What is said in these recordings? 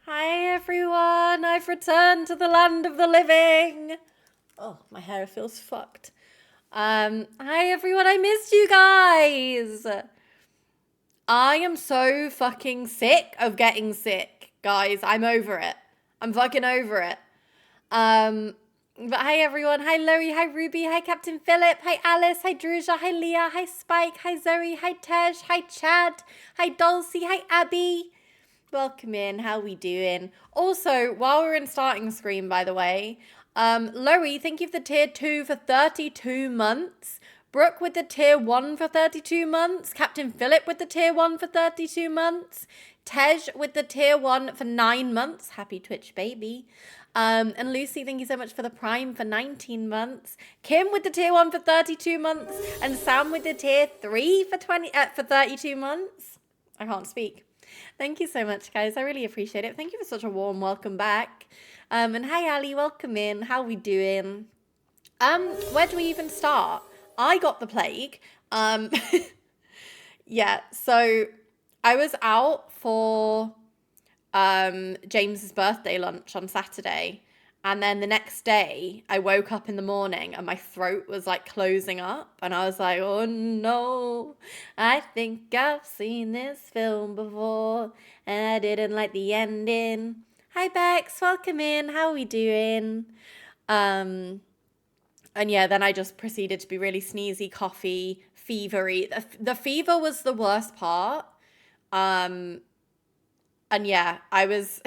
Hi everyone, I've returned to the land of the living. Oh, my hair feels fucked. Hi everyone, I missed you guys. I am so fucking sick of getting sick, guys. I'm over it. I'm fucking over it. But hi everyone, hi Loey, hi Ruby, hi Captain Philip, hi Alice, hi Druja, hi Leah, hi Spike, hi Zoe, hi Tej, hi Chad, hi Dulcie, hi Abby. Welcome in. How we doing? Also, while we're in starting screen, by the way, Loey, thank you for the tier 2 for 32 months. Brooke with the tier 1 for 32 months. Captain Philip with the tier 1 for 32 months. Tej with the tier 1 for 9 months. Happy Twitch baby. And Lucy, thank you so much for the Prime for 19 months. Kim with the tier 1 for 32 months. And Sam with the tier 3 for 32 months. I can't speak. Thank you so much, guys. I really appreciate it. Thank you for such a warm welcome back. And hi, Ali. Welcome in. How we doing? Where do we even start? I got the plague. Yeah. So I was out for James's birthday lunch on Saturday. And then the next day, I woke up in the morning and my throat was like closing up. And I was like, oh no, I think I've seen this film before. And I didn't like the ending. Hi, Bex. Welcome in. How are we doing? And yeah, then I just proceeded to be really sneezy, coughy, fevery. The fever was the worst part. And yeah, I was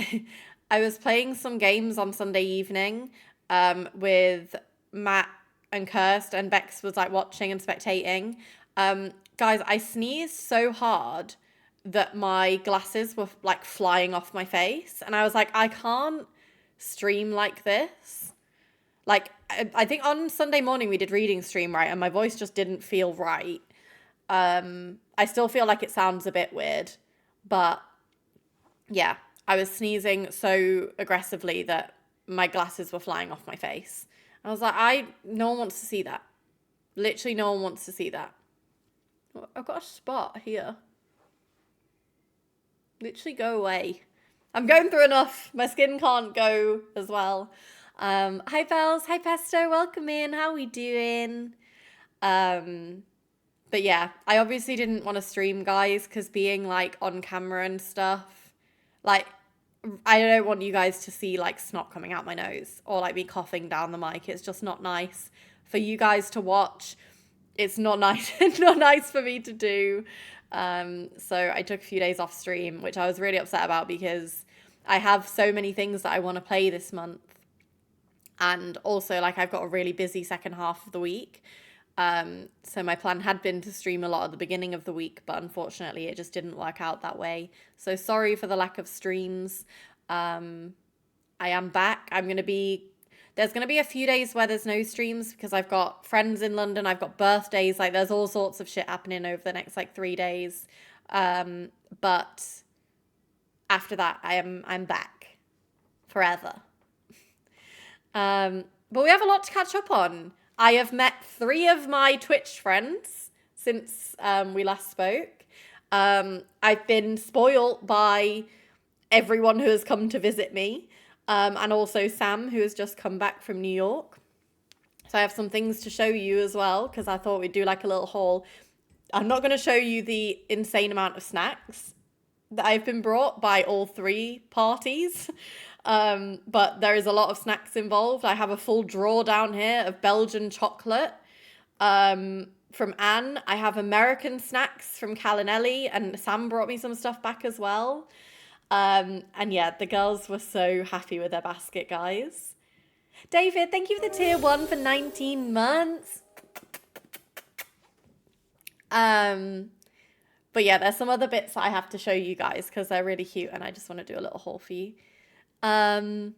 I was playing some games on Sunday evening with Matt and Kirst, and Bex was like watching and spectating. Guys, I sneezed so hard that my glasses were like flying off my face, and I was like, I can't stream like this. Like, I think on Sunday morning we did reading stream, right, and my voice just didn't feel right. I still feel like it sounds a bit weird, but yeah, I was sneezing so aggressively that my glasses were flying off my face. I was like, no one wants to see that. Literally, no one wants to see that. I've got a spot here. Literally, go away. I'm going through enough. My skin can't go as well. Hi, Bells. Hi, Pesto. Welcome in. How we doing? But yeah, I obviously didn't want to stream, guys, because being like on camera and stuff, like, I don't want you guys to see like snot coming out my nose or like me coughing down the mic. It's just not nice for you guys to watch. It's not nice. It's not nice for me to do. So I took a few days off stream, which I was really upset about because I have so many things that I want to play this month. And also, like, I've got a really busy second half of the week. So my plan had been to stream a lot at the beginning of the week, but unfortunately it just didn't work out that way. So sorry for the lack of streams. I am back. There's going to be a few days where there's no streams because I've got friends in London. I've got birthdays. Like, there's all sorts of shit happening over the next like 3 days. But after that, I'm back forever. But we have a lot to catch up on. I have met 3 of my Twitch friends since we last spoke. I've been spoiled by everyone who has come to visit me, and also Sam, who has just come back from New York. So I have some things to show you as well, because I thought we'd do like a little haul. I'm not going to show you the insane amount of snacks that I've been brought by all 3 parties. But there is a lot of snacks involved. I have a full drawer down here of Belgian chocolate from Anne. I have American snacks from Cal and Ellie, and Sam brought me some stuff back as well. And yeah, the girls were so happy with their basket, guys. David, thank you for the tier 1 for 19 months. But yeah, there's some other bits that I have to show you guys because they're really cute and I just want to do a little haul for you. I've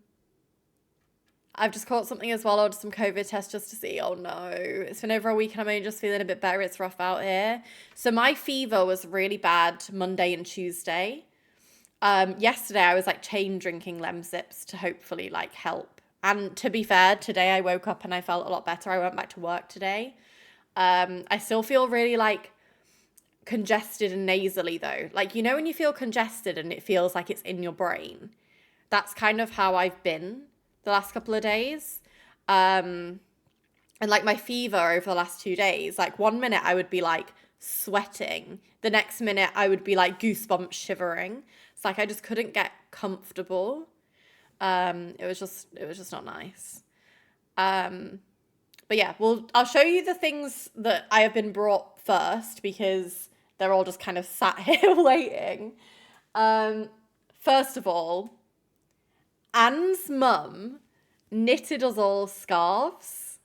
just caught something as well, or some COVID tests just to see. Oh no, it's been over a week and I'm only just feeling a bit better. It's rough out here. So my fever was really bad Monday and Tuesday. Yesterday I was like chain drinking Lemsips to hopefully like help. And to be fair, today I woke up and I felt a lot better. I went back to work today. I still feel really like congested and nasally though. Like, you know when you feel congested and it feels like it's in your brain? that's kind of how I've been the last couple of days. And like my fever over the last 2 days, like one minute I would be like sweating, the next minute I would be like goosebumps shivering. It's like I just couldn't get comfortable. It was just not nice. But yeah, well, I'll show you the things that I have been brought first because they're all just kind of sat here waiting. First of all, Anne's mum knitted us all scarves.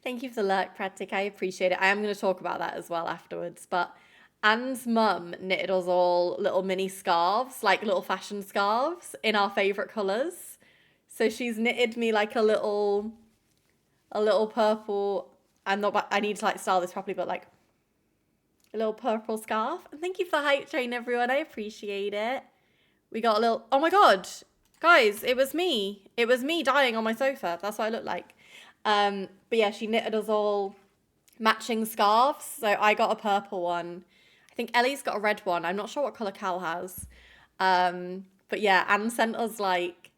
Thank you for the lurk, Pratik. I appreciate it. I am going to talk about that as well afterwards. But Anne's mum knitted us all little mini scarves, like little fashion scarves in our favourite colours. So she's knitted me like a little purple. I need to like style this properly, but like a little purple scarf. And thank you for the hype train, everyone. I appreciate it. We got a little, oh my God, guys, it was me. It was me dying on my sofa. That's what I look like. But yeah, she knitted us all matching scarves. So I got a purple one. I think Ellie's got a red one. I'm not sure what colour Cal has. But yeah, Anne sent us like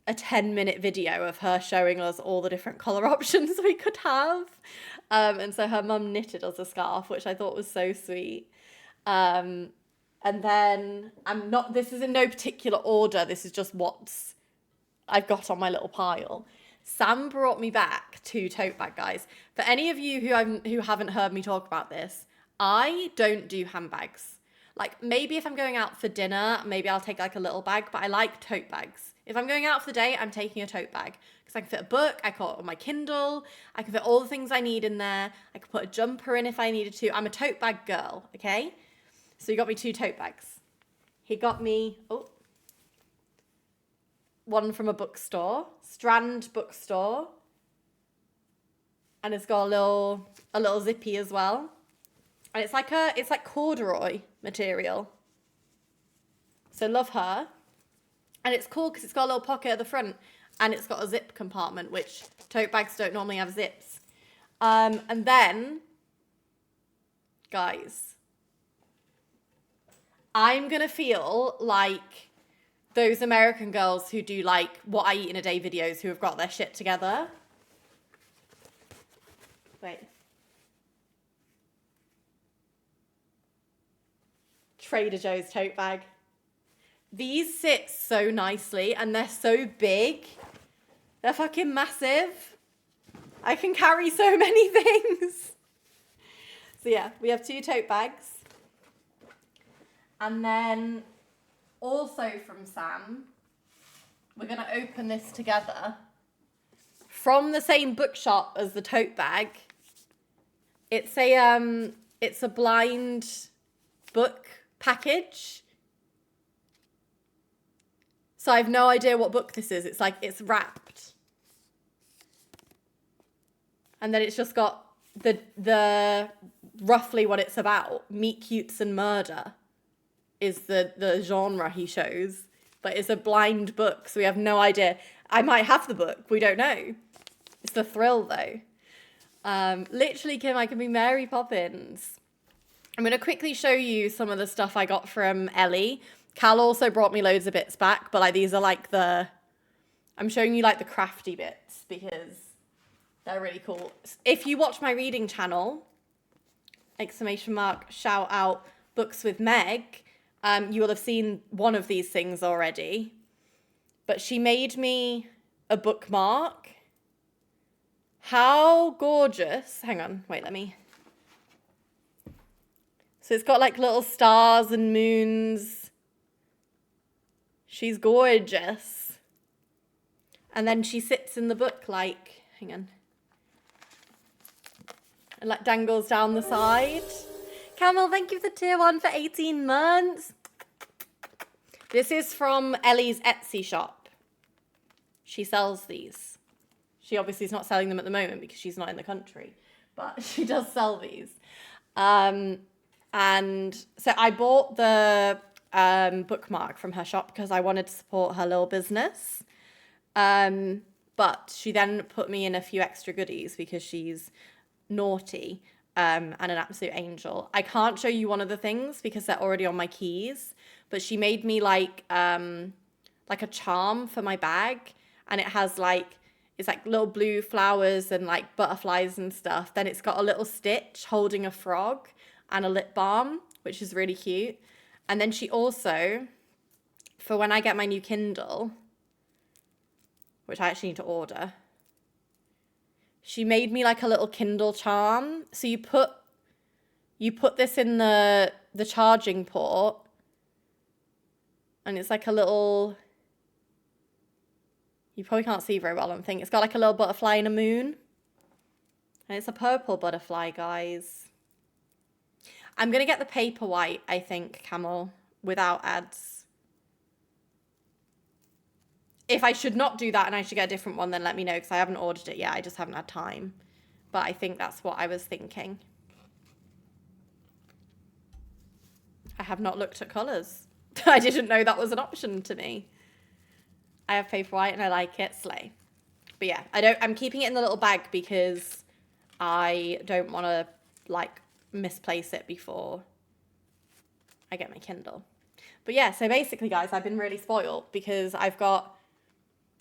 a 10-minute video of her showing us all the different colour options we could have. And so her mum knitted us a scarf, which I thought was so sweet. And then this is in no particular order. This is just what's I've got on my little pile. Sam brought me back 2 tote bag, guys. For any of you who haven't heard me talk about this, I don't do handbags. Like maybe if I'm going out for dinner, maybe I'll take like a little bag, but I like tote bags. If I'm going out for the day, I'm taking a tote bag because I can fit a book, I can put my Kindle, I can fit all the things I need in there. I can put a jumper in if I needed to. I'm a tote bag girl, okay? So he got me 2 tote bags. He got me, one from a bookstore, Strand bookstore. And it's got a little zippy as well. And it's like corduroy material. So love her. And it's cool because it's got a little pocket at the front and it's got a zip compartment, which tote bags don't normally have zips. And then, guys, I'm going to feel like those American girls who do like what I eat in a day videos who have got their shit together. Wait. Trader Joe's tote bag. These sit so nicely and they're so big. They're fucking massive. I can carry so many things. So yeah, we have 2 tote bags. And then also from Sam, we're going to open this together. From the same bookshop as the tote bag. It's a blind book package. So I have no idea what book this is. It's like, it's wrapped. And then it's just got the roughly what it's about. Meet Cutes and Murder is the genre he shows. But it's a blind book, so we have no idea. I might have the book. We don't know. It's the thrill, though. Literally, Kim, I can be Mary Poppins. I'm going to quickly show you some of the stuff I got from Ellie. Cal also brought me loads of bits back, but like these are like I'm showing you like the crafty bits because they're really cool. If you watch my reading channel, ! Shout out Books with Meg, you will have seen one of these things already. But she made me a bookmark. How gorgeous. Hang on, wait, let me. So it's got like little stars and moons. She's gorgeous. And then she sits in the book like, hang on. And like dangles down the side. Camel, thank you for the tier 1 for 18 months. This is from Ellie's Etsy shop. She sells these. She obviously is not selling them at the moment because she's not in the country. But she does sell these. And so I bought the bookmark from her shop because I wanted to support her little business. But she then put me in a few extra goodies because she's naughty and an absolute angel. I can't show you one of the things because they're already on my keys, but she made me like like a charm for my bag, and it has like, it's like little blue flowers and like butterflies and stuff. Then it's got a little stitch holding a frog and a lip balm, which is really cute. And then she also, for when I get my new Kindle, which I actually need to order, she made me like a little Kindle charm. So you put this in the charging port, and it's like a little, you probably can't see very well on the thing. It's got like a little butterfly and a moon. And it's a purple butterfly, guys. I'm going to get the paper white, I think, Camel, without ads. If I should not do that and I should get a different one, then let me know, because I haven't ordered it yet. I just haven't had time. But I think that's what I was thinking. I have not looked at colours. I didn't know that was an option to me. I have paper white and I like it. Slay. But yeah, I'm keeping it in the little bag because I don't want to like misplace it before I get my Kindle. But yeah, so basically, guys, I've been really spoiled because I've got,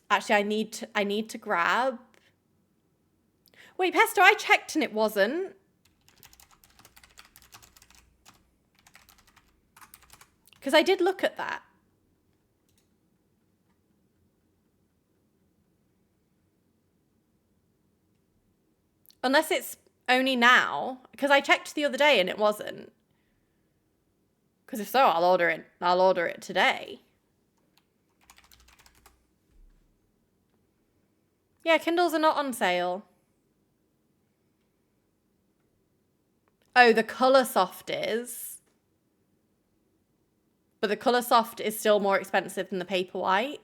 actually I need to grab, wait, Pesto, I checked and it wasn't. Because I did look at that. Unless it's only now, because I checked the other day and it wasn't. Because if so, I'll order it today. Yeah, Kindles are not on sale. Oh, the Colour Soft is. But the Colour Soft is still more expensive than the paper white.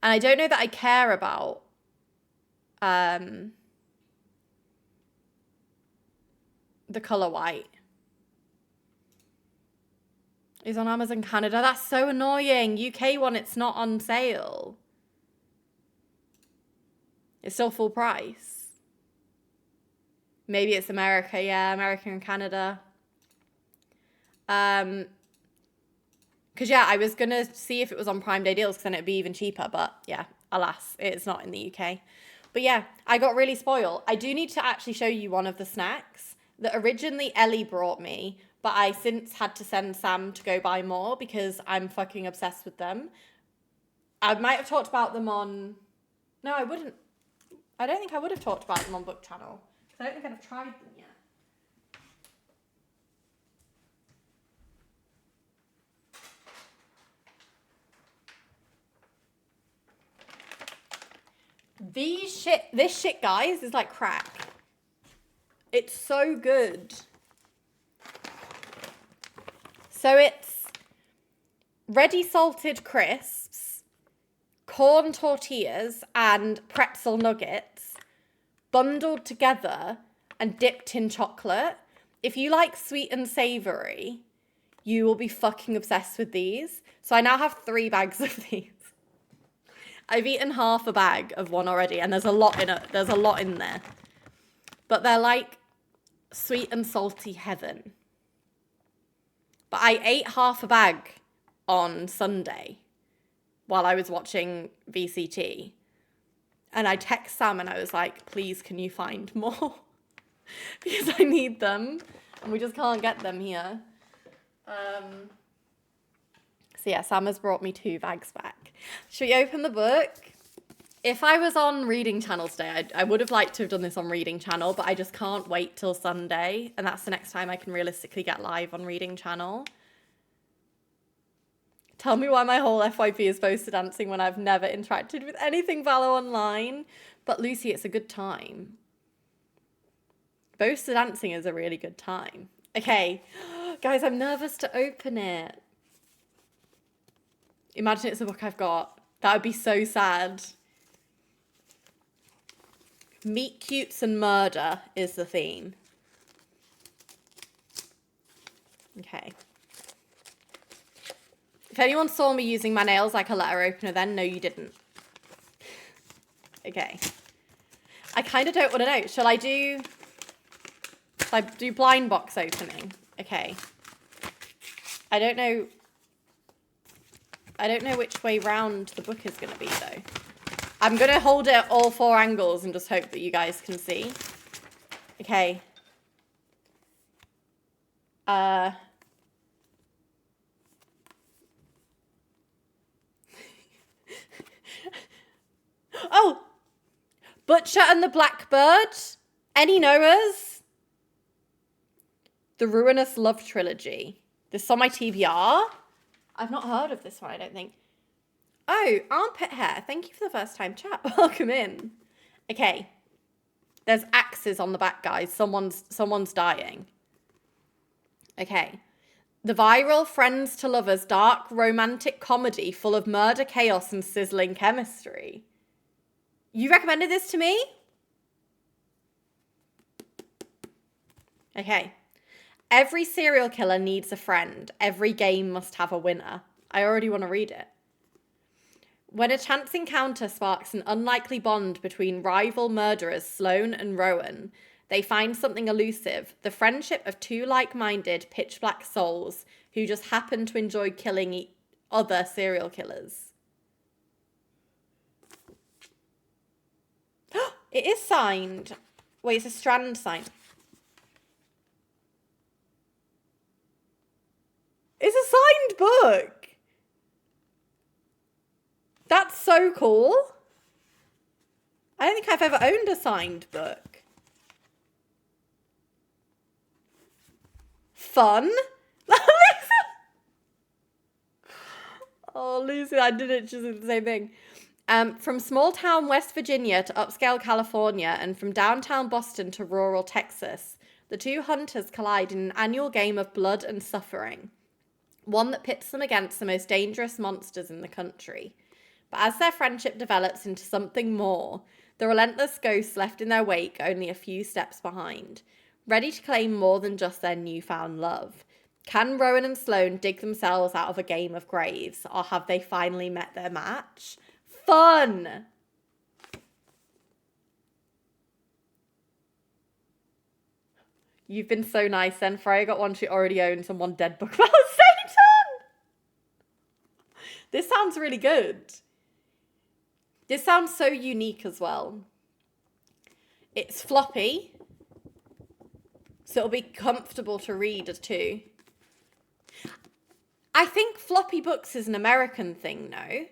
And I don't know that I care about the colour white. Is on Amazon Canada. That's so annoying. UK one, it's not on sale. It's still full price. Maybe it's America. Yeah, America and Canada. Because yeah, I was going to see if it was on Prime Day deals because then it'd be even cheaper. But yeah, alas, it's not in the UK. But yeah, I got really spoiled. I do need to actually show you one of the snacks that originally Ellie brought me, but I since had to send Sam to go buy more because I'm fucking obsessed with them. I might have talked about them on... No, I wouldn't. I don't think I would have talked about them on Book Channel. I don't think I'd have tried them yet. This shit, guys, is like crack. It's so good. So it's ready salted crisps, corn tortillas, and pretzel nuggets bundled together and dipped in chocolate. If you like sweet and savory, you will be fucking obsessed with these. So I now have 3 bags of these. I've eaten half a bag of one already, and there's a lot in it. There's a lot in there. But they're like sweet and salty heaven. But I ate half a bag on Sunday while I was watching VCT. And I text Sam and I was like, please, can you find more? Because I need them. And we just can't get them here. So yeah, Sam has brought me 2 bags back. Should we open the book? If I was on Reading Channel today, I would have liked to have done this on Reading Channel, but I just can't wait till Sunday. And that's the next time I can realistically get live on Reading Channel. Tell me why my whole FYP is poster dancing when I've never interacted with anything Valo online. But Lucy, it's a good time. Poster dancing is a really good time. Okay, guys, I'm nervous to open it. Imagine it's a book I've got. That would be so sad. Meet cutes and murder is the theme. Okay. If anyone saw me using my nails like a letter opener then, no you didn't. Okay. I kind of don't want to know. Shall I do blind box opening? Okay. I don't know. I don't know which way round the book is going to be, though. I'm going to hold it all 4 angles and just hope that you guys can see. Okay. Oh! Butcher and the Blackbird. Any knowers? The Ruinous Love Trilogy. This is on my TBR. I've not heard of this one, I don't think. Oh, armpit hair. Thank you for the first time chat. Welcome in. Okay. There's axes on the back, guys. Someone's dying. Okay. The viral Friends to Lovers dark romantic comedy full of murder, chaos, and sizzling chemistry. You recommended this to me? Okay. Every serial killer needs a friend. Every game must have a winner. I already want to read it. When a chance encounter sparks an unlikely bond between rival murderers Sloane and Rowan, they find something elusive, the friendship of 2 like-minded, pitch-black souls who just happen to enjoy killing other serial killers. It is signed. Wait, it's a Strand sign. It's a signed book. That's so cool. I don't think I've ever owned a signed book. Fun. Oh, Lucy, I did it just the same thing. From small town West Virginia to upscale California and from downtown Boston to rural Texas, the 2 hunters collide in an annual game of blood and suffering, one that pits them against the most dangerous monsters in the country. But as their friendship develops into something more, the relentless ghosts left in their wake only a few steps behind, ready to claim more than just their newfound love. Can Rowan and Sloane dig themselves out of a game of graves, or have they finally met their match? Fun! You've been so nice then. Freya got one she already owns and one dead book about Satan! This sounds really good. This sounds so unique as well. It's floppy, so it'll be comfortable to read as too. I think floppy books is an American thing, no?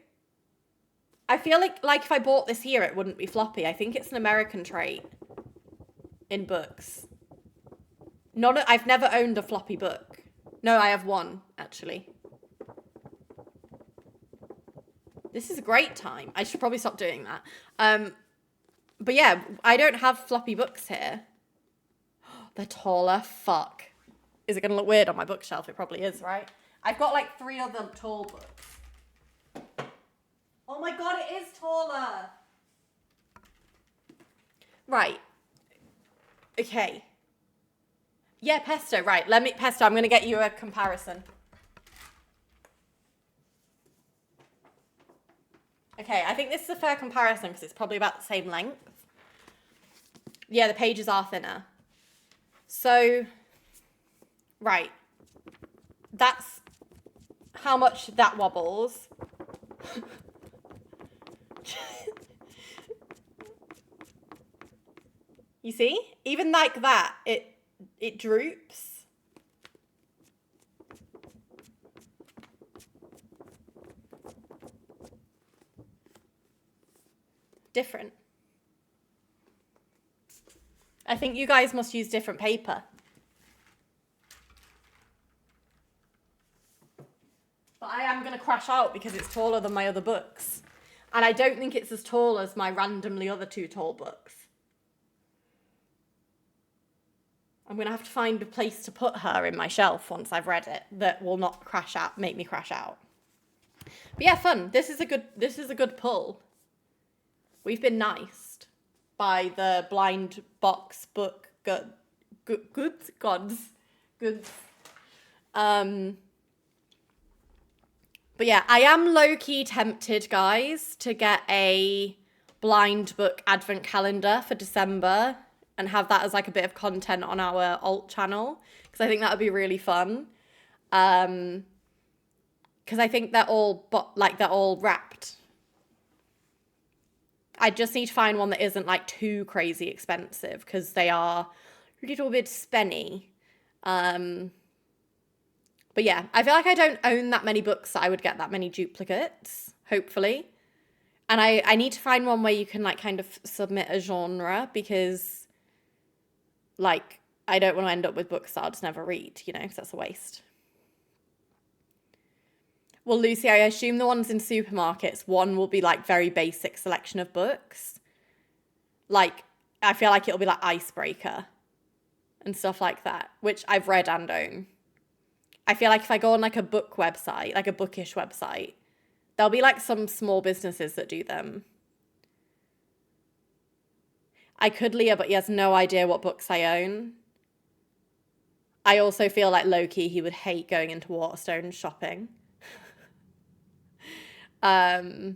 I feel like if I bought this here, it wouldn't be floppy. I think it's an American trait in books. I've never owned a floppy book. No, I have one, actually. This is a great time. I should probably stop doing that. But yeah, I don't have floppy books here. They're taller. Fuck. Is it going to look weird on my bookshelf? It probably is, right? I've got like 3 other tall books. Oh my god, it is taller. Right. Okay. Yeah, Pesto, right. Pesto, I'm going to get you a comparison. Okay, I think this is a fair comparison because it's probably about the same length. Yeah, the pages are thinner. So, right. That's how much that wobbles. You see? Even like that, it droops. Different. I think you guys must use different paper. But I am going to crash out because it's taller than my other books. And I don't think it's as tall as my randomly other 2 tall books. I'm going to have to find a place to put her in my shelf once I've read it that will not make me crash out. But yeah, fun. This is a good pull. We've been niced by the blind box book goods. But yeah, I am low-key tempted, guys, to get a blind book advent calendar for December and have that as like a bit of content on our alt channel because I think that would be really fun. Because because I think they're all they're all wrapped. I just need to find one that isn't like too crazy expensive because they are a little bit spenny. But yeah, I feel like I don't own that many books that I would get that many duplicates, hopefully. And I need to find one where you can like kind of submit a genre, because like I don't want to end up with books that I'll just never read, you know, because that's a waste. Well, Lucy, I assume the ones in supermarkets, one will be like very basic selection of books. Like, I feel like it'll be like Icebreaker and stuff like that, which I've read and own. I feel like if I go on like a book website, like a bookish website, there'll be like some small businesses that do them. I could Leah, but he has no idea what books I own. I also feel like low-key he would hate going into Waterstones shopping. I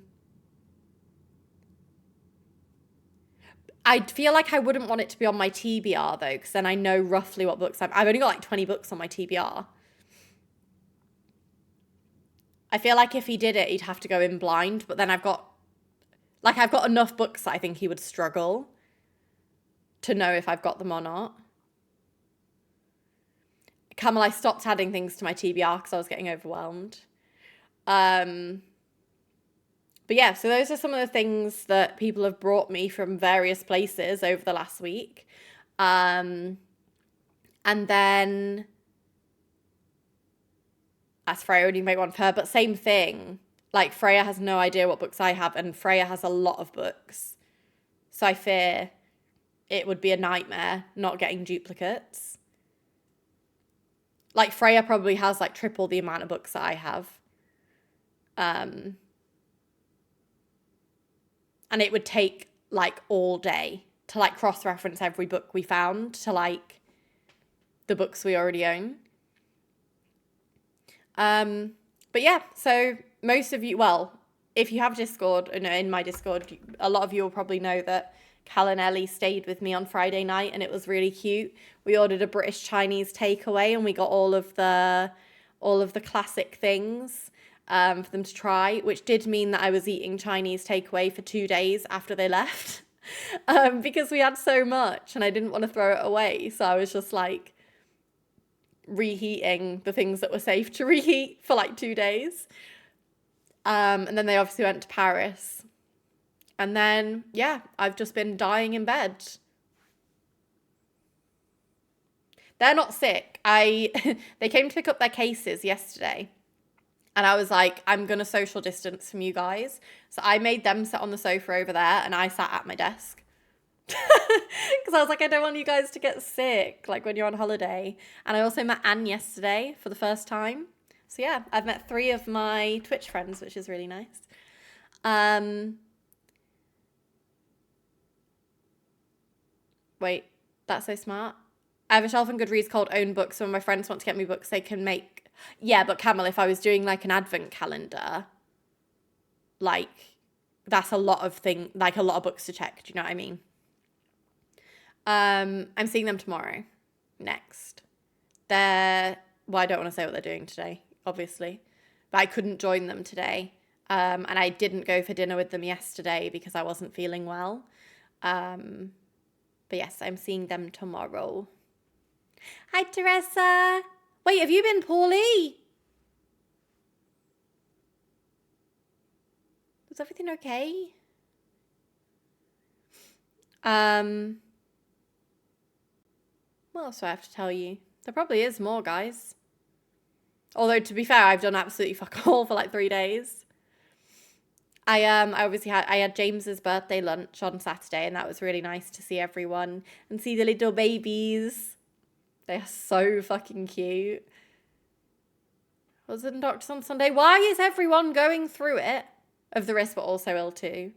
feel like I wouldn't want it to be on my TBR though, because then I know roughly what books I've only got like 20 books on my TBR. I feel like if he did it, he'd have to go in blind, but then I've got enough books that I think he would struggle to know if I've got them or not. Camel, I stopped adding things to my TBR because I was getting overwhelmed. But yeah, so those are some of the things that people have brought me from various places over the last week. And then as Freya only make one for her, but same thing. Like Freya has no idea what books I have, and Freya has a lot of books. So I fear it would be a nightmare not getting duplicates. Like Freya probably has like triple the amount of books that I have. And it would take like all day to like cross-reference every book we found to like the books we already own. But yeah, so most of you, well, if you have Discord, in my Discord, a lot of you will probably know that Cal and Ellie stayed with me on Friday night, and it was really cute. We ordered a British Chinese takeaway, and we got all of the classic things for them to try, which did mean that I was eating Chinese takeaway for 2 days after they left, because we had so much and I didn't want to throw it away. So I was just like reheating the things that were safe to reheat for like 2 days. And then they obviously went to Paris. And then, yeah, I've just been dying in bed. They're not sick. They came to pick up their cases yesterday. And I was like, I'm going to social distance from you guys. So I made them sit on the sofa over there, and I sat at my desk. Because I was like, I don't want you guys to get sick, like when you're on holiday. And I also met Anne yesterday for the first time. So yeah, I've met 3 of my Twitch friends, which is really nice. Wait, that's so smart. I have a shelf on Goodreads called Own Books. So when my friends want to get me books, they can make... Yeah, but Camel, if I was doing like an advent calendar, like that's a lot of books to check. Do you know what I mean? I'm seeing them tomorrow. Next. I don't want to say what they're doing today, obviously. But I couldn't join them today. And I didn't go for dinner with them yesterday because I wasn't feeling well. But yes, I'm seeing them tomorrow. Hi, Teresa. Wait, have you been poorly? Was everything okay? What else do I have to tell you? There probably is more, guys. Although, to be fair, I've done absolutely fuck all for like 3 days. I had James's birthday lunch on Saturday, and that was really nice to see everyone and see the little babies. They are so fucking cute. I was in doctor's on Sunday. Why is everyone going through it? Of the wrist, but also ill too.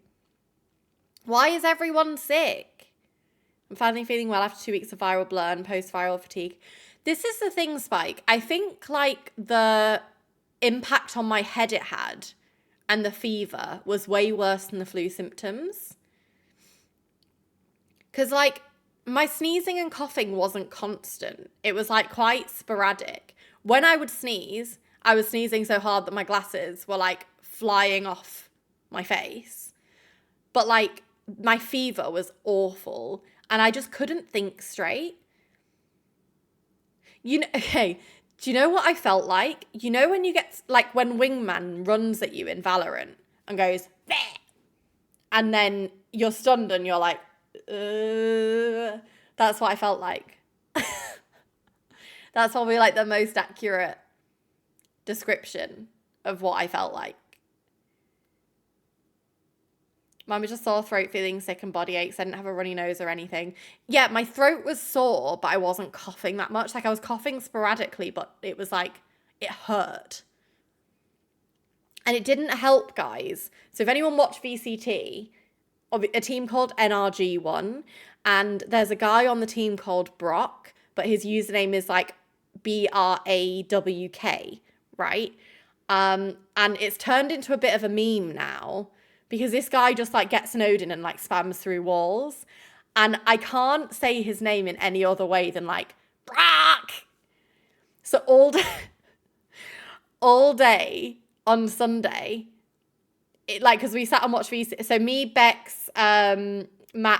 Why is everyone sick? I'm finally feeling well after 2 weeks of viral blur and post-viral fatigue. This is the thing, Spike. I think like the impact on my head it had and the fever was way worse than the flu symptoms. Because like my sneezing and coughing wasn't constant. It was like quite sporadic. When I would sneeze, I was sneezing so hard that my glasses were like flying off my face. But like my fever was awful and I just couldn't think straight. Okay, do you know what I felt like? You know when you get, like when Wingman runs at you in Valorant and goes, bleh, and then you're stunned and you're like, that's what I felt like. That's probably like the most accurate description of what I felt like. Mine was just sore throat, feeling sick and body aches. I didn't have a runny nose or anything. Yeah, my throat was sore, but I wasn't coughing that much. Like I was coughing sporadically, but it was like, it hurt. And it didn't help, guys. So if anyone watched VCT, a team called NRG won, and there's a guy on the team called Brock, but his username is like BRAWK, right? And it's turned into a bit of a meme now because this guy just like gets an Odin and like spams through walls. And I can't say his name in any other way than like, Brock! So all day on Sunday, because we sat and watched VCT. So me, Bex, Matt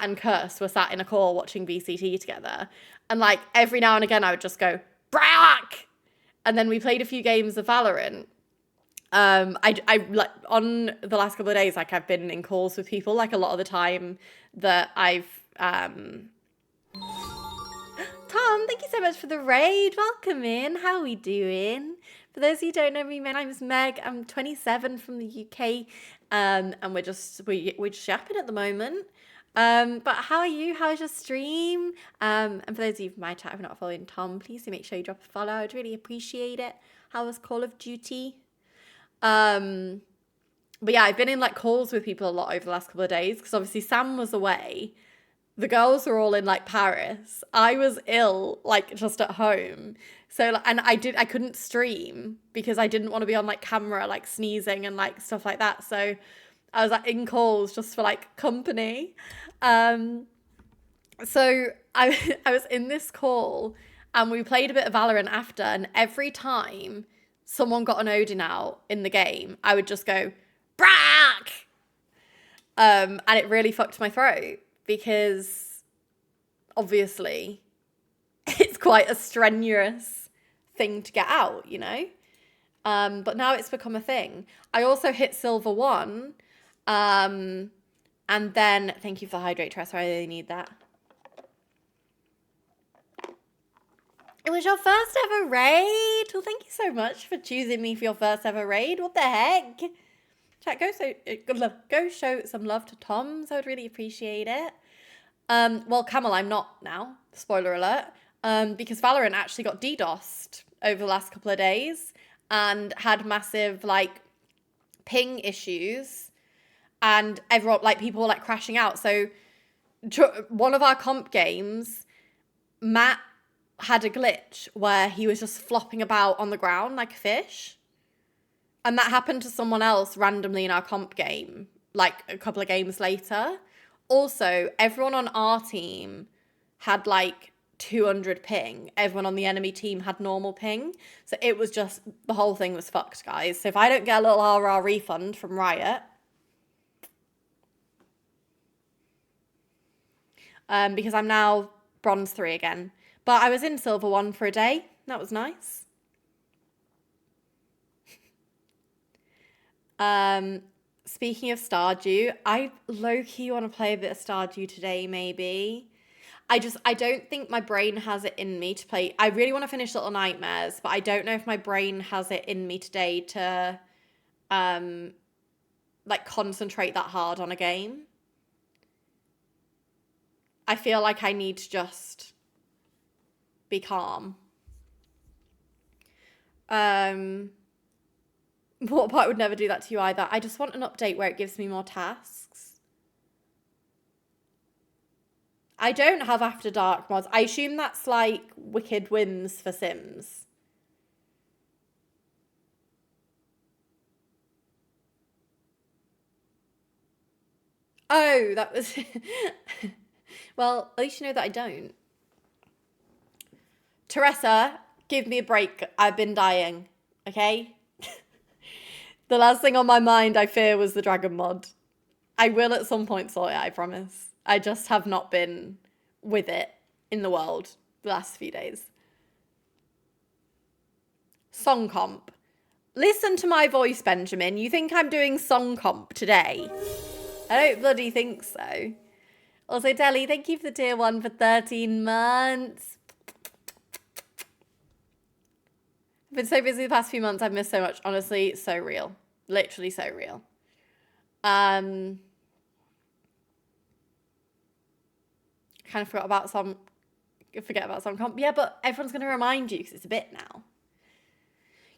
and Curse were sat in a call watching VCT together. And like every now and again I would just go, Brock! And then we played a few games of Valorant. I like on the last couple of days, like I've been in calls with people like a lot of the time that I've Tom, thank you so much for the raid. Welcome in. How are we doing? For those who don't know me, my name is Meg. I'm 27 from the UK. And we're just yapping at the moment. But how are you? How's your stream? And for those of you from my chat who are not following Tom, please do make sure you drop a follow. I'd really appreciate it. How was Call of Duty? But yeah, I've been in like calls with people a lot over the last couple of days because obviously Sam was away. The girls were all in like Paris. I was ill, like just at home. So, and I couldn't stream because I didn't want to be on like camera, like sneezing and like stuff like that. So I was like in calls just for like company. So I was in this call and we played a bit of Valorant after, and every time someone got an Odin out in the game, I would just go, Brock! And it really fucked my throat because obviously it's quite a strenuous thing to get out, you know? But now it's become a thing. I also hit Silver 1. And then, thank you for the hydrate, Tress. I really need that. It was your first ever raid. Well, thank you so much for choosing me for your first ever raid. What the heck? Chat, go show some love to Tom. So I'd really appreciate it. Well, Camel, I'm not now. Spoiler alert. Because Valorant actually got DDoSed over the last couple of days and had massive like ping issues, and everyone like people were like crashing out. So one of our comp games, Matt had a glitch where he was just flopping about on the ground like a fish. And that happened to someone else randomly in our comp game, like a couple of games later. Also, everyone on our team had like 200 ping. Everyone on the enemy team had normal ping. So it was just, the whole thing was fucked, guys. So if I don't get a little RR refund from Riot, because I'm now bronze 3 again. But I was in silver 1 for a day. That was nice. Speaking of Stardew, I low-key want to play a bit of Stardew today, maybe. I don't think my brain has it in me to play. I really want to finish Little Nightmares, but I don't know if my brain has it in me today to, like, concentrate that hard on a game. I feel like I need to just be calm. What part would never do that to you either? I just want an update where it gives me more tasks. I don't have After Dark mods. I assume that's like Wicked Whims for Sims. Oh, that was... Well, at least you know that I don't. Teresa, give me a break. I've been dying, okay? The last thing on my mind, I fear, was the dragon mod. I will at some point sort it, I promise. I just have not been with it in the world the last few days. Song comp. Listen to my voice, Benjamin. You think I'm doing song comp today? I don't bloody think so. Also, Deli, thank you for the tier 1 for 13 months. I've been so busy the past few months. I've missed so much. Honestly, so real. Literally so real. Kind of forget about song comp. Yeah, but everyone's going to remind you because it's a bit now.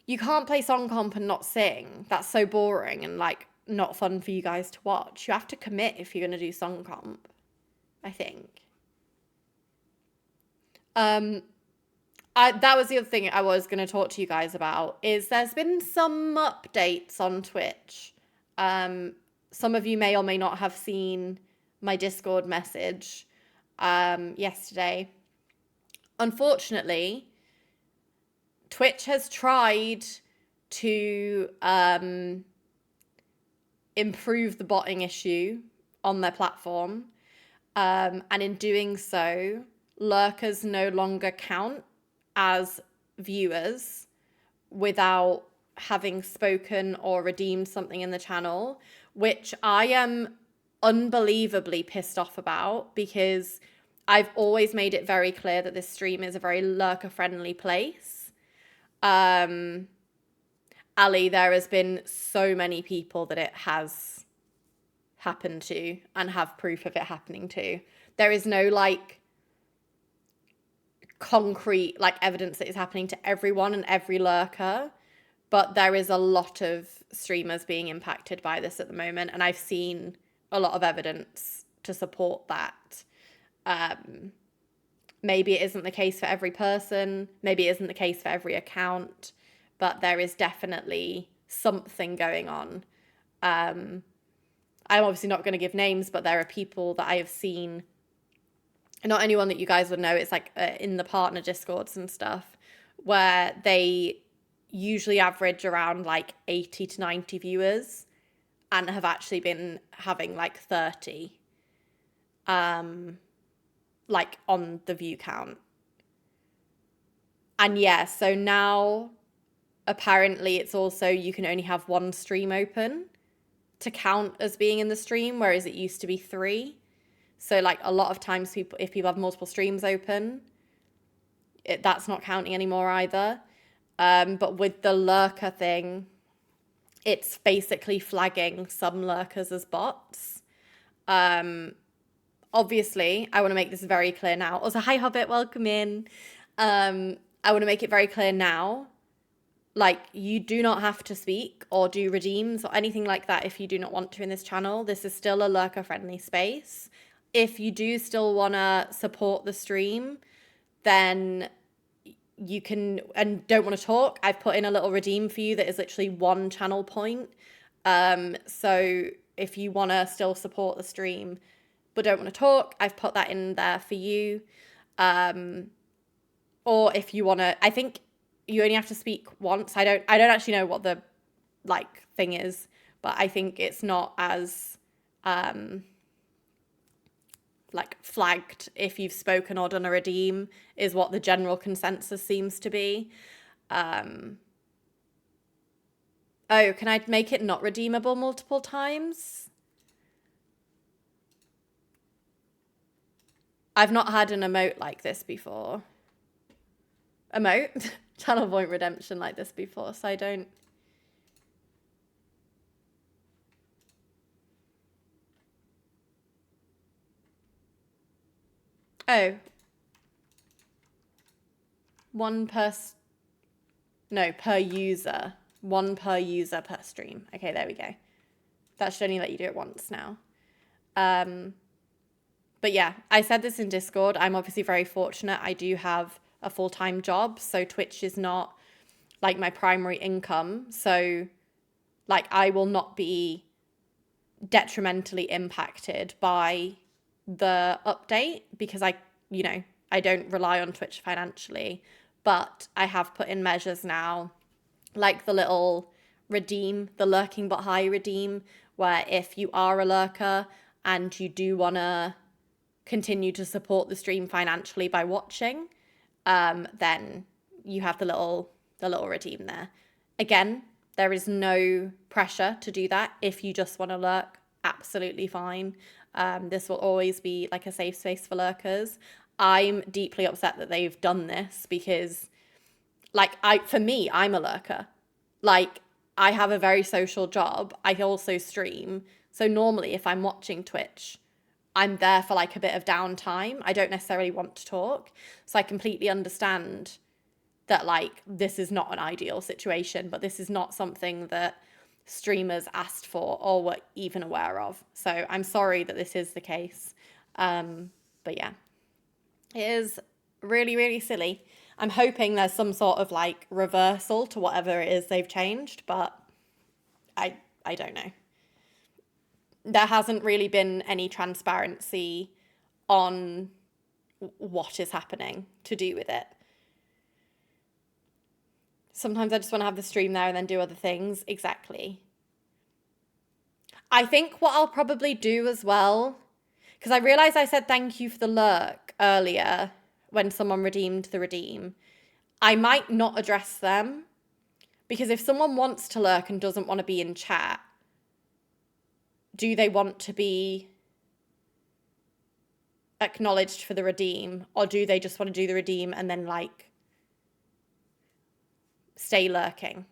You can't play song comp and not sing. That's so boring and like not fun for you guys to watch. You have to commit if you're going to do song comp, I think. That was the other thing I was going to talk to you guys about, is there's been some updates on Twitch. Some of you may or may not have seen my Discord message yesterday. Unfortunately, Twitch has tried to improve the botting issue on their platform. And in doing so, lurkers no longer count as viewers without having spoken or redeemed something in the channel, which I am unbelievably pissed off about, because I've always made it very clear that this stream is a very lurker-friendly place. Ali, there has been so many people that it has happened to and have proof of it happening to. There is no like concrete like evidence that it's happening to everyone and every lurker, but there is a lot of streamers being impacted by this at the moment, and I've seen a lot of evidence to support that. Maybe it isn't the case for every person, maybe it isn't the case for every account, but there is definitely something going on. I'm obviously not going to give names, but there are people that I have seen, not anyone that you guys would know, it's like in the partner Discords and stuff, where they usually average around like 80 to 90 viewers and have actually been having like 30. Like on the view count. And yeah, so now apparently it's also, you can only have one stream open to count as being in the stream, whereas it used to be 3. So like a lot of times if people have multiple streams open, that's not counting anymore either. But with the lurker thing, it's basically flagging some lurkers as bots. Obviously, I want to make this very clear now. Also, hi Hobbit, welcome in. I want to make it very clear now. Like, you do not have to speak or do redeems or anything like that if you do not want to in this channel. This is still a lurker-friendly space. If you do still want to support the stream, then you can, and don't want to talk, I've put in a little redeem for you that is literally 1 channel point. So if you want to still support the stream but don't want to talk, I've put that in there for you. Or if you want to, I think you only have to speak once. I don't actually know what the like thing is, but I think it's not as like flagged if you've spoken or done a redeem, is what the general consensus seems to be. Oh, can I make it not redeemable multiple times? I've not had an emote like this before. Emote? Channel point redemption like this before, so I don't... Oh. Per user. 1 per user per stream. Okay, there we go. That should only let you do it once now. But yeah, I said this in Discord. I'm obviously very fortunate. I do have a full-time job, so Twitch is not like my primary income. So like I will not be detrimentally impacted by the update because I don't rely on Twitch financially, but I have put in measures now, like the little redeem, the lurking but high redeem, where if you are a lurker and you do want to continue to support the stream financially by watching, then you have the little redeem there. Again, there is no pressure to do that. If you just want to lurk, absolutely fine. This will always be like a safe space for lurkers. I'm deeply upset that they've done this because, like, for me, I'm a lurker. Like, I have a very social job. I also stream. So normally if I'm watching Twitch, I'm there for like a bit of downtime. I don't necessarily want to talk. So I completely understand that like this is not an ideal situation, but this is not something that streamers asked for or were even aware of. So I'm sorry that this is the case. But yeah, it is really, really silly. I'm hoping there's some sort of like reversal to whatever it is they've changed, but I don't know. There hasn't really been any transparency on what is happening to do with it. Sometimes I just want to have the stream there and then do other things. Exactly. I think what I'll probably do as well, because I realized I said thank you for the lurk earlier when someone redeemed the redeem. I might not address them, because if someone wants to lurk and doesn't want to be in chat, do they want to be acknowledged for the redeem, or do they just want to do the redeem and then like stay lurking?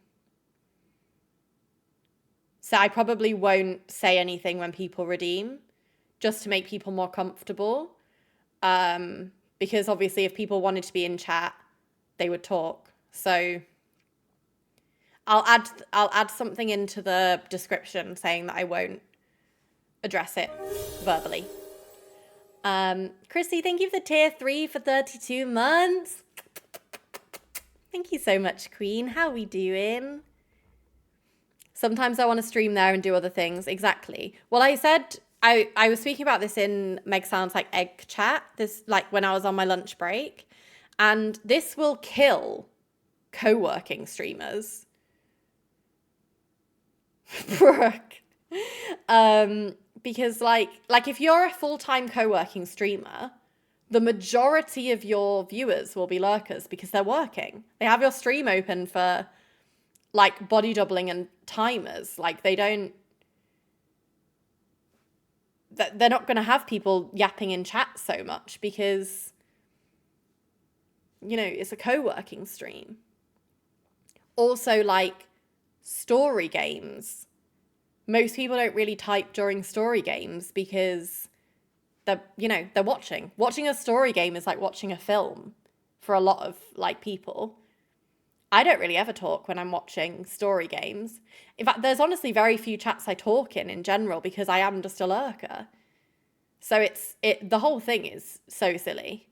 So I probably won't say anything when people redeem, just to make people more comfortable. Because obviously if people wanted to be in chat, they would talk. So I'll add something into the description saying that I won't address it verbally. Chrissy, thank you for tier 3 for 32 months. Thank you so much, Queen. How are we doing? Sometimes I want to stream there and do other things. Exactly. Well, I said, I was speaking about this in Meg Sounds like Egg chat, this like when I was on my lunch break, and this will kill co-working streamers. Brooke. Because like if you're a full-time co-working streamer, the majority of your viewers will be lurkers because they're working. They have your stream open for like body doubling and timers. Like they're not going to have people yapping in chat so much because, you know, it's a co-working stream. Also, like story games. Most people don't really type during story games because they're watching. Watching a story game is like watching a film for a lot of like people. I don't really ever talk when I'm watching story games. In fact, there's honestly very few chats I talk in general because I am just a lurker. So the whole thing is so silly.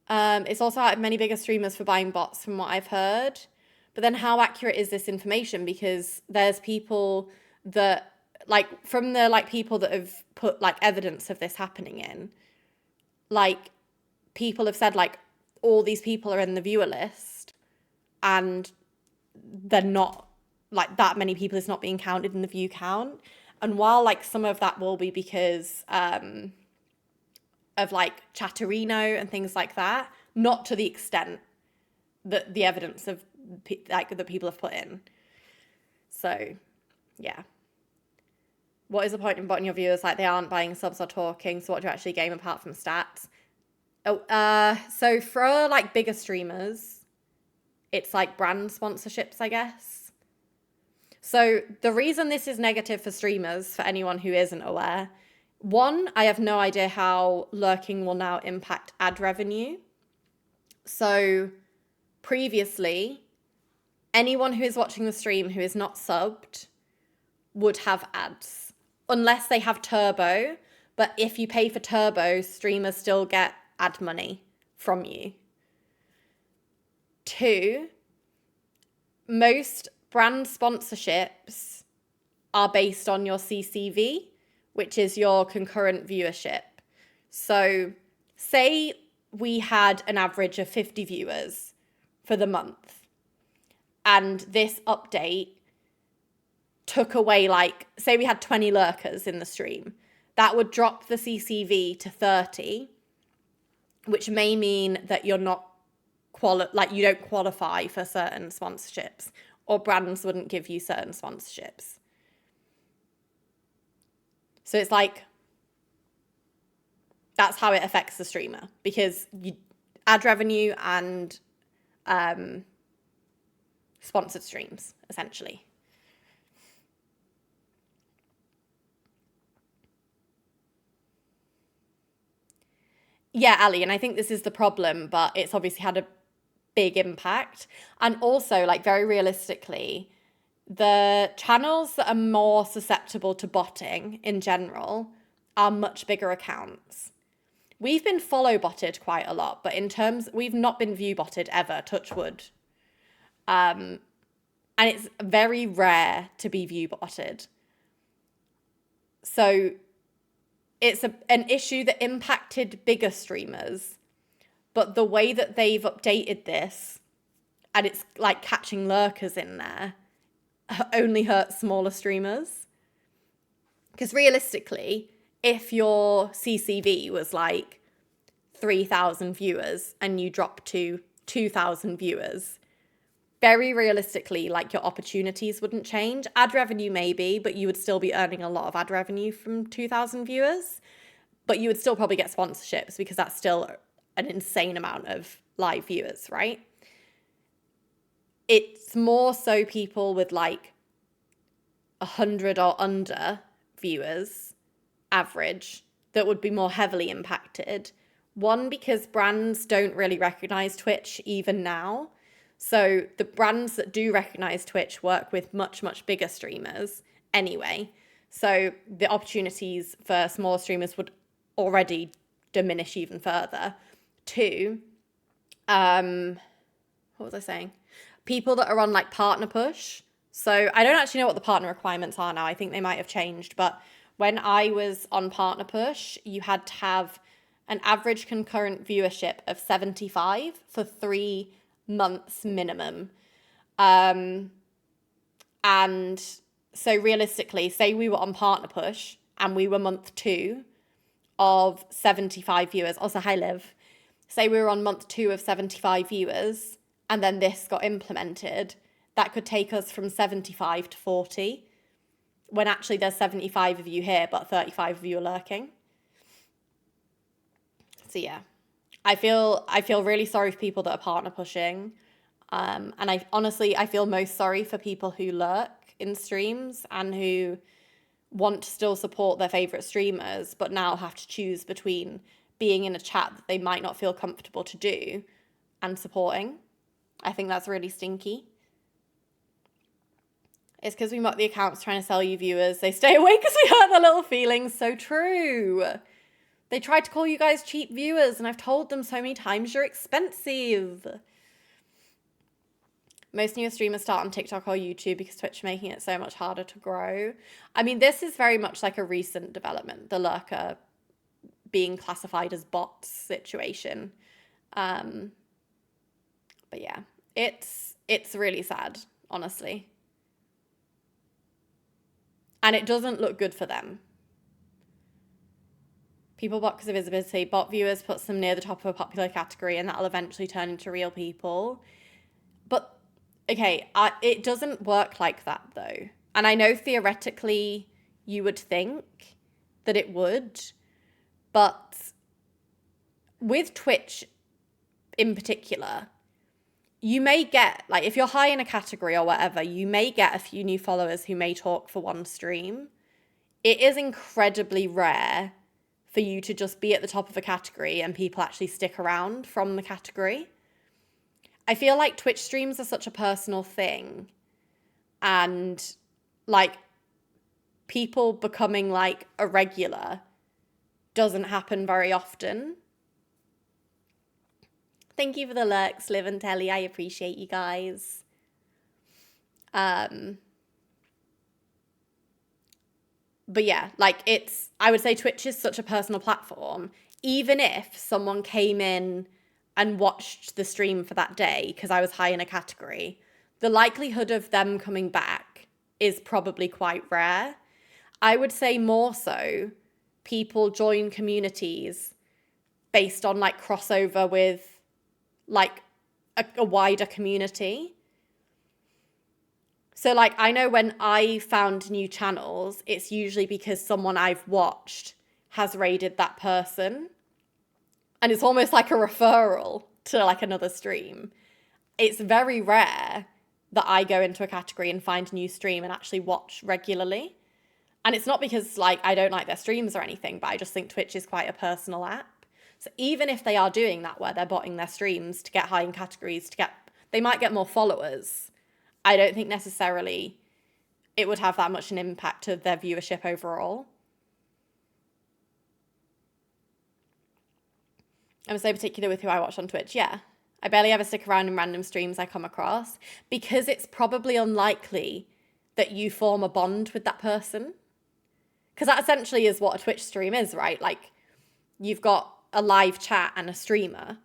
It's also out of many bigger streamers for buying bots from what I've heard. But then how accurate is this information? Because there's people that, like, from the, like, people that have put, like, evidence of this happening in, like, people have said, like, all these people are in the viewer list and they're not, like, that many people is not being counted in the view count. And while, like, some of that will be because of, like, Chatterino and things like that, not to the extent that the evidence of like that people have put in. So yeah, what is the point in botting your viewers? Like, they aren't buying subs or talking, so what do you actually gain apart from stats? So for like bigger streamers, it's like brand sponsorships, I guess. So the reason this is negative for streamers, for anyone who isn't aware, one, I have no idea how lurking will now impact ad revenue. So previously, anyone who is watching the stream who is not subbed would have ads, unless they have turbo. But if you pay for turbo, streamers still get ad money from you. 2, most brand sponsorships are based on your CCV, which is your concurrent viewership. So say we had an average of 50 viewers for the month, and this update took away, like, say we had 20 lurkers in the stream, that would drop the CCV to 30, which may mean that you're not you don't qualify for certain sponsorships, or brands wouldn't give you certain sponsorships. So it's like, that's how it affects the streamer, because ad revenue and sponsored streams, essentially. Yeah, Ali, and I think this is the problem, but it's obviously had a big impact. And also, like, very realistically, the channels that are more susceptible to botting in general are much bigger accounts. We've been follow botted quite a lot, but we've not been view botted ever, touch wood. And it's very rare to be view botted. So it's an issue that impacted bigger streamers, but the way that they've updated this, and it's like catching lurkers in there, only hurts smaller streamers. Because realistically, if your CCV was like 3,000 viewers and you drop to 2,000 viewers, very realistically, like, your opportunities wouldn't change. Ad revenue maybe, but you would still be earning a lot of ad revenue from 2,000 viewers. But you would still probably get sponsorships, because that's still an insane amount of live viewers, right? It's more so people with like 100 or under viewers, average, that would be more heavily impacted. One, because brands don't really recognize Twitch even now. So the brands that do recognize Twitch work with much, much bigger streamers anyway. So the opportunities for smaller streamers would already diminish even further. Two, what was I saying? People that are on like partner push. So I don't actually know what the partner requirements are now. I think they might have changed. But when I was on partner push, you had to have an average concurrent viewership of 75 for 3 months minimum. And so realistically, say we were on partner push and we were month 2 of 75 viewers. Also, hi Liv. Say we were on month 2 of 75 viewers, and then this got implemented, that could take us from 75 to 40, when actually there's 75 of you here, but 35 of you are lurking. So yeah, I feel really sorry for people that are partner pushing. And I feel most sorry for people who lurk in streams and who want to still support their favorite streamers, but now have to choose between being in a chat that they might not feel comfortable to do and supporting. I think that's really stinky. It's because we mock the accounts trying to sell you viewers. They stay away because we hurt their little feelings. So true. They tried to call you guys cheap viewers, and I've told them so many times you're expensive. Most new streamers start on TikTok or YouTube because Twitch is making it so much harder to grow. I mean, this is very much like a recent development, the lurker being classified as bots situation. But yeah, it's really sad, honestly. And it doesn't look good for them. People bot because of visibility. Bot viewers puts them near the top of a popular category, and that'll eventually turn into real people. But, okay, it doesn't work like that, though. And I know theoretically you would think that it would, but with Twitch in particular, you may get, like, if you're high in a category or whatever, you may get a few new followers who may talk for one stream. It is incredibly rare for you to just be at the top of a category and people actually stick around from the category. I feel like Twitch streams are such a personal thing, and like people becoming like a regular doesn't happen very often. Thank you for the lurks, Liv and Telly. I appreciate you guys. But yeah, like I would say Twitch is such a personal platform. Even if someone came in and watched the stream for that day because I was high in a category, the likelihood of them coming back is probably quite rare. I would say more so people join communities based on like crossover with like a wider community. So like I know when I found new channels, it's usually because someone I've watched has raided that person. And it's almost like a referral to like another stream. It's very rare that I go into a category and find a new stream and actually watch regularly. And it's not because like I don't like their streams or anything, but I just think Twitch is quite a personal app. So even if they are doing that where they're botting their streams to get high in categories, they might get more followers. I don't think necessarily it would have that much an impact to their viewership overall. I'm so particular with who I watch on Twitch, yeah. I barely ever stick around in random streams I come across because it's probably unlikely that you form a bond with that person. Because that essentially is what a Twitch stream is, right? Like, you've got a live chat and a streamer.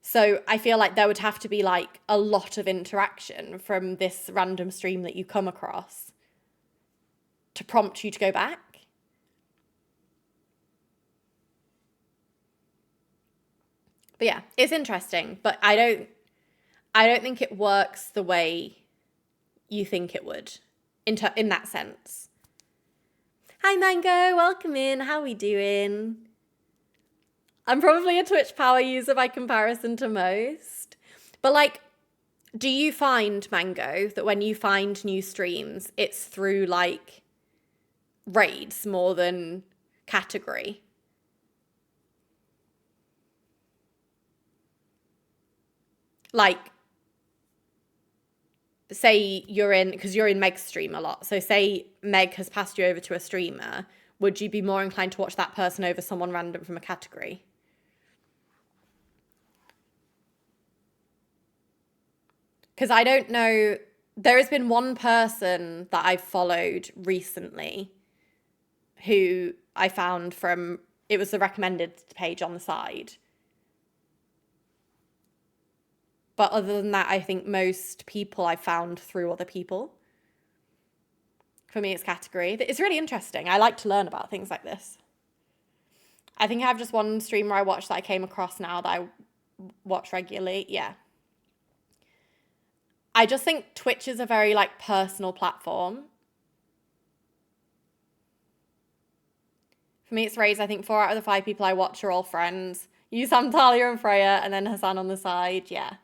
So I feel like there would have to be like a lot of interaction from this random stream that you come across to prompt you to go back. But yeah, it's interesting, but I don't think it works the way you think it would in that sense. Hi Mango, welcome in. How are we doing? I'm probably a Twitch power user by comparison to most. But like, do you find, Mango, that when you find new streams, it's through like raids more than category? Like, say you're in, because you're in Meg's stream a lot. So say Meg has passed you over to a streamer. Would you be more inclined to watch that person over someone random from a category? Because I don't know, there has been one person that I've followed recently who I found from, it was the recommended page on the side. But other than that, I think most people I found through other people. For me, it's category. It's really interesting. I like to learn about things like this. I think I have just one streamer I watch that I came across now that I watch regularly. Yeah. I just think Twitch is a very like personal platform. For me, it's Raze. I think 4 out of the 5 people I watch are all friends. You, Sam, Talia, and Freya, and then Hassan on the side. Yeah.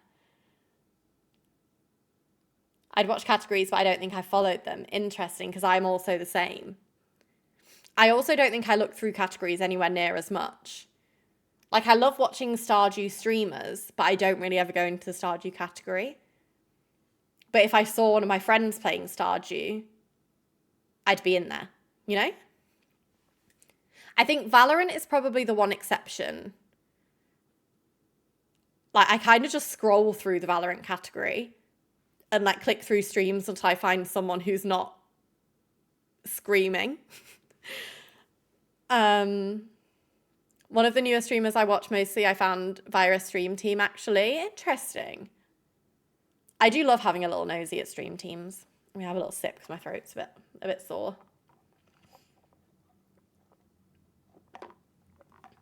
I'd watch categories, but I don't think I followed them. Interesting, because I'm also the same. I also don't think I look through categories anywhere near as much. Like, I love watching Stardew streamers, but I don't really ever go into the Stardew category. But if I saw one of my friends playing Stardew, I'd be in there, you know? I think Valorant is probably the one exception. Like, I kind of just scroll through the Valorant category and like click through streams until I find someone who's not screaming. One of the newer streamers I watch mostly I found via a stream team, actually. Interesting. I do love having a little nosy at stream teams. Let me have a little sip because my throat's a bit sore.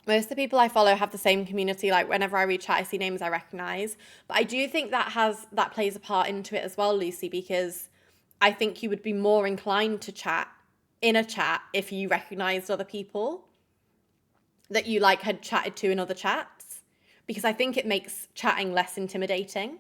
Most of the people I follow have the same community. Like whenever I read chat, I see names I recognize. But I do think that plays a part into it as well, Lucy, because I think you would be more inclined to chat in a chat if you recognized other people that you like had chatted to in other chats, because I think it makes chatting less intimidating.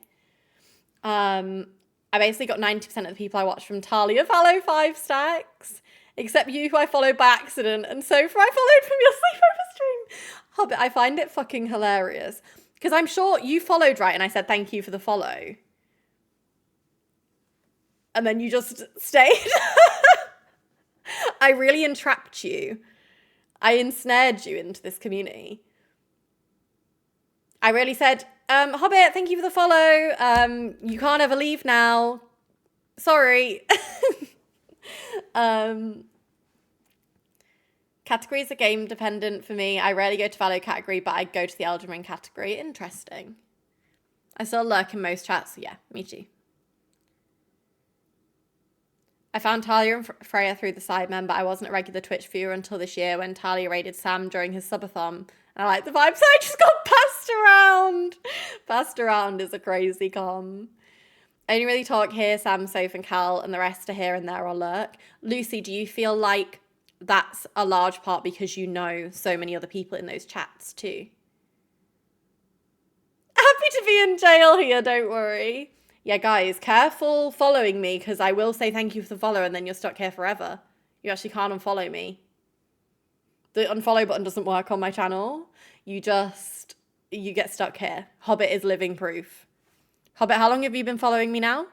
I basically got 90% of the people I watch from Talia follow 5 stacks. Except you, who I followed by accident, and Sophie I followed from your sleepover stream. Hobbit, I find it fucking hilarious. Because I'm sure you followed, right? And I said thank you for the follow. And then you just stayed. I really entrapped you. I ensnared you into this community. I really said, Hobbit, thank you for the follow. You can't ever leave now. Sorry. Categories are game dependent for me. I rarely go to value category, but I go to the Elden Ring category. Interesting. I still lurk in most chats. So yeah, me too. I found Talia and Freya through the Sidemen, but I wasn't a regular Twitch viewer until this year when Talia raided Sam during his subathon. And I like the vibes. I just got passed around. Passed around is a crazy com. I only really talk here, Sam, Soph, and Cal, and the rest are here and there or lurk. Lucy, do you feel like that's a large part because you know so many other people in those chats too? Happy to be in jail here, don't worry. Yeah, guys, careful following me because I will say thank you for the follow and then you're stuck here forever. You actually can't unfollow me. The unfollow button doesn't work on my channel. You get stuck here. Hobbit is living proof. Hobbit, how long have you been following me now?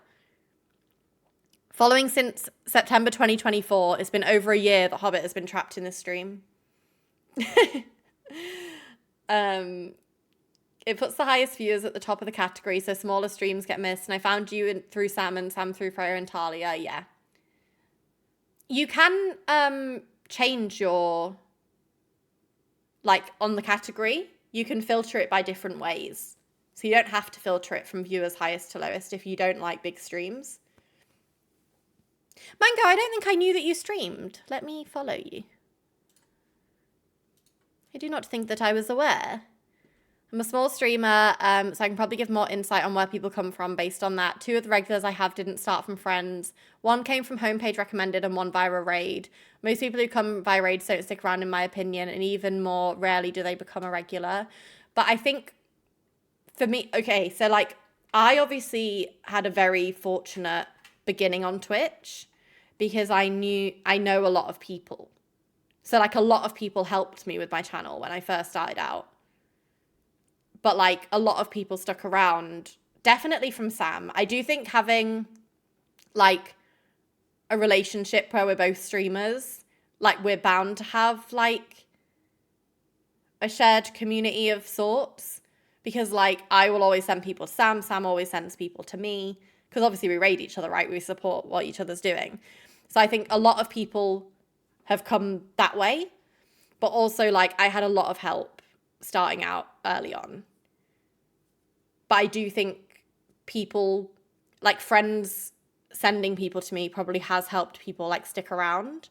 Following since September 2024. It's been over a year that Hobbit has been trapped in this stream. It puts the highest viewers at the top of the category, so smaller streams get missed. And I found you through Sam and Sam through Freya and Talia. Yeah. You can change your, like, on the category. You can filter it by different ways. So you don't have to filter it from viewers highest to lowest if you don't like big streams. Mango, I don't think I knew that you streamed. Let me follow you. I do not think that I was aware. I'm a small streamer, so I can probably give more insight on where people come from based on that. 2 of the regulars I have didn't start from friends. 1 came from homepage recommended and 1 via a raid. Most people who come via raids don't stick around in my opinion, and even more rarely do they become a regular. But I think for me, okay, so like I obviously had a very fortunate beginning on Twitch because I know a lot of people. So like a lot of people helped me with my channel when I first started out. But like a lot of people stuck around, definitely from Sam. I do think having like a relationship where we're both streamers, like we're bound to have like a shared community of sorts, because like I will always send people to Sam, Sam always sends people to me, because obviously we raid each other, right? We support what each other's doing. So I think a lot of people have come that way, but also like I had a lot of help starting out early on. But I do think people, like friends sending people to me probably has helped people like stick around.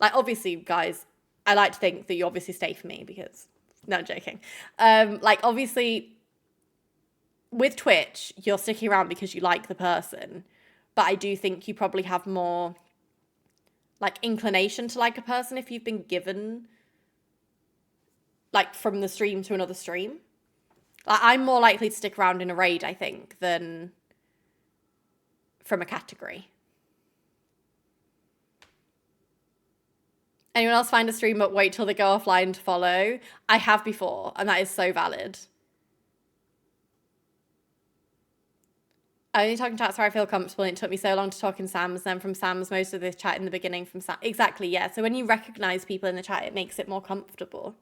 Like obviously, guys, I like to think that you obviously stay for me because, no, I'm joking. Like obviously with Twitch, you're sticking around because you like the person. But I do think you probably have more like inclination to like a person if you've been given like from the stream to another stream. Like, I'm more likely to stick around in a raid, I think, than from a category. Anyone else find a stream but wait till they go offline to follow? I have before, and that is so valid. I only talk in chats where I feel comfortable, and it took me so long to talk in Sam's, then from Sam's, most of this chat in the beginning from Sam. Exactly, yeah. So when you recognize people in the chat, it makes it more comfortable.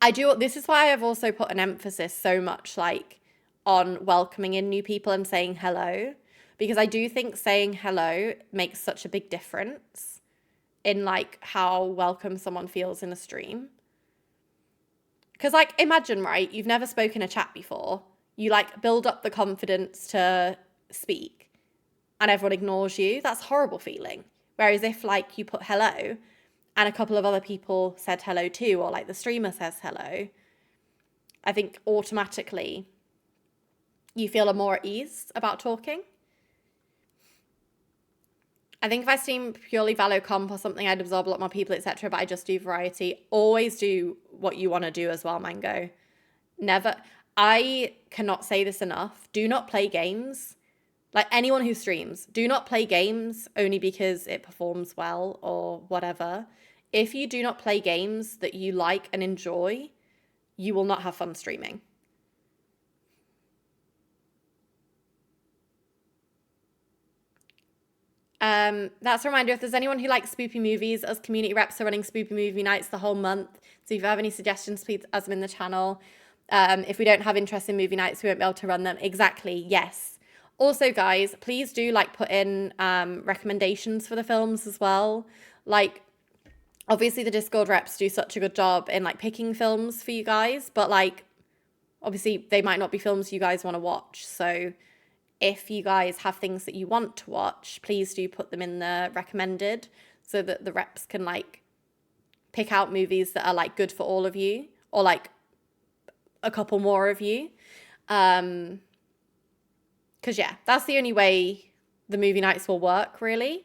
This is why I've also put an emphasis so much like on welcoming in new people and saying hello, because I do think saying hello makes such a big difference in like how welcome someone feels in a stream. Because like imagine, right, you've never spoken a chat before, you like build up the confidence to speak and everyone ignores you. That's a horrible feeling. Whereas if like you put hello and a couple of other people said hello too, or like the streamer says hello, I think automatically you feel more at ease about talking. I think if I stream purely Valo comp or something, I'd absorb a lot more people, etc. But I just do variety. Always do what you want to do as well, Mango. Never. I cannot say this enough. Do not play games. Like anyone who streams, do not play games only because it performs well or whatever. If you do not play games that you like and enjoy, you will not have fun streaming. That's a reminder, if there's anyone who likes spoopy movies, us community reps are running spoopy movie nights the whole month. So if you have any suggestions, please add them in the channel. If we don't have interest in movie nights, we won't be able to run them. Exactly, yes. Also, guys, please do like put in recommendations for the films as well. Like, obviously the Discord reps do such a good job in like picking films for you guys, but like, obviously they might not be films you guys want to watch. So if you guys have things that you want to watch, please do put them in the recommended so that the reps can like pick out movies that are like good for all of you, or like a couple more of you. Because yeah, that's the only way the movie nights will work, really.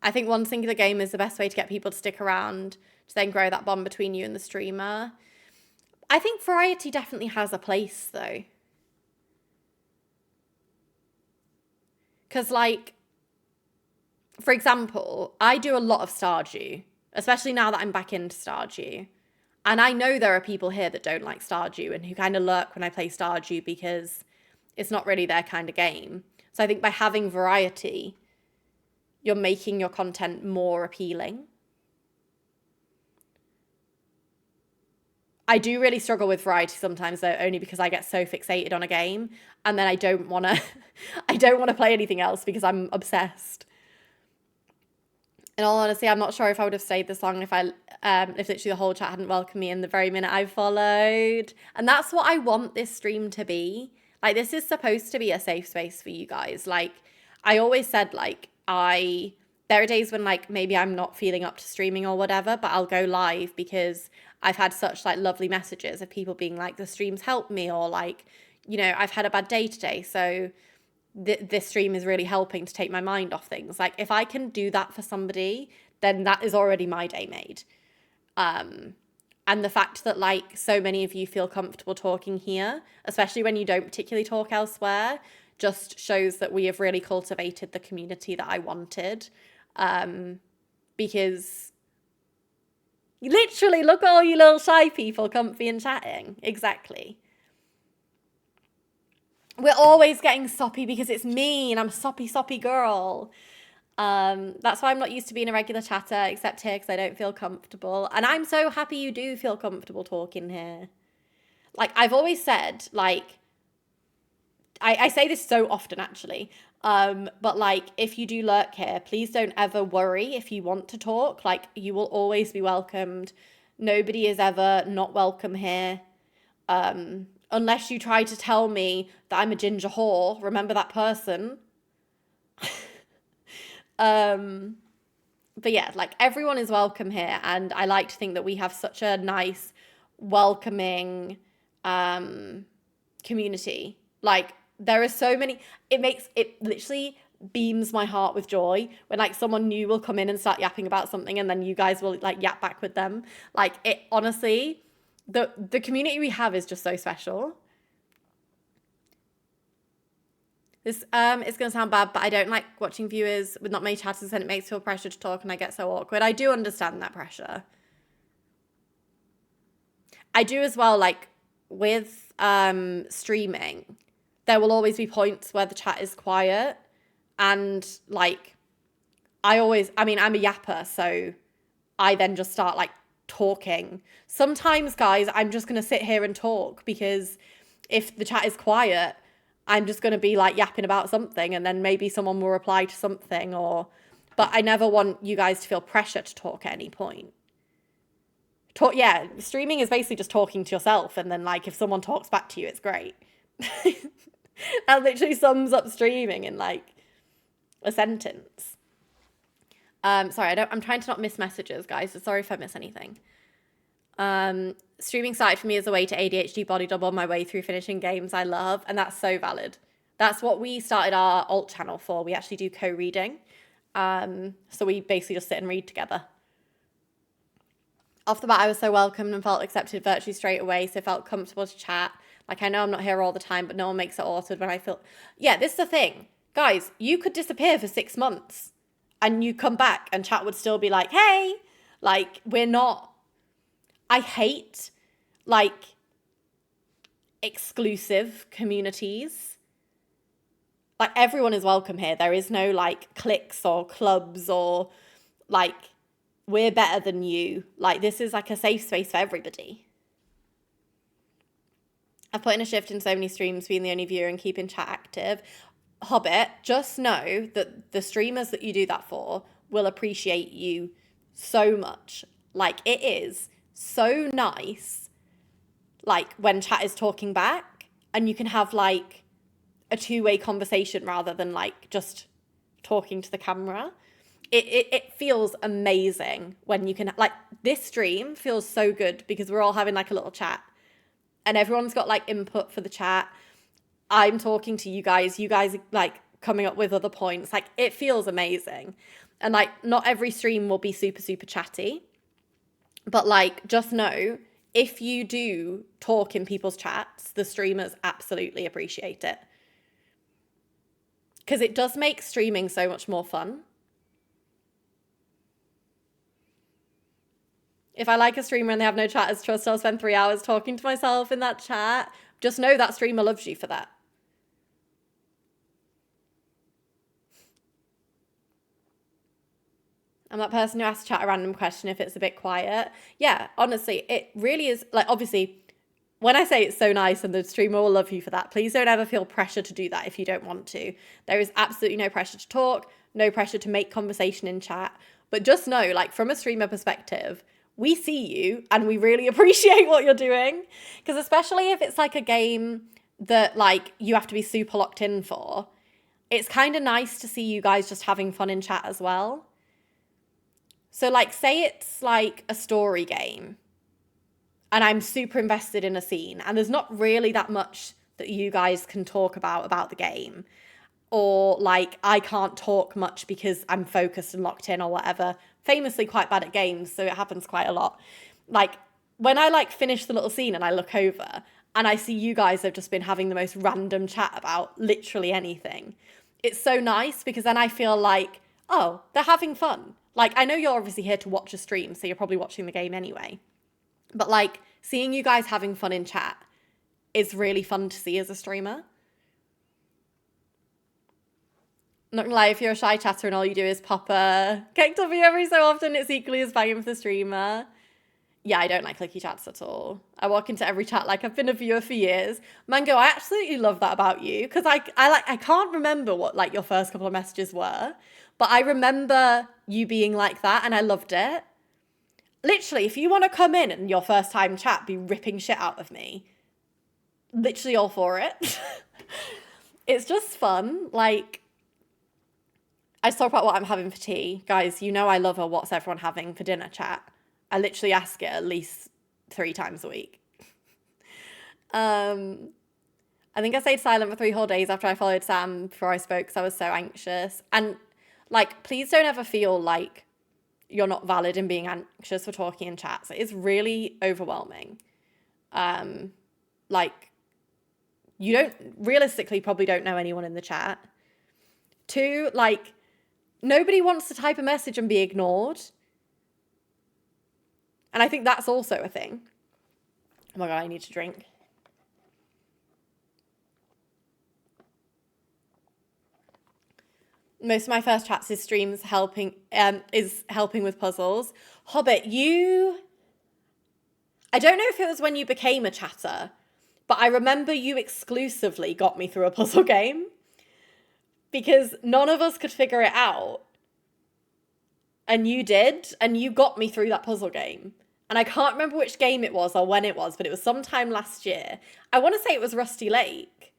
I think one singular game is the best way to get people to stick around, to then grow that bond between you and the streamer. I think variety definitely has a place, though. Because, like, for example, I do a lot of Stardew, especially now that I'm back into Stardew. And I know there are people here that don't like Stardew and who kind of lurk when I play Stardew because it's not really their kind of game. So I think by having variety, you're making your content more appealing. I do really struggle with variety sometimes, though, only because I get so fixated on a game and then I don't want to play anything else because I'm obsessed. In all honesty, I'm not sure if I would have stayed this long if literally the whole chat hadn't welcomed me in the very minute I followed. And that's what I want this stream to be. Like, this is supposed to be a safe space for you guys. Like, I always said, like, there are days when, like, maybe I'm not feeling up to streaming or whatever, but I'll go live because I've had such, like, lovely messages of people being like, the streams helped me, or, like, you know, I've had a bad day today, so this stream is really helping to take my mind off things. Like, if I can do that for somebody, then that is already my day made. And the fact that, like, so many of you feel comfortable talking here, especially when you don't particularly talk elsewhere, just shows that we have really cultivated the community that I wanted. Because literally, look at all you little shy people comfy and chatting. Exactly. We're always getting soppy because it's me and I'm a soppy girl. That's why I'm not used to being a regular chatter, except here because I don't feel comfortable. And I'm so happy you do feel comfortable talking here. Like, I've always said, like, I say this so often, actually, but, like, if you do lurk here, please don't ever worry if you want to talk. Like, you will always be welcomed. Nobody is ever not welcome here. Unless you try to tell me that I'm a ginger whore. Remember that person? But yeah, like, everyone is welcome here, and I like to think that we have such a nice, welcoming community. Like, there are so many, it literally beams my heart with joy when, like, someone new will come in and start yapping about something and then you guys will, like, yap back with them. Like, it honestly, the community we have is just so special. This is going to sound bad, but I don't like watching viewers with not many chatters, and it makes me feel pressure to talk and I get so awkward. I do understand that pressure. I do as well, like, with streaming, there will always be points where the chat is quiet, and, like, I'm a yapper, so I then just start, like, talking. Sometimes, guys, I'm just going to sit here and talk because if the chat is quiet, I'm just going to be, like, yapping about something, and then maybe someone will reply to something, but I never want you guys to feel pressure to talk at any point. Streaming is basically just talking to yourself, and then, like, if someone talks back to you, it's great. That literally sums up streaming in, like, a sentence. Sorry, I'm trying to not miss messages, guys, so sorry if I miss anything. Streaming started for me as a way to ADHD body double my way through finishing games I love, and that's so valid. That's what we started our alt channel for. We actually do co-reading. So we basically just sit and read together. Off the bat, I was so welcomed and felt accepted virtually straight away, so felt comfortable to chat. Like, I know I'm not here all the time, but no one makes it awkward when I feel... Yeah, this is the thing. Guys, you could disappear for 6 months and you come back and chat would still be like, hey, like, we're not... I hate, like, exclusive communities. Like, everyone is welcome here. There is no, like, cliques or clubs or, like, we're better than you. Like, this is, like, a safe space for everybody. I've put in a shift in so many streams, being the only viewer and keeping chat active. Hobbit, just know that the streamers that you do that for will appreciate you so much. Like, it is so nice, like, when chat is talking back. and you can have like a two-way conversation rather than like just talking to the camera. It feels amazing when you can, like, this stream feels so good because we're all having like a little chat and everyone's got like input for the chat. I'm talking to you guys are like coming up with other points. Like, it feels amazing. And like, not every stream will be super, super chatty, but like, just know if you do talk in people's chats, the streamers absolutely appreciate it. Because it does make streaming so much more fun. If I like a streamer and they have no chatters, trust I'll spend 3 hours talking to myself in that chat. Just know that streamer loves you for that. I'm that person who asks chat a random question if it's a bit quiet. Yeah, honestly, it really is. Like, obviously, when I say it's so nice and the streamer will love you for that, please don't ever feel pressure to do that if you don't want to. There is absolutely no pressure to talk, no pressure to make conversation in chat. But just know, like, from a streamer perspective, we see you and we really appreciate what you're doing. Because especially if it's like a game that like you have to be super locked in for, it's kind of nice to see you guys just having fun in chat as well. So like, say it's like a story game and I'm super invested in a scene and there's not really that much that you guys can talk about the game, or like I can't talk much because I'm focused and locked in or whatever. Famously quite bad at games, so it happens quite a lot. Like, when I like finish the little scene and I look over and I see you guys have just been having the most random chat about literally anything, it's so nice because then I feel like, oh, they're having fun. Like, I know you're obviously here to watch a stream, so you're probably watching the game anyway. But like, seeing you guys having fun in chat is really fun to see as a streamer. Not gonna lie, if you're a shy chatter and all you do is pop a cake toppy every so often, it's equally as banging for the streamer. Yeah, I don't like clicky chats at all. I walk into every chat like I've been a viewer for years. Mango, I absolutely love that about you, because I can't remember what like your first couple of messages were, but I remember you being like that and I loved it. Literally, if you want to come in and your first time chat be ripping shit out of me, literally all for it. It's just fun. Like, I just talk about what I'm having for tea. Guys, you know I love a what's everyone having for dinner chat. I literally ask it at least 3 times a week. I think I stayed silent for 3 whole days after I followed Sam before I spoke because I was so anxious. And like, please don't ever feel like you're not valid in being anxious for talking in chats. It's really overwhelming. Like, you don't realistically probably don't know anyone in the chat. 2, like, nobody wants to type a message and be ignored. And I think that's also a thing. Oh my God, I need to drink. Most of my first chats is streams helping with puzzles. Hobbit, I don't know if it was when you became a chatter, but I remember you exclusively got me through a puzzle game because none of us could figure it out. And you did, and you got me through that puzzle game. And I can't remember which game it was or when it was, but it was sometime last year. I want to say it was Rusty Lake.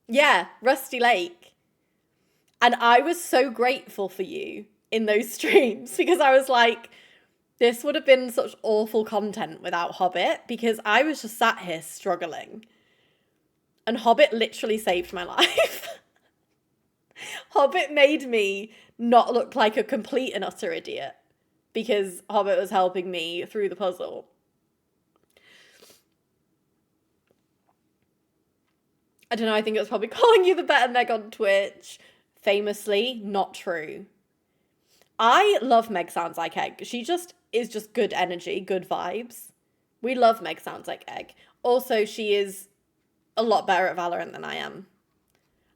Yeah, Rusty Lake. And I was so grateful for you in those streams because I was like, this would have been such awful content without Hobbit, because I was just sat here struggling. And Hobbit literally saved my life. Hobbit made me not look like a complete and utter idiot because Hobbit was helping me through the puzzle. I don't know, I think it was probably calling you the better Meg on Twitch. Famously, not true. I love Meg Sounds Like Egg. She just is just good energy, good vibes. We love Meg Sounds Like Egg. Also, she is a lot better at Valorant than I am.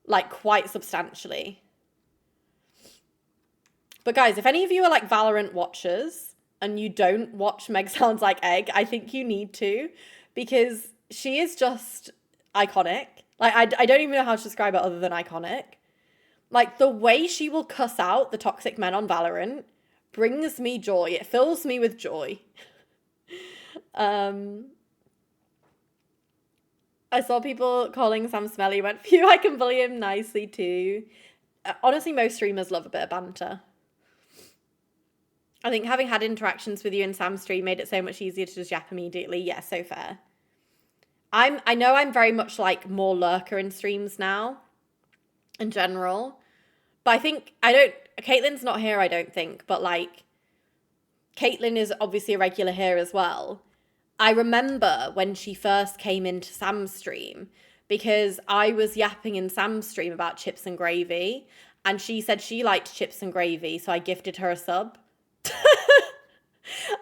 Like, quite substantially. But guys, if any of you are like Valorant watchers and you don't watch Meg Sounds Like Egg, I think you need to, because she is just iconic. Like, I don't even know how to describe it other than iconic. Like, the way she will cuss out the toxic men on Valorant brings me joy. It fills me with joy. I saw people calling Sam smelly. Went, phew, I can bully him nicely too. Honestly, most streamers love a bit of banter. I think having had interactions with you in Sam's stream made it so much easier to just yap immediately. Yeah, so fair. I know I'm very much like more lurker in streams now, in general. But I think Caitlin's not here, I don't think, but like Caitlin is obviously a regular here as well. I remember when she first came into Sam's stream because I was yapping in Sam's stream about chips and gravy, and she said she liked chips and gravy, so I gifted her a sub.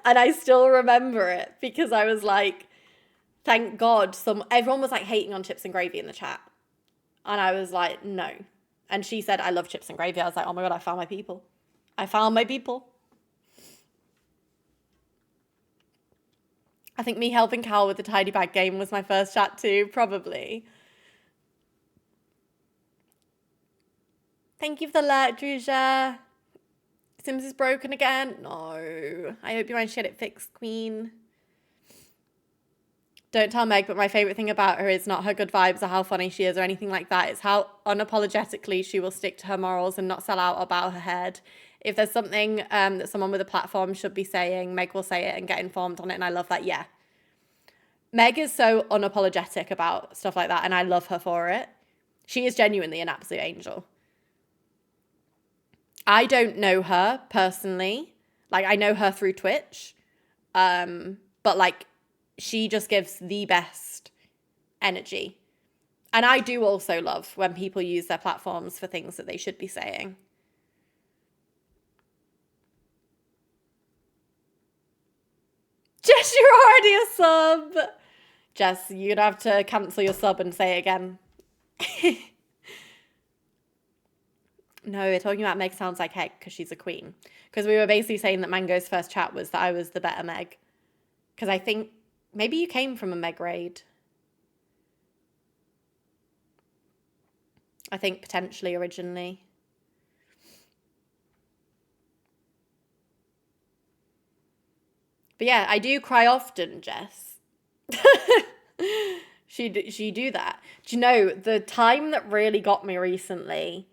And I still remember it because I was like, thank God everyone was like hating on chips and gravy in the chat. And I was like, no. And she said, I love chips and gravy. I was like, oh my God, I found my people. I found my people. I think me helping Cal with the tidy bag game was my first chat too, probably. Thank you for the alert, Druja. Sims is broken again. No. I hope you managed to get it fixed, Queen. Don't tell Meg, but my favourite thing about her is not her good vibes or how funny she is or anything like that. It's how unapologetically she will stick to her morals and not sell out or bow her head. If there's something that someone with a platform should be saying, Meg will say it and get informed on it, and I love that. Yeah. Meg is so unapologetic about stuff like that, and I love her for it. She is genuinely an absolute angel. I don't know her personally. Like, I know her through Twitch. But like, she just gives the best energy. And I do also love when people use their platforms for things that they should be saying. Jess, you're already a sub. Jess, you'd have to cancel your sub and say it again. No, we're talking about Meg sounds like heck because she's a queen. Because we were basically saying that Mango's first chat was that I was the better Meg. Because I think maybe you came from a Meg raid. I think potentially originally. But yeah, I do cry often, Jess. she do that. Do you know, the time that really got me recently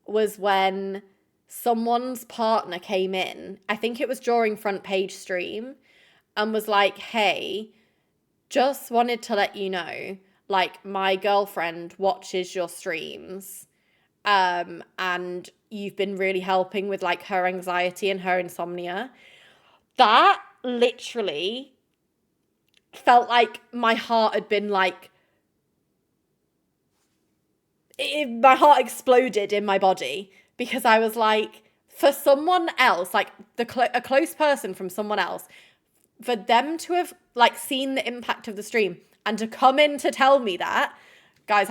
was when someone's partner came in. I think it was during Front Page stream and was like, hey, just wanted to let you know, like, my girlfriend watches your streams, and you've been really helping with like her anxiety and her insomnia. That literally felt like my heart had been like, my heart exploded in my body because I was like, for someone else, like a close person from someone else, for them to have like seen the impact of the stream and to come in to tell me that, guys,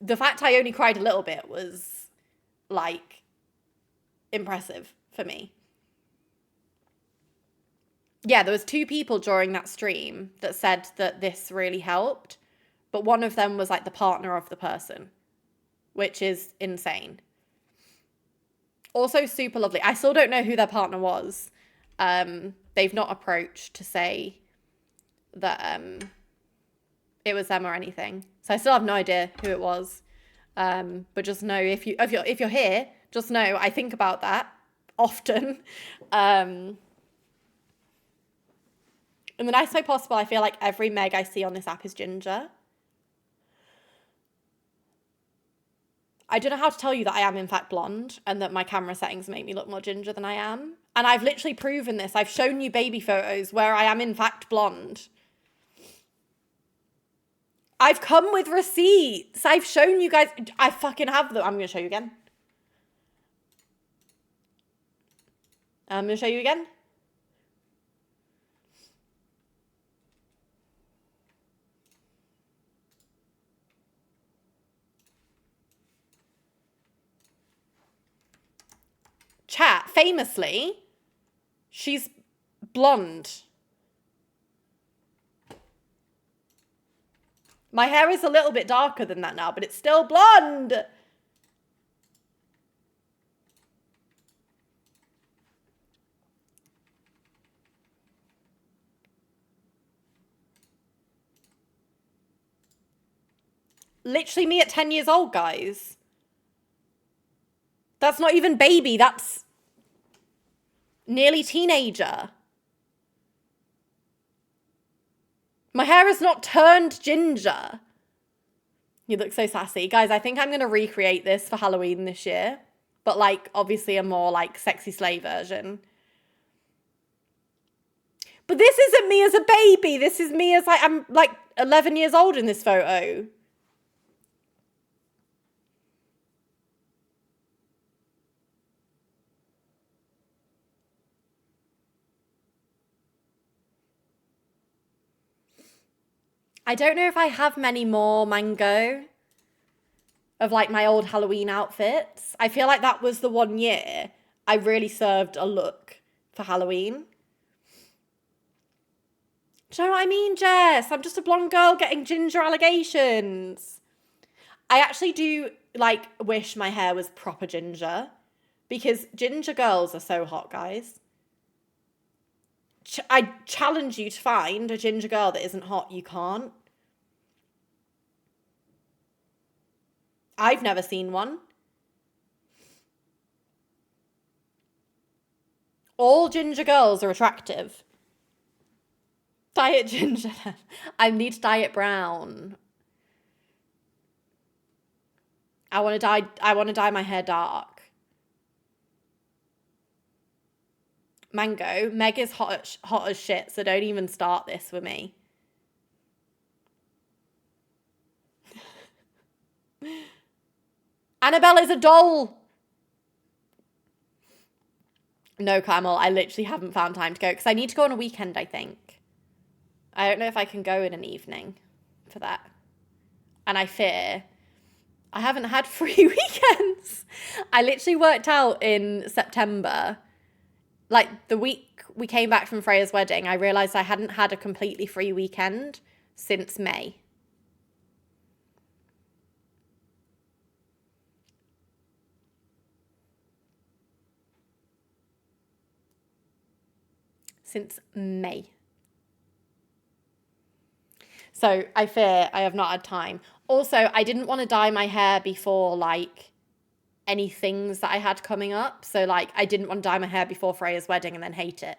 the fact I only cried a little bit was like impressive for me. Yeah, there was 2 people during that stream that said that this really helped, but one of them was like the partner of the person, which is insane. Also super lovely. I still don't know who their partner was. They've not approached to say that it was them or anything. So I still have no idea who it was. But just know if you're here, just know I think about that often. In the nicest way possible, I feel like every Meg I see on this app is ginger. I don't know how to tell you that I am in fact blonde and that my camera settings make me look more ginger than I am. And I've literally proven this. I've shown you baby photos where I am in fact blonde. I've come with receipts. I've shown you guys. I fucking have them. I'm going to show you again. I'm going to show you again. Chat, famously, she's blonde. My hair is a little bit darker than that now, but it's still blonde. literally me at 10 years old, guys. That's not even baby, that's nearly teenager. My hair has not turned ginger. You look so sassy. Guys, I think I'm going to recreate this for Halloween this year. But, like, obviously a more, like, sexy slay version. But this isn't me as a baby. This is me as, like, I'm, like, 11 years old in this photo. I don't know if I have many more mango of, like, my old Halloween outfits. I feel like that was the one year I really served a look for Halloween. Do you know what I mean, Jess? I'm just a blonde girl getting ginger allegations. I actually do, like, wish my hair was proper ginger. Because ginger girls are so hot, guys. I challenge you to find a ginger girl that isn't hot. You can't. I've never seen one. All ginger girls are attractive. Diet ginger. I need diet brown. I want to dye my hair dark. Mango, Meg is hot as shit, so don't even start this with me. Annabelle is a doll. No, Camel, I literally haven't found time to go because I need to go on a weekend, I think. I don't know if I can go in an evening for that. And I fear I haven't had free weekends. I literally worked out in September, like the week we came back from Freya's wedding, I realised I hadn't had a completely free weekend since May. Since May. So I fear I have not had time. Also, I didn't want to dye my hair before, like, any things that I had coming up. So, like, I didn't want to dye my hair before Freya's wedding and then hate it.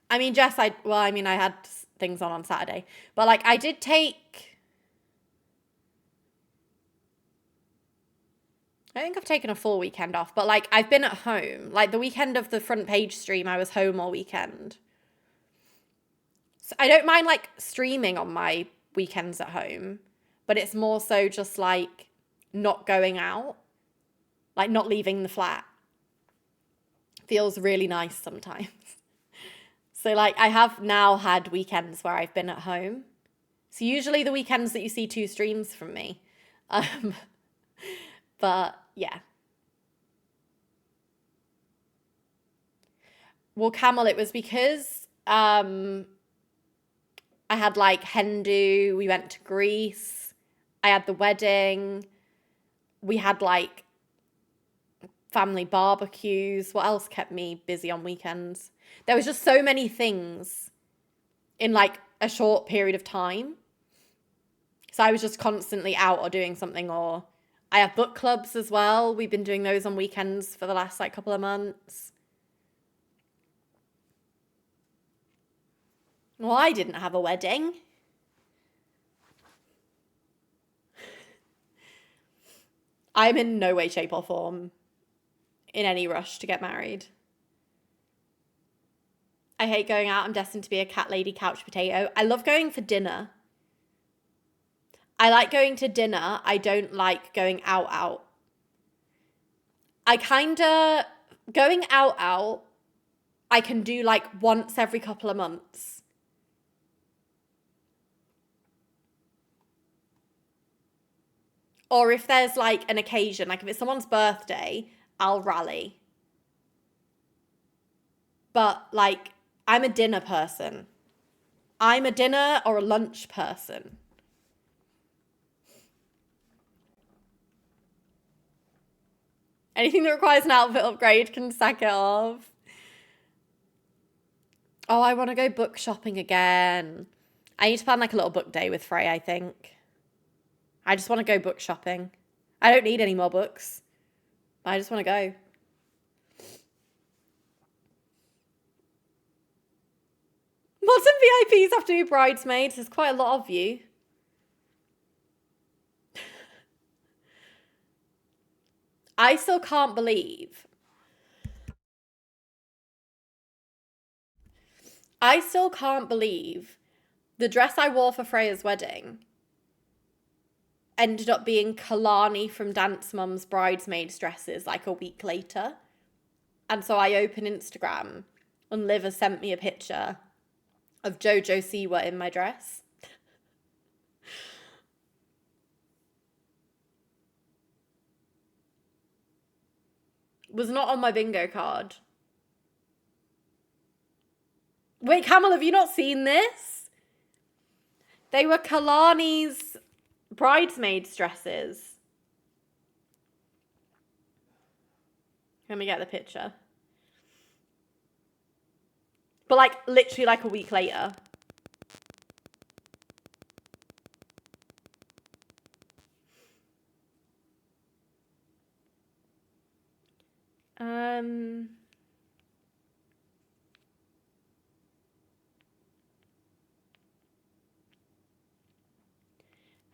I mean, Jess, I had things on Saturday. But, like, I did take... I think I've taken a full weekend off. But, like, I've been at home. Like, the weekend of the front page stream, I was home all weekend. So I don't mind, like, streaming on my weekends at home. But it's more so just, like, not going out. Like, not leaving the flat. Feels really nice sometimes. So, like, I have now had weekends where I've been at home. So usually the weekends that you see 2 streams from me. But, yeah. Well, Camel, it was because I had, like, hen do. We went to Greece. I had the wedding. We had, like, family barbecues. What else kept me busy on weekends? There was just so many things in, like, a short period of time. So I was just constantly out or doing something, or I have book clubs as well. We've been doing those on weekends for the last, like, couple of months. Well, I didn't have a wedding. I'm in no way, shape, or form in any rush to get married. I hate going out. I'm destined to be a cat lady couch potato. I love going for dinner. I like going to dinner. I don't like going out. I kinda, going out, I can do, like, once every couple of months. Or if there's, like, an occasion, like if it's someone's birthday, I'll rally. But, like, I'm a dinner person. I'm a dinner or a lunch person. Anything that requires an outfit upgrade can sack it off. Oh, I want to go book shopping again. I need to plan like a little book day with Frey, I think. I just want to go book shopping. I don't need any more books. I just want to go. Modern VIPs have to be bridesmaids. There's quite a lot of you. I still can't believe. The dress I wore for Freya's wedding ended up being Kalani from Dance Mum's bridesmaids dresses like a week later. And so I open Instagram and Liv has sent me a picture of Jojo Siwa in my dress. Was not on my bingo card. Wait, Camel, have you not seen this? They were Kalani's bridesmaids dresses. Let me get the picture. But like literally like a week later.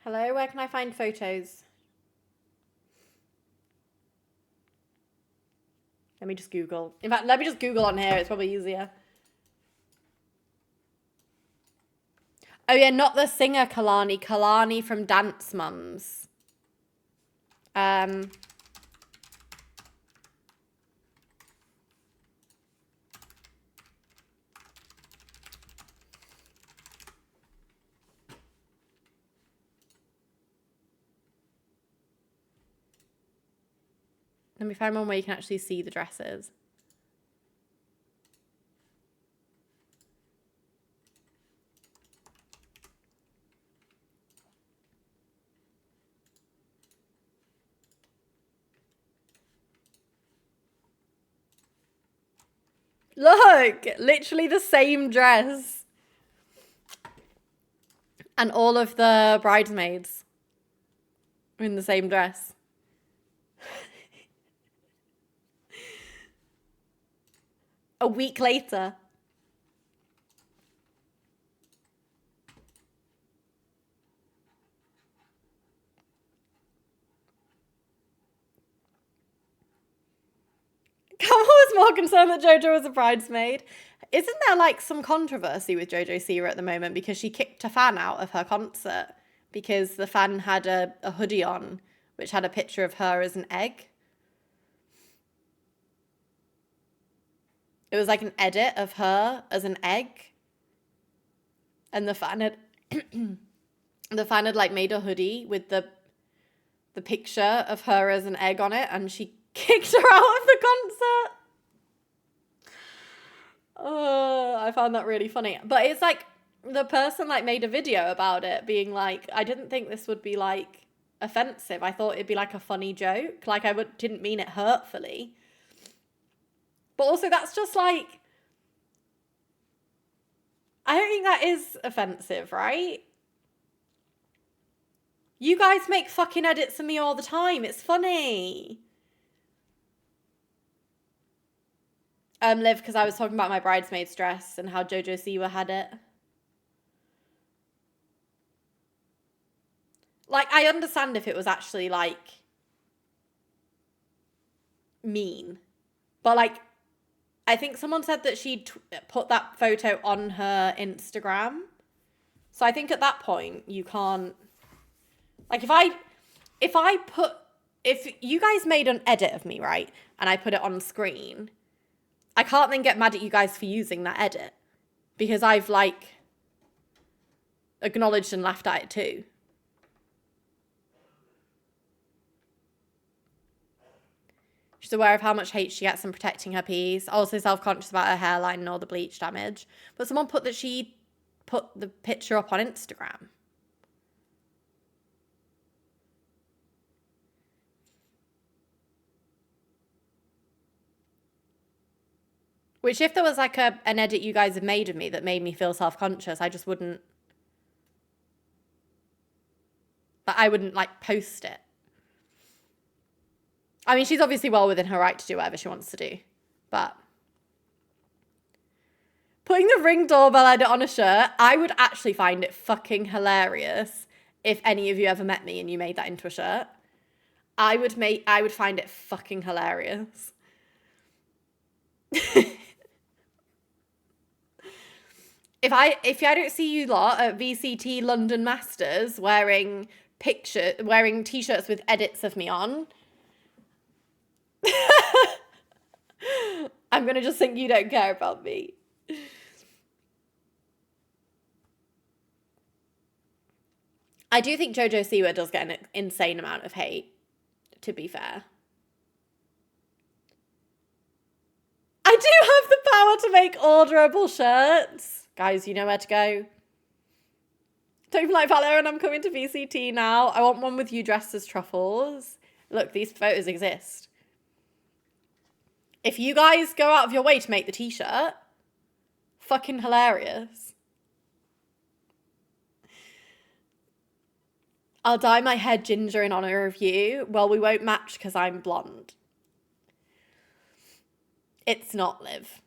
Hello, where can I find photos? Let me just Google. In fact, let me just Google on here. It's probably easier. Oh yeah, not the singer Kalani. Kalani from Dance Mums. Let me find one where you can actually see the dresses. Look, literally the same dress. And all of the bridesmaids are in the same dress. A week later. Camel was more concerned that Jojo was a bridesmaid. Isn't there like some controversy with Jojo Siwa at the moment because she kicked a fan out of her concert because the fan had a hoodie on which had a picture of her as an egg? It was like an edit of her as an egg. And the fan had like made a hoodie with the picture of her as an egg on it, and she kicked her out of the concert. I found that really funny. But it's like the person like made a video about it being like, I didn't think this would be like offensive. I thought it'd be like a funny joke. Like didn't mean it hurtfully. But also that's just like, I don't think that is offensive, right? You guys make fucking edits of me all the time. It's funny. Liv, because I was talking about my bridesmaid's dress and how Jojo Siwa had it. Like, I understand if it was actually, like, mean. But, like, I think someone said that she'd put that photo on her Instagram. So I think at that point, you can't... Like, if you guys made an edit of me, right, and I put it on screen, I can't then get mad at you guys for using that edit. Because I've, like, acknowledged and laughed at it too. She's aware of how much hate she gets and protecting her peace. Also self-conscious about her hairline and all the bleach damage. But someone put that she put the picture up on Instagram. Which if there was like an edit you guys have made of me that made me feel self-conscious, I just wouldn't But I wouldn't like post it. I mean, she's obviously well within her right to do whatever she wants to do. But putting the Ring doorbell edit on a shirt, I would actually find it fucking hilarious if any of you ever met me and you made that into a shirt. I would find it fucking hilarious. If I don't see you lot at VCT London Masters wearing t-shirts with edits of me on, I'm gonna just think you don't care about me. I do think Jojo Siwa does get an insane amount of hate, to be fair. I do have the power to make orderable shirts. Guys, you know where to go. Don't even like Valor and I'm coming to VCT now. I want one with you dressed as truffles. Look, these photos exist. If you guys go out of your way to make the t-shirt, fucking hilarious. I'll dye my hair ginger in honor of you. Well, we won't match because I'm blonde. It's not Liv.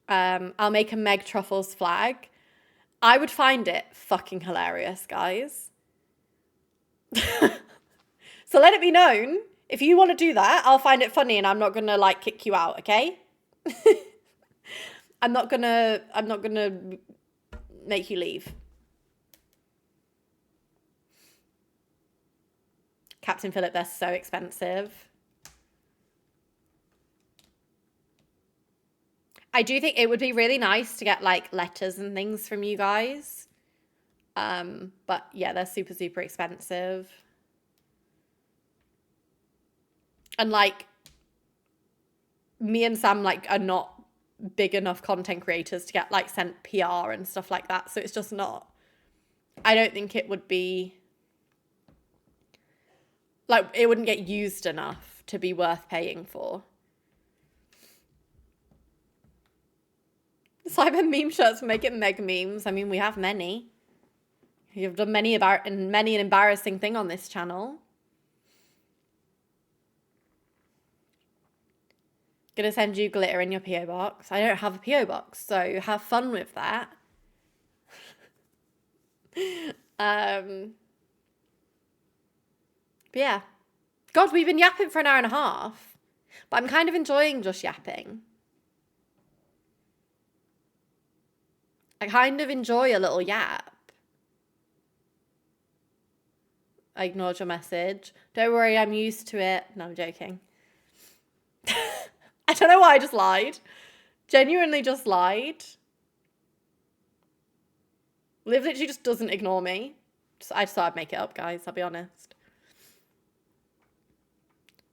I'll make a Meg Truffles flag. I would find it fucking hilarious, guys. So let it be known, if you want to do that, I'll find it funny and I'm not going to like kick you out, okay? I'm not going to make you leave. Captain Phillip, they're so expensive. I do think it would be really nice to get like letters and things from you guys. But yeah, they're super, super expensive. And like me and Sam like are not big enough content creators to get like sent PR and stuff like that. So it's just not, I don't think it would be like, it wouldn't get used enough to be worth paying for. Simon meme shirts for making Meg memes. I mean, we have many. You've done many an embarrassing thing on this channel. Gonna send you glitter in your PO box. I don't have a PO box, so have fun with that. But yeah. God, we've been yapping for an hour and a half. But I'm kind of enjoying just yapping. I kind of enjoy a little yap. I ignored your message. Don't worry, I'm used to it. No, I'm joking. I don't know why I just lied. Genuinely just lied. Liv literally just doesn't ignore me. I just thought I'd make it up, guys. I'll be honest.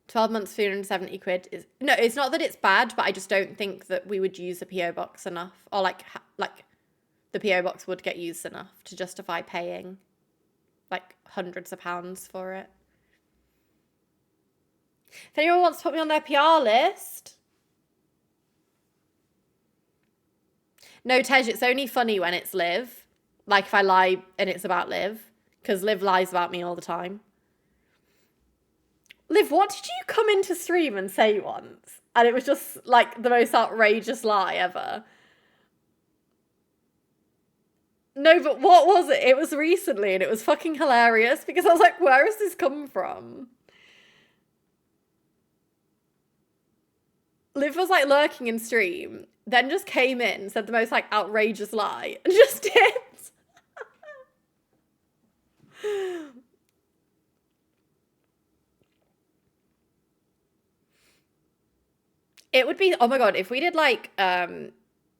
12 months, 370 quid is... No, it's not that it's bad, but I just don't think that we would use a PO box enough. Or like the PO box would get used enough to justify paying like hundreds of pounds for it. If anyone wants to put me on their PR list... No, Tej, it's only funny when it's Liv. Like if I lie and it's about Liv. Because Liv lies about me all the time. Liv, what did you come into stream and say once? And it was just like the most outrageous lie ever. No, but what was it? It was recently and it was fucking hilarious because I was like, where has this come from? Liv was like lurking in stream, then just came in, said the most like outrageous lie and just dipped. It would be, oh my God, if we did like, even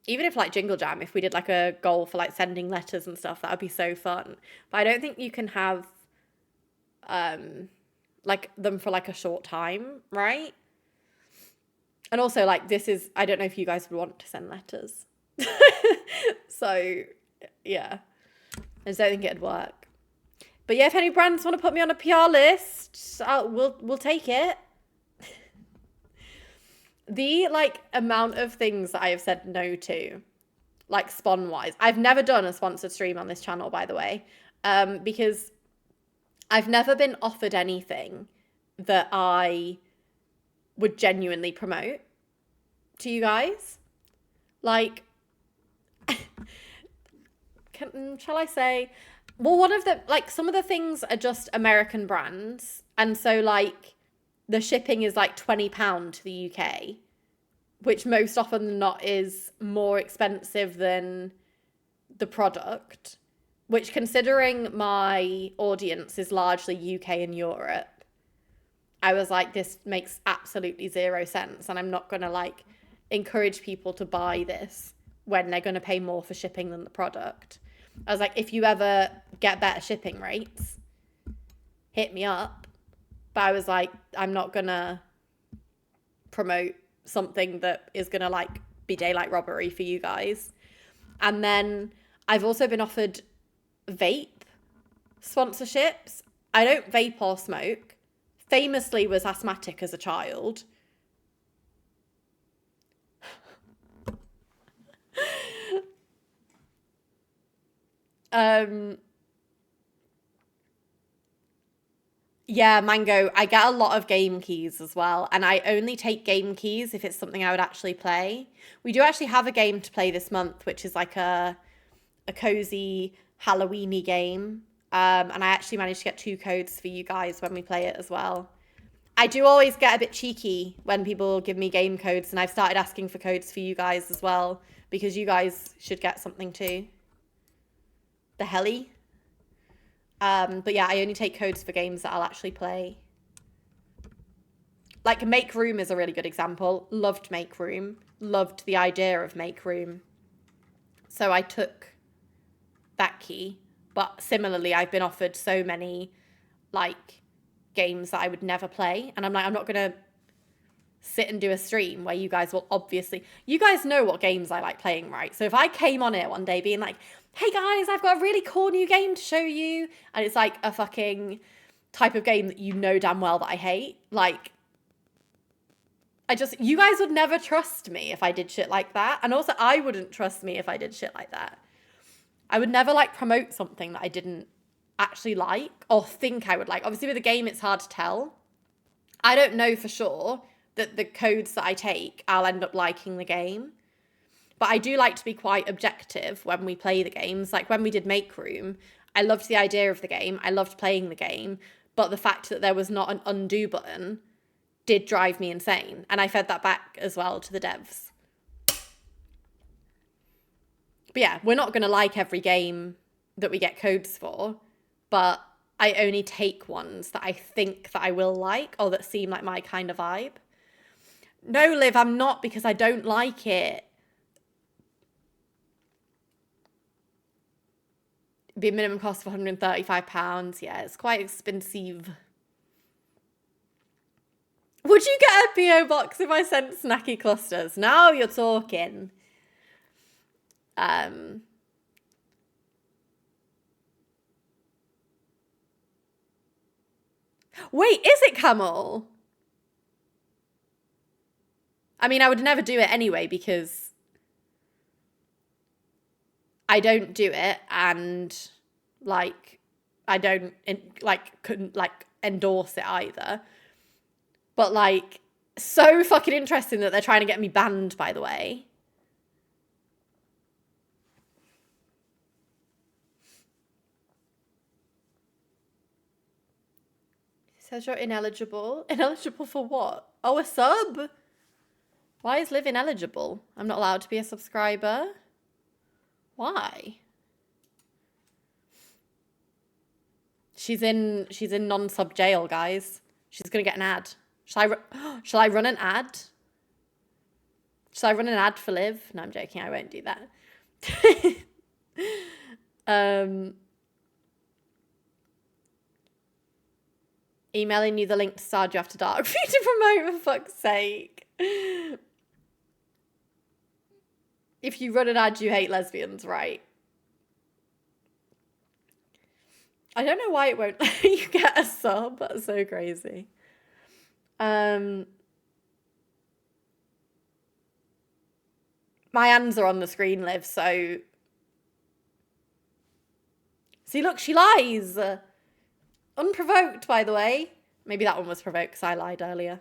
if like Jingle Jam, if we did like a goal for like sending letters and stuff, that would be so fun. But I don't think you can have like them for like a short time, right? And also like this is, I don't know if you guys would want to send letters. So yeah, I just don't think it'd work. But yeah, if any brands want to put me on a PR list, we'll take it. The like amount of things that I have said no to, like spawn wise. I've never done a sponsored stream on this channel, by the way, because I've never been offered anything that I would genuinely promote to you guys. Like, shall I say? Well, one of the, like, some of the things are just American brands. And so, like, the shipping is like £20 to the UK, which most often than not is more expensive than the product, which, considering my audience is largely UK and Europe, I was like, this makes absolutely zero sense. And I'm not going to like encourage people to buy this when they're going to pay more for shipping than the product. I was like, if you ever get better shipping rates, hit me up. But I was like, I'm not going to promote something that is going to like be daylight robbery for you guys. And then I've also been offered vape sponsorships. I don't vape or smoke. Famously was asthmatic as a child. Yeah, Mango, I get a lot of game keys as well, and I only take game keys if it's something I would actually play. We do actually have a game to play this month, which is like a cozy Halloweeny game. And I actually managed to get 2 codes for you guys when we play it as well. I do always get a bit cheeky when people give me game codes, and I've started asking for codes for you guys as well, because you guys should get something too. The helly. But yeah, I only take codes for games that I'll actually play. Like Make Room is a really good example. Loved Make Room. Loved the idea of Make Room. So I took that key. But similarly, I've been offered so many like games that I would never play. And I'm like, I'm not going to sit and do a stream where you guys will obviously... You guys know what games I like playing, right? So if I came on it one day being like, hey guys, I've got a really cool new game to show you, and it's like a fucking type of game that you know damn well that I hate, like, you guys would never trust me if I did shit like that. And also I wouldn't trust me if I did shit like that. I would never like promote something that I didn't actually like or think I would like. Obviously with a game, it's hard to tell. I don't know for sure that the codes that I take, I'll end up liking the game. But I do like to be quite objective when we play the games. Like when we did Make Room, I loved the idea of the game. I loved playing the game. But the fact that there was not an undo button did drive me insane. And I fed that back as well to the devs. But yeah, we're not going to like every game that we get codes for. But I only take ones that I think that I will like or that seem like my kind of vibe. No, Liv, I'm not, because I don't like it. Be a minimum cost of £135. Yeah, it's quite expensive. Would you get a P.O. box if I sent snacky clusters? Now you're talking. Wait, is it Camel? I mean, I would never do it anyway because I don't do it, and like I don't couldn't like endorse it either. But like, so fucking interesting that they're trying to get me banned, by the way. It says you're ineligible. Ineligible for what? Oh, a sub? Why is Liv ineligible? I'm not allowed to be a subscriber. Why? She's in non-sub jail, guys. She's gonna get an ad. Shall I run an ad? Shall I run an ad for Liv? No, I'm joking. I won't do that. Emailing you the link to Stardew After Dark for you to promote, for fuck's sake. If you run an ad, you hate lesbians, right? I don't know why it won't let you get a sub. That's so crazy. My hands are on the screen, Liv, so... See, look, she lies. Unprovoked, by the way. Maybe that one was provoked because I lied earlier.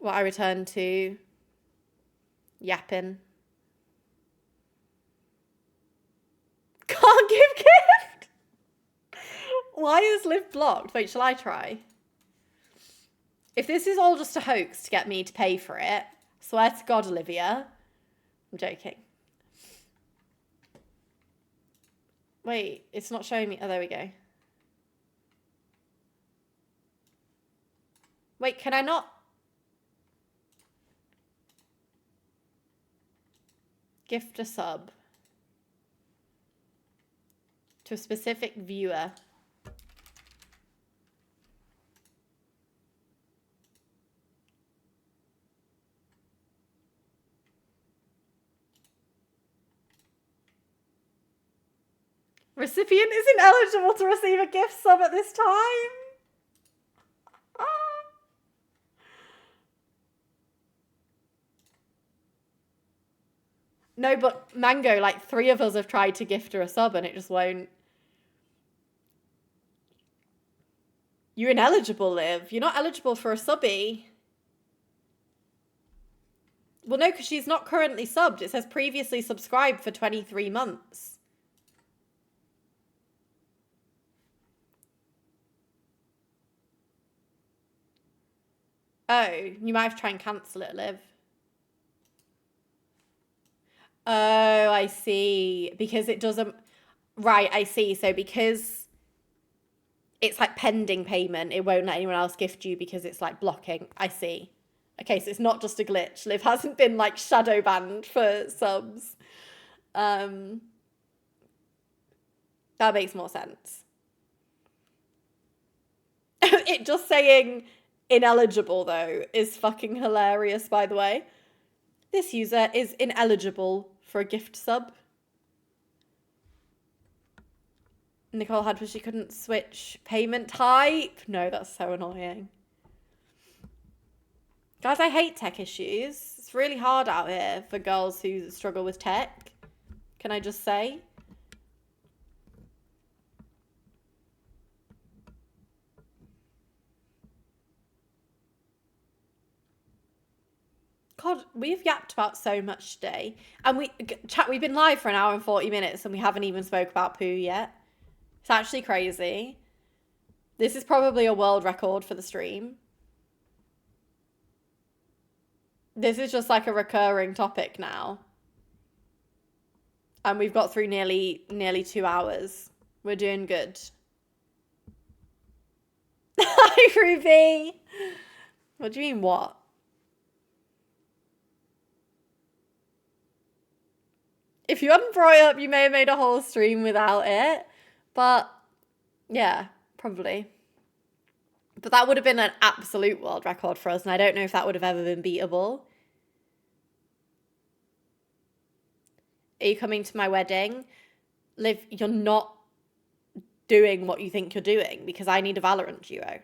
What I returned to... yapping. Can't give gift! Why is Liv blocked? Wait, shall I try? If this is all just a hoax to get me to pay for it, swear to God, Olivia. I'm joking. Wait, it's not showing me. Oh, there we go. Wait, can I not? Gift a sub to a specific viewer. Recipient isn't eligible to receive a gift sub at this time. No, but Mango, like 3 of us have tried to gift her a sub and it just won't. You're ineligible, Liv. You're not eligible for a subby. Well, no, because she's not currently subbed. It says previously subscribed for 23 months. Oh, you might have to try and cancel it, Liv. Oh, I see. Because it doesn't... Right, I see. So because it's like pending payment, it won't let anyone else gift you because it's like blocking. I see. Okay, so it's not just a glitch. Liv hasn't been like shadow banned for subs. That makes more sense. It just saying ineligible, though, is fucking hilarious, by the way. This user is ineligible for a gift sub. Nicole had, she couldn't switch payment type. No, that's so annoying. Guys, I hate tech issues. It's really hard out here for girls who struggle with tech. Can I just say? God, we've yapped about so much today. And we've been live for 1 hour and 40 minutes and we haven't even spoke about poo yet. It's actually crazy. This is probably a world record for the stream. This is just like a recurring topic now. And we've got through nearly 2 hours. We're doing good. Hi, Ruby. What do you mean, what? If you hadn't brought it up, you may have made a whole stream without it. But, yeah, probably. But that would have been an absolute world record for us, and I don't know if that would have ever been beatable. Are you coming to my wedding? Liv, you're not doing what you think you're doing, because I need a Valorant duo.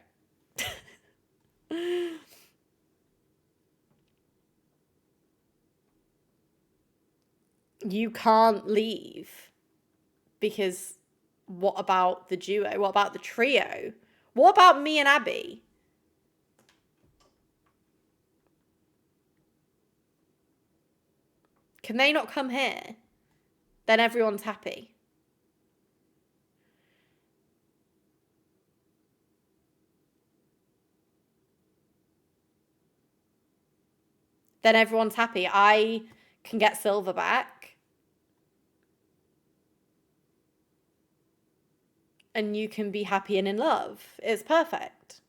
You can't leave, because what about the duo? What about the trio? What about me and Abby? Can they not come here? Then everyone's happy. Then everyone's happy. I can get silver back. And you can be happy and in love. It's perfect.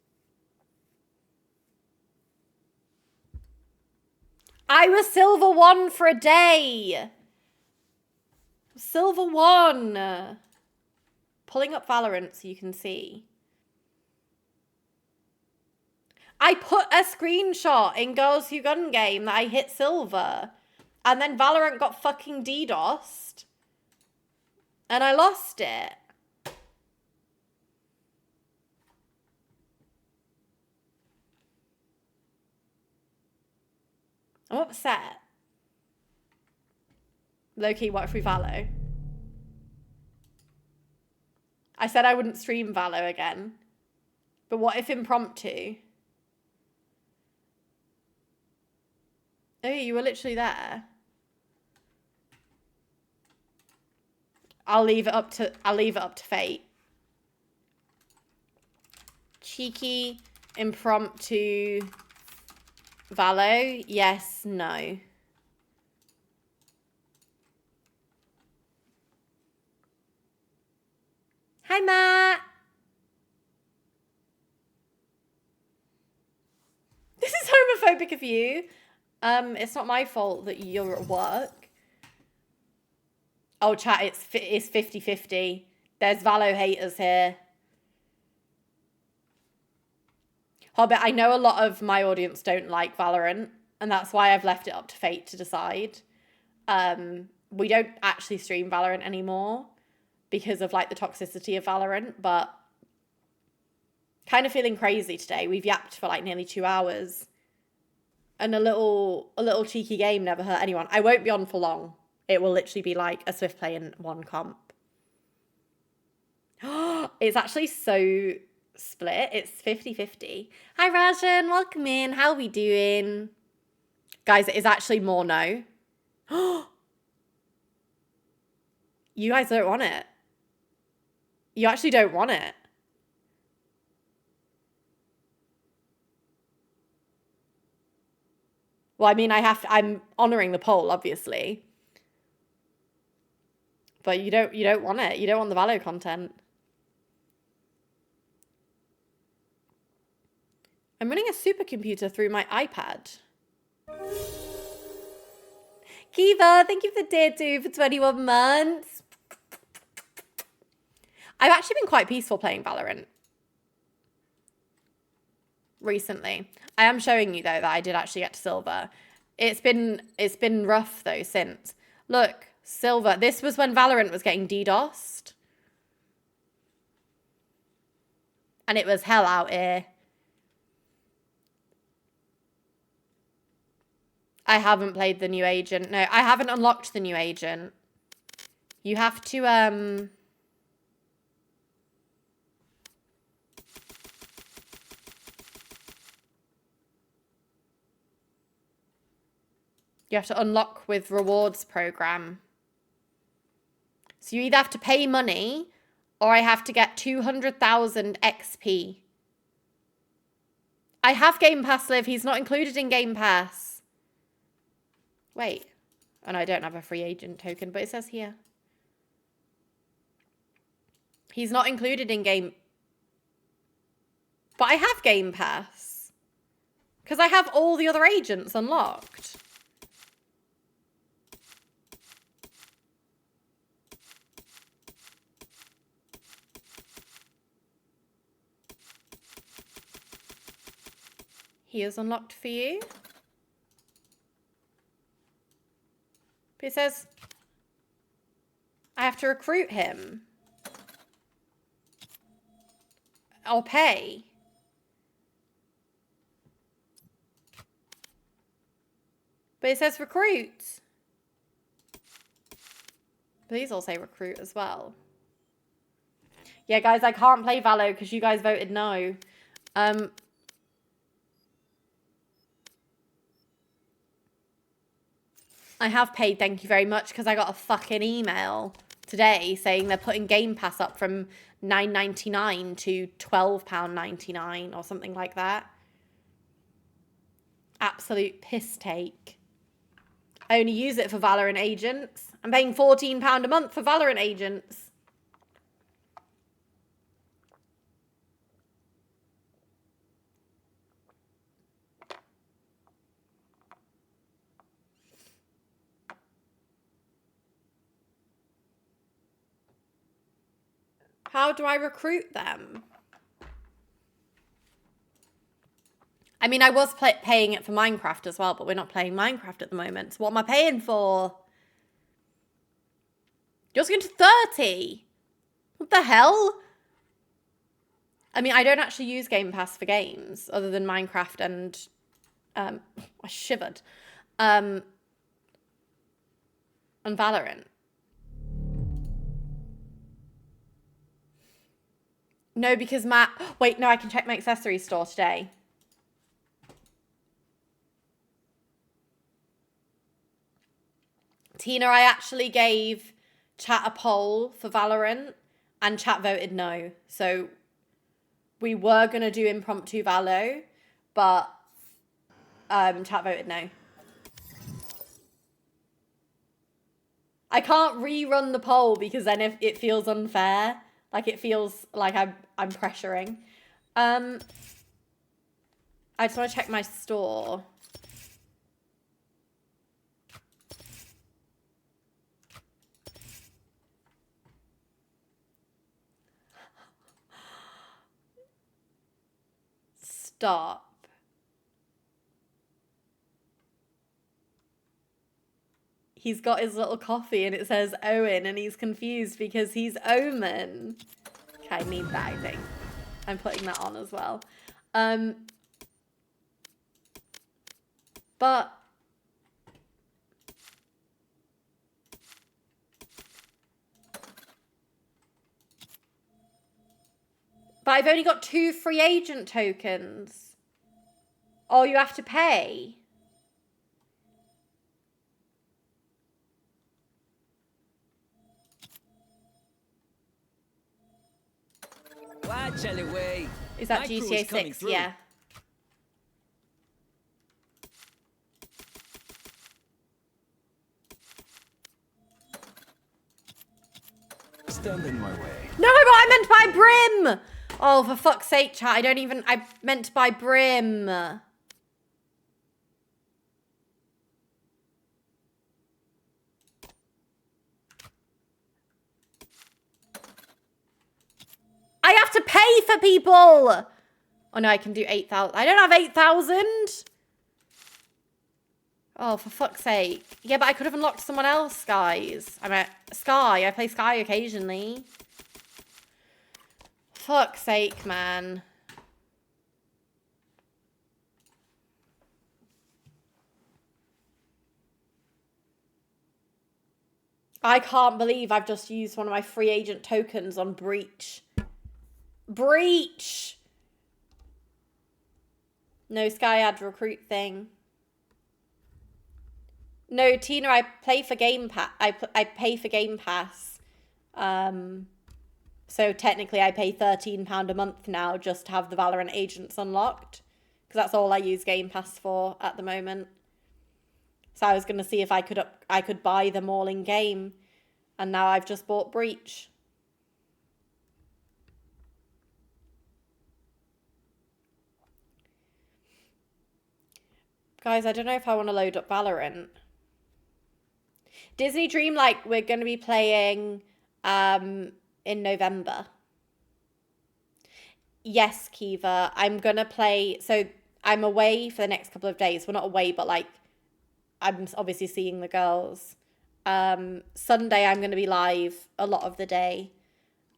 I was silver 1 for a day. Silver 1. Pulling up Valorant so you can see. I put a screenshot in Girls Who Gun Game that I hit silver. And then Valorant got fucking DDoSed. And I lost it. I'm upset. Low-key, what if we Valo? I said I wouldn't stream Valo again. But what if impromptu? Oh, you were literally there. I'll leave it up to fate. Cheeky, impromptu, Valo, yes, no. Hi, Matt. This is homophobic of you. It's not my fault that you're at work. Oh, chat, it's 50-50. There's Valo haters here. Hobbit, I know a lot of my audience don't like Valorant, and that's why I've left it up to fate to decide. We don't actually stream Valorant anymore because of like the toxicity of Valorant, but kind of feeling crazy today. We've yapped for like nearly 2 hours. And a little cheeky game never hurt anyone. I won't be on for long. It will literally be like a Swift play in one comp. It's actually so split. It's 50-50. Hi, Rajan. Welcome in. How are we doing? Guys, it is actually more no. You guys don't want it. You actually don't want it. Well, I mean, I'm honoring the poll, obviously. But you don't want it. You don't want the Valo content. I'm running a supercomputer through my iPad. Kiva, thank you for tier 2 for 21 months. I've actually been quite peaceful playing Valorant recently. I am showing you though that I did actually get to silver. It's been rough though since. Look, silver. This was when Valorant was getting DDoSed. And it was hell out here. I haven't played the new agent. No, I haven't unlocked the new agent. You have to you have to unlock with rewards program. So you either have to pay money or I have to get 200,000 XP. I have Game Pass, Liv. He's not included in Game Pass. Wait. Oh, no, I don't have a free agent token, but it says here. He's not included in Game... But I have Game Pass. Because I have all the other agents unlocked. He is unlocked for you. But it says I have to recruit him. Or pay. But it says recruit. But these all say recruit as well. Yeah, guys, I can't play Valo because you guys voted no. I have paid, thank you very much, because I got a fucking email today saying they're putting Game Pass up from £9.99 to £12.99 or something like that. Absolute piss take. I only use it for Valorant agents. I'm paying £14 a month for Valorant agents. How do I recruit them? I mean, I was paying it for Minecraft as well, but we're not playing Minecraft at the moment. So what am I paying for? You're going to 30. What the hell? I mean, I don't actually use Game Pass for games other than Minecraft and... I shivered. On Valorant. No, because Matt... Wait, no, I can check my accessories store today. Tina, I actually gave chat a poll for Valorant, and chat voted no. So we were going to do impromptu Valo, but chat voted no. I can't rerun the poll because then it feels unfair. Like, it feels like I'm pressuring. I just want to check my store. Stop. He's got his little coffee and it says Owen and he's confused because he's Omen. Okay, I need that, I think. I'm putting that on as well. But I've only got 2 free agent tokens. Oh, you have to pay. Is that GTA 6? Yeah. Stand in my way. No, but I meant to buy Brim. Oh, for fuck's sake, chat. I meant to buy Brim. I have to pay for people. Oh, no, I can do 8,000. I don't have 8,000. Oh, for fuck's sake. Yeah, but I could have unlocked someone else, guys. I'm at Sky. I play Sky occasionally. Fuck's sake, man. I can't believe I've just used one of my free agent tokens on Breach. Breach! No Sky ad recruit thing. No, Tina, I play for Game Pass. I pay for Game Pass. So technically I pay £13 a month now just to have the Valorant agents unlocked. Because that's all I use Game Pass for at the moment. So I was going to see if I could buy them all in game. And now I've just bought Breach. Guys, I don't know if I want to load up Valorant. Disney Dreamlight, we're going to be playing in November. Yes, Kiva, I'm going to play... So I'm away for the next couple of days. Well, not away, but like I'm obviously seeing the girls. Sunday, I'm going to be live a lot of the day.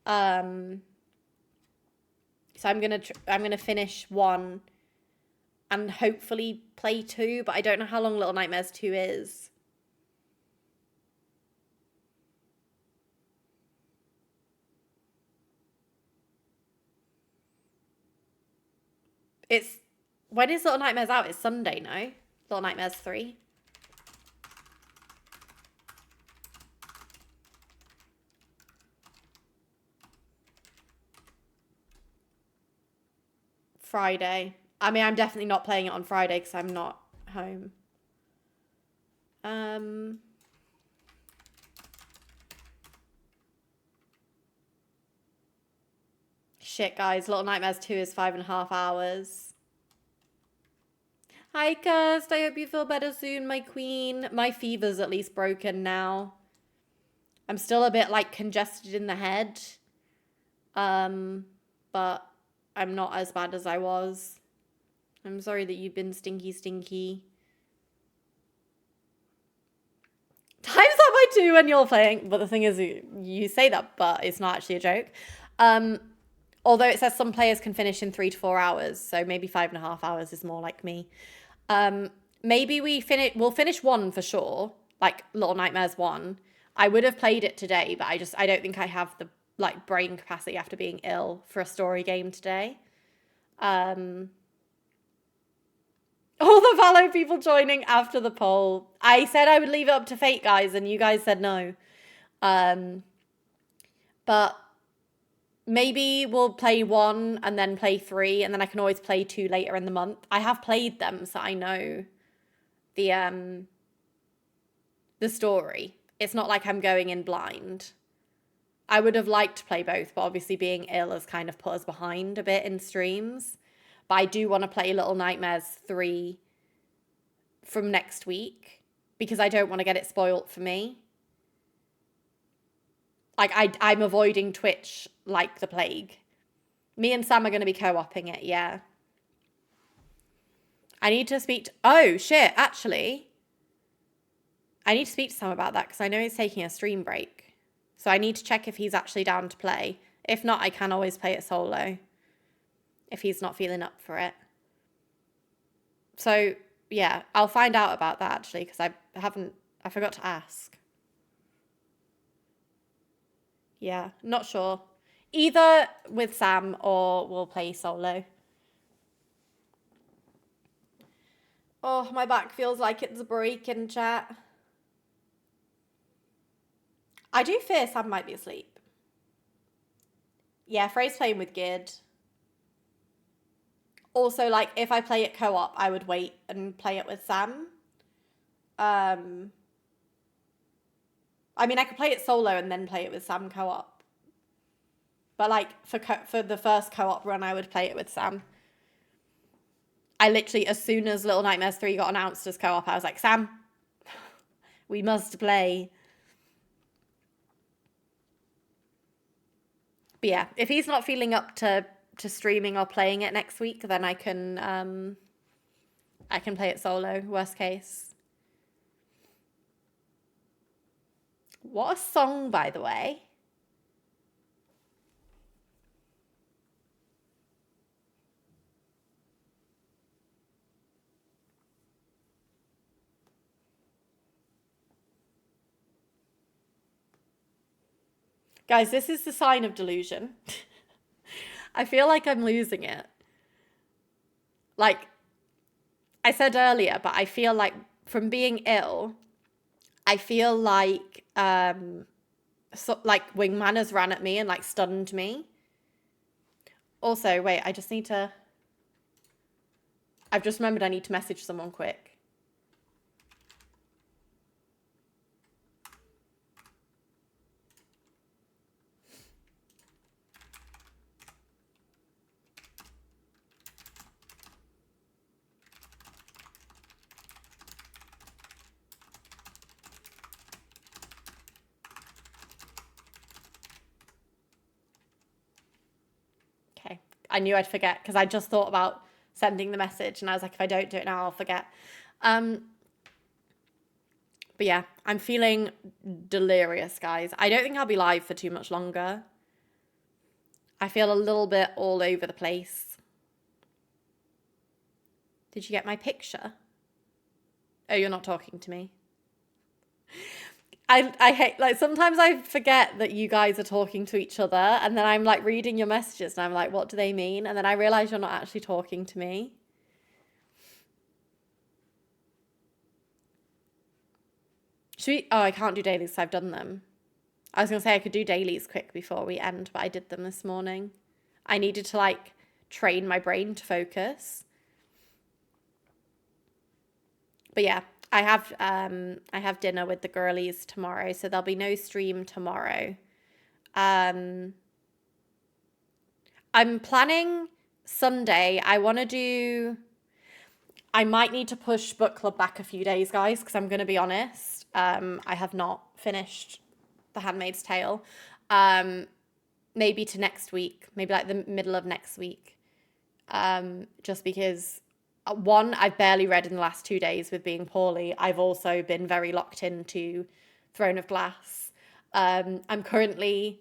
So I'm going to finish 1 and hopefully play 2, but I don't know how long Little Nightmares 2 is. When is Little Nightmares out? It's Sunday, no? Little Nightmares 3. Friday. I mean, I'm definitely not playing it on Friday because I'm not home. Shit, guys. Little Nightmares 2 is 5.5 hours. Hi, Kirst. I hope you feel better soon, my queen. My fever's at least broken now. I'm still a bit, like, congested in the head. But I'm not as bad as I was. I'm sorry that you've been stinky. Time's up by 2 when you're playing. But the thing is, you say that, but it's not actually a joke. Although it says some players can finish in 3 to 4 hours. So maybe 5.5 hours is more like me. maybe we'll finish one for sure, like Little Nightmares 1. I would have played it today, but I don't think I have the like brain capacity after being ill for a story game today. All the Valo people joining after the poll. I said I would leave it up to fate, guys, and you guys said no. But maybe we'll play 1 and then play 3, and then I can always play 2 later in the month. I have played them, so I know the story. It's not like I'm going in blind. I would have liked to play both, but obviously being ill has kind of put us behind a bit in streams. But I do want to play Little Nightmares 3 from next week because I don't want to get it spoilt for me. Like, I'm avoiding Twitch like the plague. Me and Sam are going to be co-oping it, yeah. I need to speak to... Oh, shit, actually. I need to speak to Sam about that because I know he's taking a stream break. So I need to check if he's actually down to play. If not, I can always play it solo. If he's not feeling up for it. So, yeah, I'll find out about that actually because I forgot to ask. Yeah, not sure. Either with Sam or we'll play solo. Oh, my back feels like it's breaking, chat. I do fear Sam might be asleep. Yeah, Frey's playing with Gid. Also, like, if I play it co-op, I would wait and play it with Sam. I mean, I could play it solo and then play it with Sam co-op. But, like, for the first co-op run, I would play it with Sam. I literally, as soon as Little Nightmares 3 got announced as co-op, I was like, Sam, we must play. But yeah, if he's not feeling up to streaming or playing it next week, then I can play it solo, worst case. What a song, by the way. Guys, this is the sign of delusion. I feel like I'm losing it. Like I said earlier, but I feel like from being ill, I feel like like Wingman has ran at me and like stunned me. Also, wait, I've just remembered I need to message someone quick. Okay, I knew I'd forget because I just thought about sending the message and I was like, if I don't do it now, I'll forget. But yeah, I'm feeling delirious, guys. I don't think I'll be live for too much longer. I feel a little bit all over the place. Did you get my picture? Oh, you're not talking to me. I hate, like, sometimes I forget that you guys are talking to each other and then I'm like reading your messages and I'm like, what do they mean? And then I realize you're not actually talking to me. Oh, I can't do dailies because I've done them. I was going to say I could do dailies quick before we end, but I did them this morning. I needed to like train my brain to focus. But yeah, I have dinner with the girlies tomorrow, so there'll be no stream tomorrow. I'm planning Sunday. I might need to push book club back a few days, guys, because I'm going to be honest. I have not finished The Handmaid's Tale. Maybe to next week, maybe like the middle of next week. Just because, one, I've barely read in the last 2 days with being poorly. I've also been very locked into Throne of Glass. I'm currently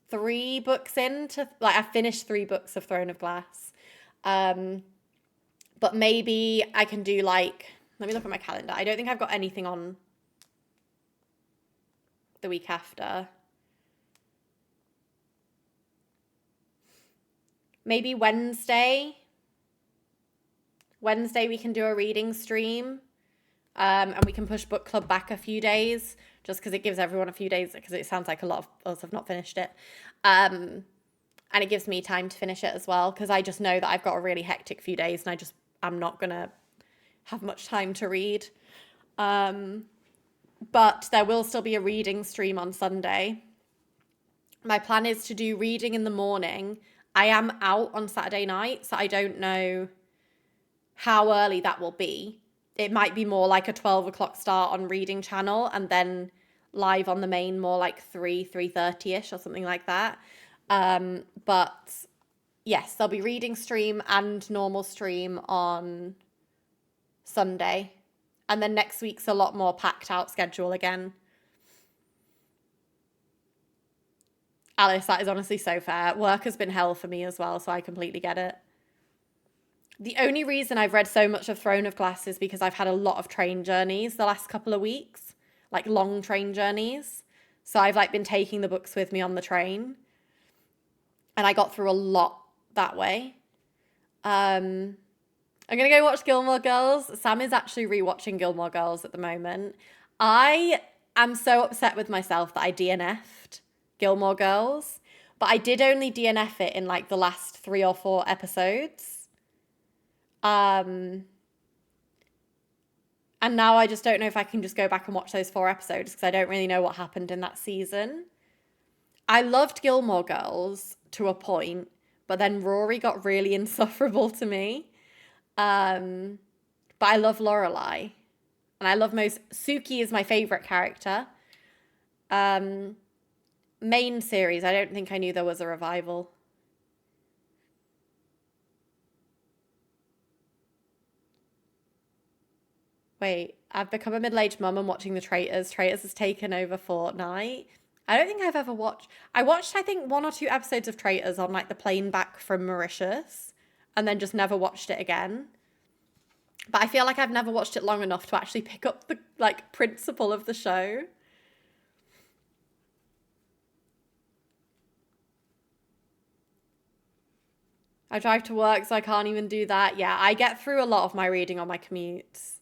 3 books into, like, I've finished 3 books of Throne of Glass. But maybe I can do like, let me look at my calendar. I don't think I've got anything on the week after. Maybe Wednesday. Wednesday we can do a reading stream. And we can push book club back a few days just because it gives everyone a few days, because it sounds like a lot of us have not finished it. And it gives me time to finish it as well, because I just know that I've got a really hectic few days and I'm not going to have much time to read. But there will still be a reading stream on Sunday. My plan is to do reading in the morning. I am out on Saturday night, so I don't know how early that will be. It might be more like a 12 o'clock start on reading channel and then live on the main more like 3:30ish or something like that. But yes, there'll be reading stream and normal stream on Sunday. And then next week's a lot more packed out schedule again. Alice, that is honestly so fair. Work has been hell for me as well, so I completely get it. The only reason I've read so much of Throne of Glass is because I've had a lot of train journeys the last couple of weeks, like long train journeys. So I've like been taking the books with me on the train, and I got through a lot that way. I'm gonna go watch Gilmore Girls. Sam is actually rewatching Gilmore Girls at the moment. I am so upset with myself that I DNF'd Gilmore Girls, but I did only DNF it in like the last 3 or 4 episodes. And now I just don't know if I can just go back and watch those 4 episodes, because I don't really know what happened in that season. I loved Gilmore Girls to a point, but then Rory got really insufferable to me. But I love Lorelai, and I love Suki is my favorite character. Main series, I don't think I knew there was a revival. Wait, I've become a middle-aged mum and watching The Traitors. Traitors has taken over Fortnite. I don't think I've ever watched... I watched, I think, 1 or 2 episodes of Traitors on, like, the plane back from Mauritius, and then just never watched it again. But I feel like I've never watched it long enough to actually pick up the, like, principle of the show. I drive to work, so I can't even do that. Yeah, I get through a lot of my reading on my commutes.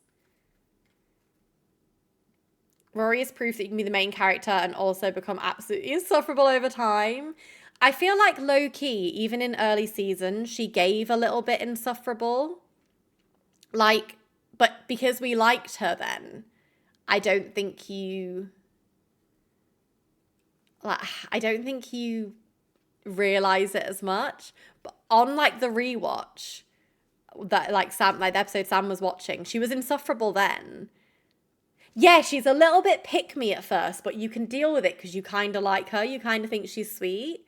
Rory is proof that you can be the main character and also become absolutely insufferable over time. I feel like low-key, even in early seasons, she gave a little bit insufferable. Like, but because we liked her then, I don't think you... Like, I don't think you realize it as much. But on, like, the rewatch, that, like, Sam, like, the episode Sam was watching, she was insufferable then. Yeah, she's a little bit pick-me at first, but you can deal with it because you kind of like her. You kind of think she's sweet.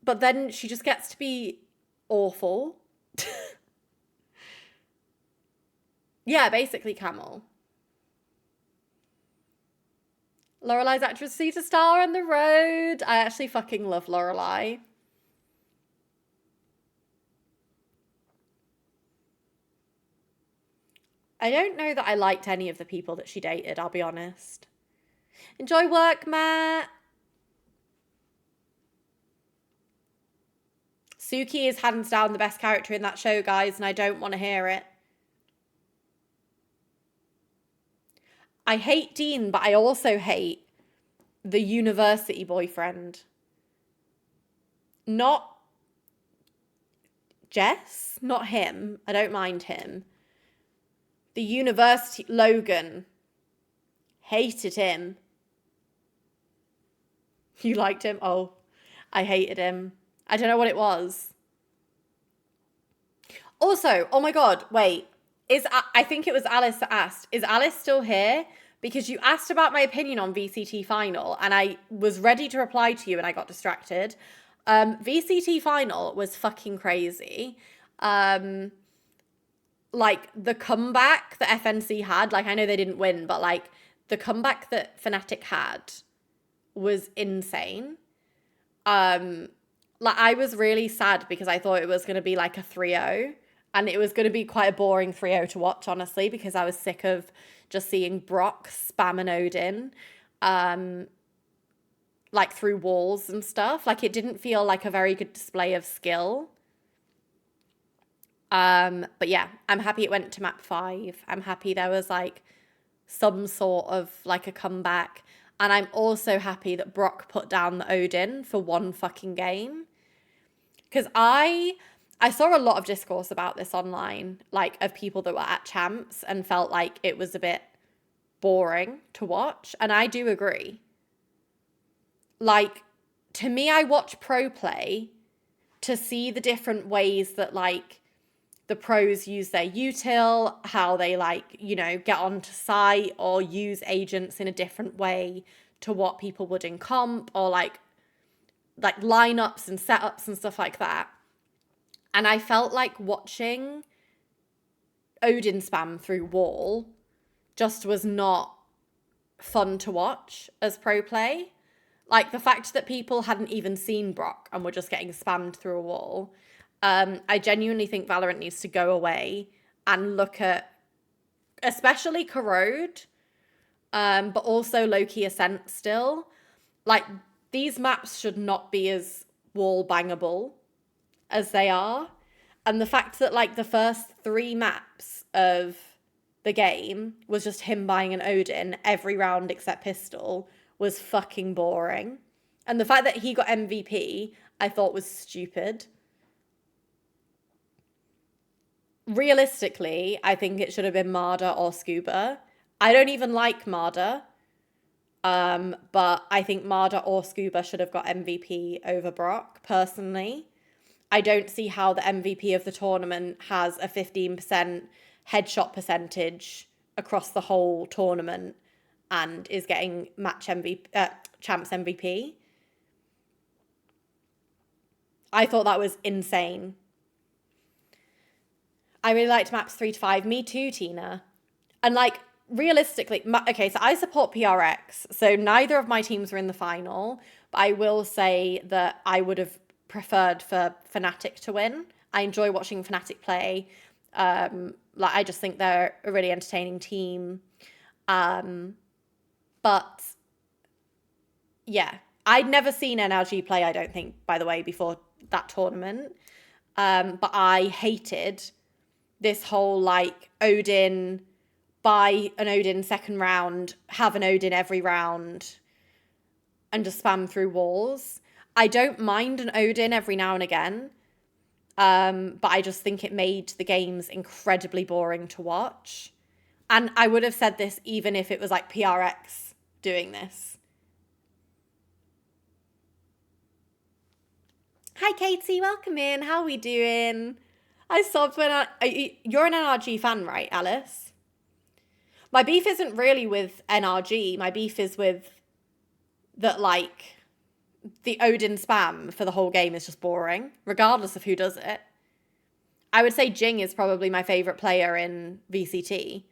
But then she just gets to be awful. Yeah, basically Camel. Lorelai's actress sees a star on the road. I actually fucking love Lorelai. I don't know that I liked any of the people that she dated, I'll be honest. Enjoy work, Matt. Suki is hands down the best character in that show, guys, and I don't want to hear it. I hate Dean, but I also hate the university boyfriend. Not Jess, not him. I don't mind him. The university, Logan. Hated him. You liked him? Oh, I hated him. I don't know what it was. Also, oh my God, wait. I think it was Alice that asked, is Alice still here? Because you asked about my opinion on VCT Final, and I was ready to reply to you and I got distracted. VCT Final was fucking crazy. Like, the comeback that FNC had, like, I know they didn't win, but, like, the comeback that Fnatic had was insane. Like, I was really sad because I thought it was going to be, like, a 3-0. And it was going to be quite a boring 3-0 to watch, honestly, because I was sick of just seeing Brock spam an Odin, like through walls and stuff. Like it didn't feel like a very good display of skill. But yeah, I'm happy it went to map 5. I'm happy there was like some sort of like a comeback. And I'm also happy that Brock put down the Odin for one fucking game. Because I saw a lot of discourse about this online, like of people that were at champs and felt like it was a bit boring to watch. And I do agree. Like, to me, I watch pro play to see the different ways that like the pros use their util, how they like, you know, get onto site or use agents in a different way to what people would in comp, or like lineups and setups and stuff like that. And I felt like watching Odin spam through wall just was not fun to watch as pro play. Like the fact that people hadn't even seen Brock and were just getting spammed through a wall. I genuinely think Valorant needs to go away and look at especially Corrode, but also Low-key Ascent still. Like these maps should not be as wall bangable as they are. And the fact that like the first 3 maps of the game was just him buying an Odin every round except pistol was fucking boring. And the fact that he got MVP, I thought was stupid. Realistically, I think it should have been Marder or Scuba. I don't even like Marder. But I think Marder or Scuba should have got MVP over Brock, personally. I don't see how the MVP of the tournament has a 15% headshot percentage across the whole tournament and is getting champs MVP. I thought that was insane. I really liked maps 3 to 5. Me too, Tina. And like, realistically, okay, so I support PRX, so neither of my teams were in the final, but I will say that I would have preferred for Fnatic to win. I enjoy watching Fnatic play. Like I just think they're a really entertaining team. But yeah, I'd never seen NRG play, I don't think, by the way, before that tournament. But I hated this whole like Odin, buy an Odin second round, have an Odin every round, and just spam through walls. I don't mind an Odin every now and again, but I just think it made the games incredibly boring to watch. And I would have said this even if it was like PRX doing this. Hi Katie, welcome in. How are we doing? I sobbed when you're an NRG fan, right, Alice? My beef isn't really with NRG. My beef is with that, like, the Odin spam for the whole game is just boring, regardless of who does it. I would say Jing is probably my favourite player in VCT.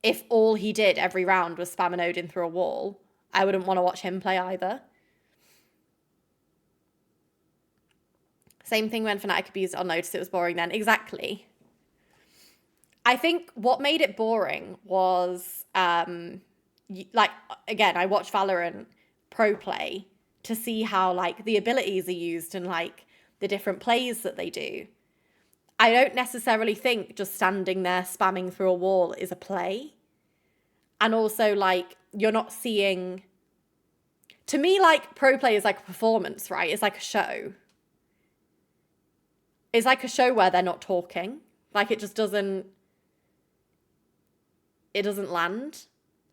If all he did every round was spam an Odin through a wall, I wouldn't want to watch him play either. Same thing when Fnatic abused it, I'll notice it was boring then. Exactly. I think what made it boring was, like, again, I watch Valorant pro play to see how, like, the abilities are used and, like, the different plays that they do. I don't necessarily think just standing there spamming through a wall is a play. And also, like, you're not seeing... To me, like, pro play is like a performance, right? It's like a show. It's like a show where they're not talking. Like, it just doesn't... It doesn't land.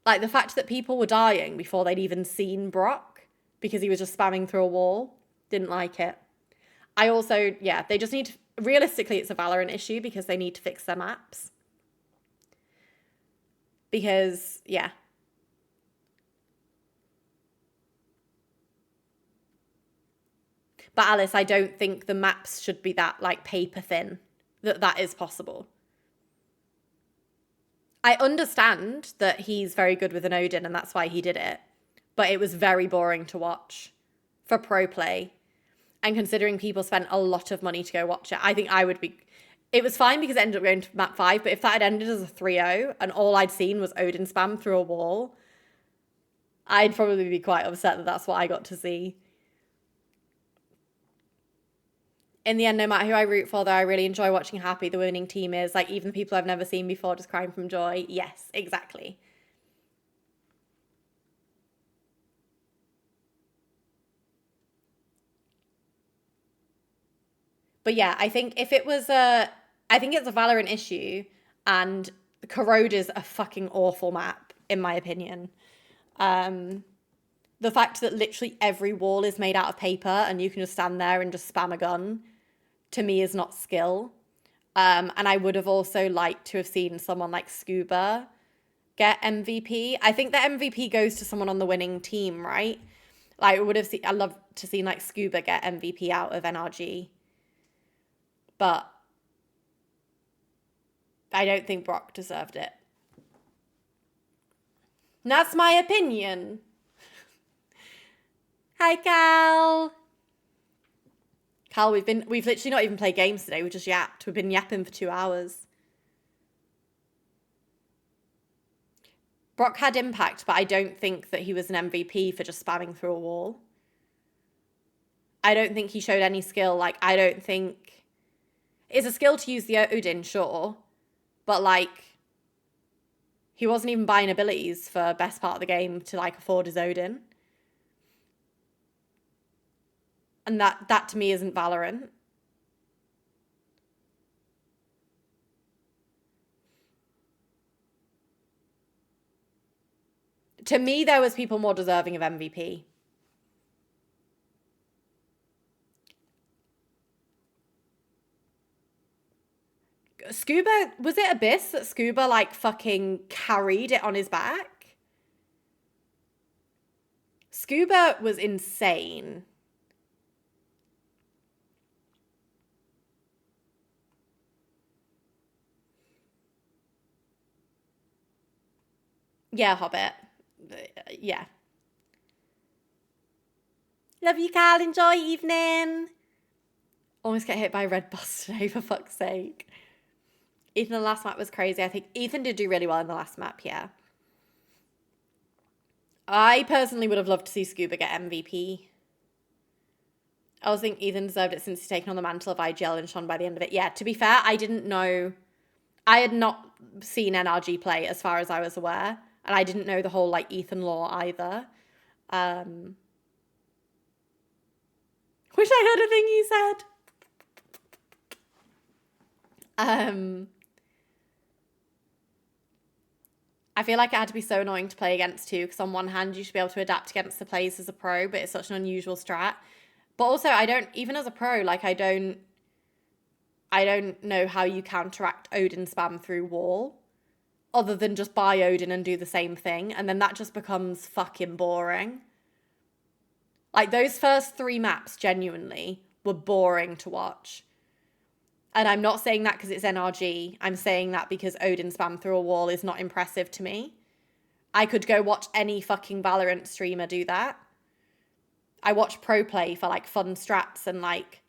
Like, the fact that people were dying before they'd even seen Brock because he was just spamming through a wall, didn't like it. I also, yeah, they just need to... Realistically, it's a Valorant issue because they need to fix their maps. Because, yeah. But Alice, I don't think the maps should be that, like, paper thin. That is possible. I understand that he's very good with an Odin and that's why he did it. But it was very boring to watch for pro play. And considering people spent a lot of money to go watch it, I think I would be... It was fine because it ended up going to map 5, but if that had ended as a 3-0 and all I'd seen was Odin spam through a wall, I'd probably be quite upset that that's what I got to see. In the end, no matter who I root for, though, I really enjoy watching how happy the winning team is. Like, even the people I've never seen before just crying from joy. Yes, exactly. But yeah, I think if it was I think it's a Valorant issue, and Corrode is a fucking awful map, in my opinion. The fact that literally every wall is made out of paper and you can just stand there and just spam a gun, to me, is not skill. And I would have also liked to have seen someone like Scuba get MVP. I think the MVP goes to someone on the winning team, right? Like, I love to see like Scuba get MVP out of NRG. But I don't think Brock deserved it. And that's my opinion. Hi, Cal. Cal, we've literally not even played games today. We just yapped. We've been yapping for 2 hours. Brock had impact, but I don't think that he was an MVP for just spamming through a wall. I don't think he showed any skill. Like, I don't think... It's a skill to use the Odin, sure. But, like, he wasn't even buying abilities for best part of the game to, like, afford his Odin. And that to me isn't Valorant. To me, there was people more deserving of MVP. Scuba, was it Abyss that Scuba, like, fucking carried it on his back? Scuba was insane. Yeah, Hobbit. Yeah. Love you, Cal. Enjoy evening. Almost get hit by a red bus today, for fuck's sake. Ethan, the last map was crazy. I think Ethan did do really well in the last map, yeah. I personally would have loved to see Scuba get MVP. I also think Ethan deserved it since he's taken on the mantle of IGL and shone by the end of it. Yeah, to be fair, I didn't know... I had not seen NRG play as far as I was aware. And I didn't know the whole, like, Ethan lore either. Wish I heard a thing he said. I feel like it had to be so annoying to play against too, because on one hand, you should be able to adapt against the plays as a pro, but it's such an unusual strat. But also, even as a pro, like, I don't know how you counteract Odin spam through wall, other than just buy Odin and do the same thing, and then that just becomes fucking boring. Like, those first 3 maps, genuinely, were boring to watch. And I'm not saying that because it's NRG. I'm saying that because Odin spam through a wall is not impressive to me. I could go watch any fucking Valorant streamer do that. I watch pro play for, like, fun strats and, like,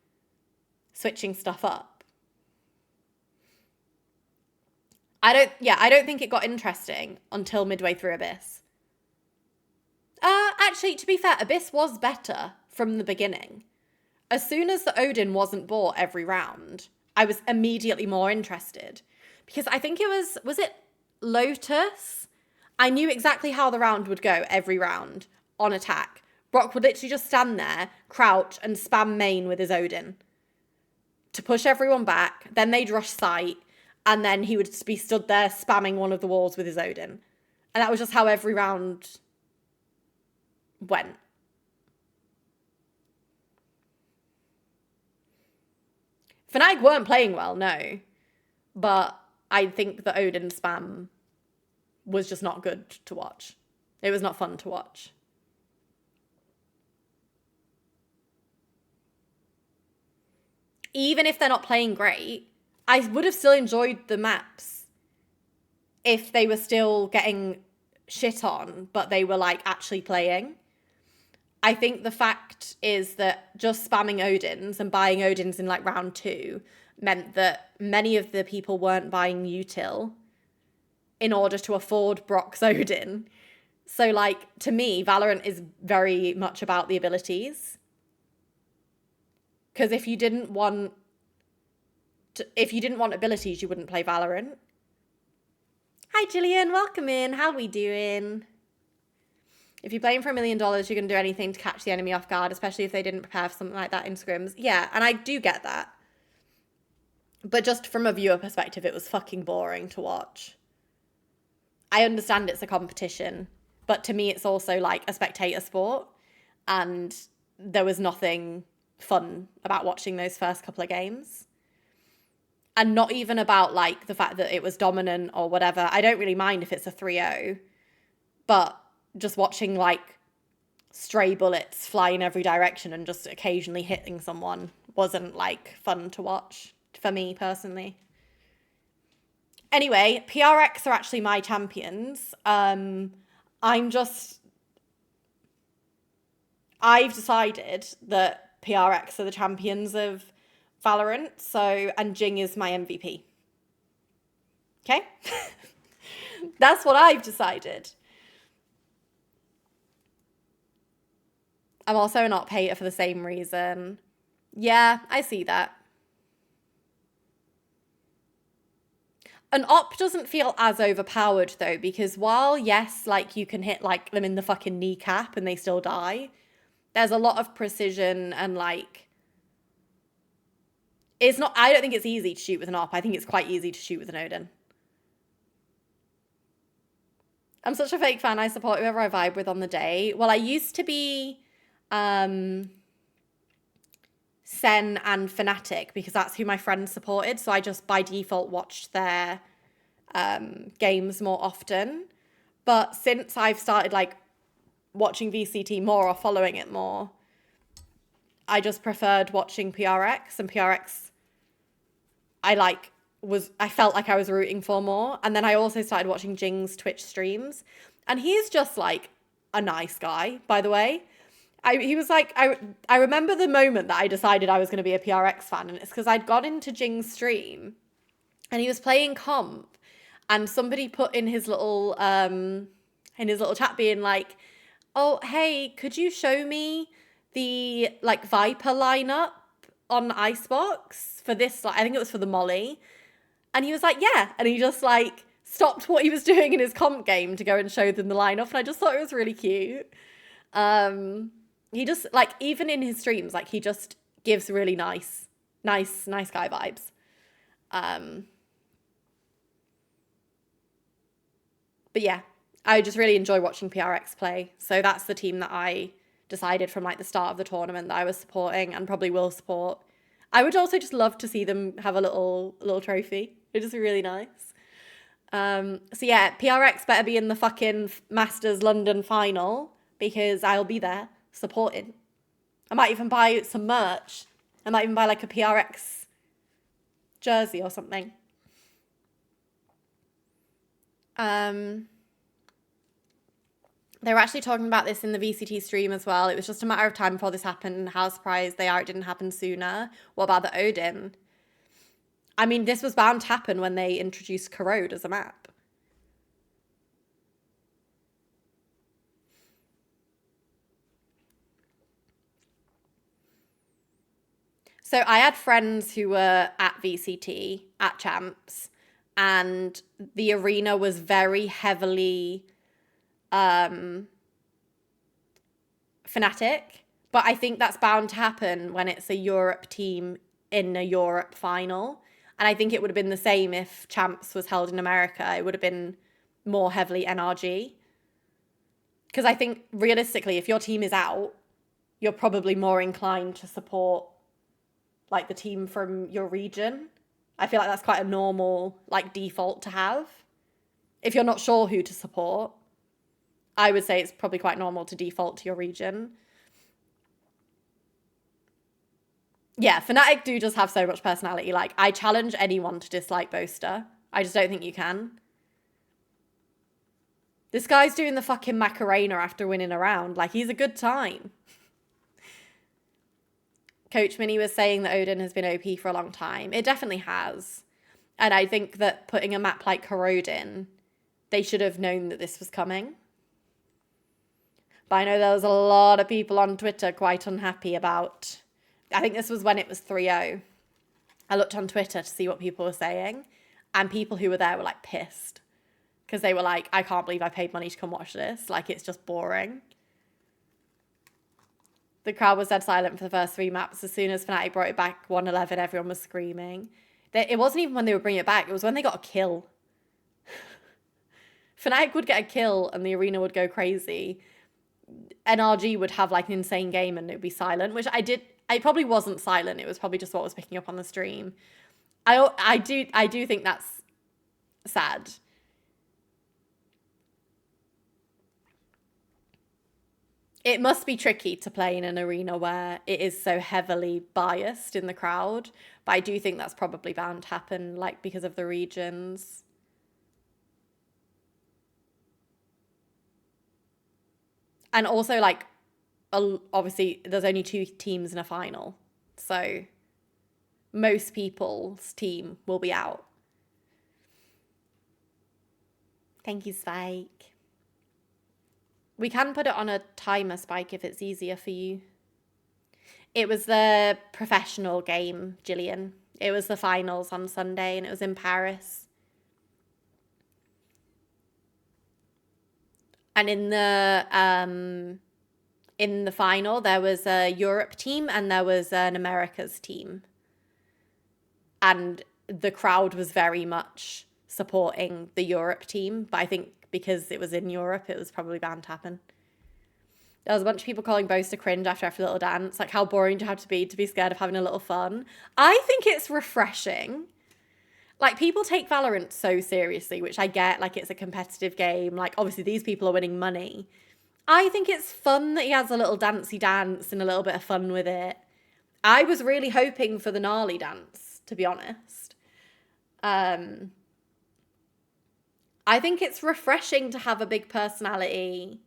switching stuff up. I don't think it got interesting until midway through Abyss. Actually, to be fair, Abyss was better from the beginning. As soon as the Odin wasn't bought every round, I was immediately more interested. Because I think was it Lotus? I knew exactly how the round would go every round on attack. Brock would literally just stand there, crouch, and spam main with his Odin to push everyone back. Then they'd rush sight, and then he would be stood there spamming one of the walls with his Odin. And that was just how every round went. Fnatic weren't playing well, no. But I think the Odin spam was just not good to watch. It was not fun to watch. Even if they're not playing great, I would have still enjoyed the maps if they were still getting shit on, but they were, like, actually playing. I think the fact is that just spamming Odins and buying Odins in like round 2 meant that many of the people weren't buying util in order to afford Brock's Odin. So like, to me, Valorant is very much about the abilities. Because if you didn't want abilities, you wouldn't play Valorant. Hi Gillian, welcome in. How we doing? If you're playing for $1 million, you're going to do anything to catch the enemy off guard, especially if they didn't prepare for something like that in scrims. Yeah, and I do get that. But just from a viewer perspective, it was fucking boring to watch. I understand it's a competition, but to me, it's also like a spectator sport. And there was nothing fun about watching those first couple of games. And not even about like the fact that it was dominant or whatever. I don't really mind if it's a 3-0, but just watching like stray bullets fly in every direction and just occasionally hitting someone wasn't like fun to watch for me personally. Anyway, PRX are actually my champions. I've decided that PRX are the champions of Valorant, and Jing is my MVP. Okay? That's what I've decided. I'm also an op hater for the same reason. Yeah, I see that. An op doesn't feel as overpowered though, because while yes, like you can hit like them in the fucking kneecap and they still die, there's a lot of precision and like I don't think it's easy to shoot with an op. I think it's quite easy to shoot with an Odin. I'm such a fake fan. I support whoever I vibe with on the day. Well, I used to be Sen and Fnatic because that's who my friends supported. So I just by default watched their games more often. But since I've started like watching VCT more or following it more, I just preferred watching PRX, and PRX I felt like I was rooting for more. And then I also started watching Jing's Twitch streams, and he's just like a nice guy, by the way. I remember the moment that I decided I was going to be a PRX fan, and it's because I'd got into Jing's stream and he was playing comp, and somebody put in his little chat being like, oh, hey, could you show me the like Viper lineup on Icebox for this? Like, I think it was for the Molly. And he was like, yeah. And he just like stopped what he was doing in his comp game to go and show them the lineup. And I just thought it was really cute. He just like, even in his streams, like he just gives really nice guy vibes. But yeah, I just really enjoy watching PRX play. So that's the team that I decided from like the start of the tournament that I was supporting and probably will support. I would also just love to see them have a little trophy. It'd just be really nice. So yeah, PRX better be in the fucking Masters London final because I'll be there supporting. I might even buy some merch. I might even buy like a PRX jersey or something. They were actually talking about this in the VCT stream as well. It was just a matter of time before this happened. How surprised they are it didn't happen sooner. What about the Odin? I mean, this was bound to happen when they introduced Corrode as a map. So I had friends who were at VCT, at Champs, and the arena was very heavily Fnatic. But I think that's bound to happen when it's a Europe team in a Europe final. And I think it would have been the same if Champs was held in America. It would have been more heavily NRG. Because I think realistically, if your team is out, you're probably more inclined to support like the team from your region. I feel like that's quite a normal like default to have. If you're not sure who to support, I would say it's probably quite normal to default to your region. Yeah, Fnatic do just have so much personality. Like, I challenge anyone to dislike Boaster. I just don't think you can. This guy's doing the fucking Macarena after winning a round. Like, he's a good time. Coach Minnie was saying that Odin has been OP for a long time. It definitely has. And I think that putting a map like Corrodin, they should have known that this was coming. But I know there was a lot of people on Twitter quite unhappy about... I think this was when it was 3-0. I looked on Twitter to see what people were saying. And people who were there were, like, pissed. Because they were like, I can't believe I paid money to come watch this. Like, it's just boring. The crowd was dead silent for the first 3 maps. As soon as Fnatic brought it back 1-11, everyone was screaming. It wasn't even when they were bringing it back. It was when they got a kill. Fnatic would get a kill and the arena would go crazy. NRG would have like an insane game and it would be silent, which I did. It probably wasn't silent. It was probably just what was picking up on the stream. I do think that's sad. It must be tricky to play in an arena where it is so heavily biased in the crowd, but I do think that's probably bound to happen, like, because of the regions. And also, like, obviously, there's only 2 teams in a final, so most people's team will be out. Thank you, Spike. We can put it on a timer, Spike, if it's easier for you. It was the professional game, Gillian. It was the finals on Sunday, and it was in Paris. And in the final, there was a Europe team and there was an Americas team. And the crowd was very much supporting the Europe team, but I think because it was in Europe, it was probably bound to happen. There was a bunch of people calling Boaster cringe after every little dance. Like, how boring do you have to be scared of having a little fun? I think it's refreshing. Like, people take Valorant so seriously, which I get. Like, it's a competitive game. Like, obviously, these people are winning money. I think it's fun that he has a little dancey dance and a little bit of fun with it. I was really hoping for the gnarly dance, to be honest. I think it's refreshing to have a big personality.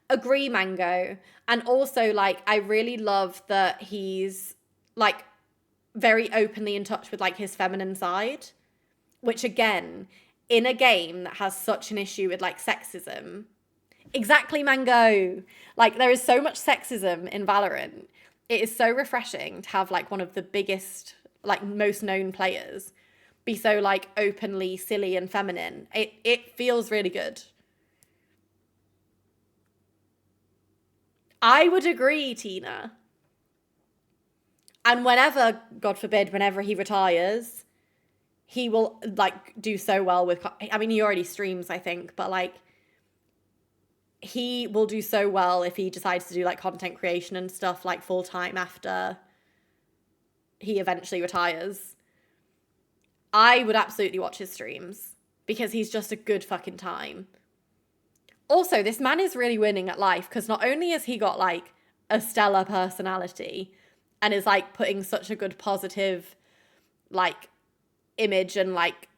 Agree, Mango. And also, like, I really love that he's, like, very openly in touch with, like, his feminine side. Which, again, in a game that has such an issue with, like, sexism. Exactly, Mango. Like, there is so much sexism in Valorant. It is so refreshing to have, like, one of the biggest, like, most known players be so, like, openly silly and feminine. It feels really good. I would agree, Tina. And whenever, God forbid, whenever he retires, he will, like, do so well with... I mean, he already streams, I think, but, like, he will do so well if he decides to do, like, content creation and stuff, like, full-time after he eventually retires. I would absolutely watch his streams because he's just a good fucking time. Also, this man is really winning at life because not only has he got, like, a stellar personality and is, like, putting such a good positive, like, image and, like,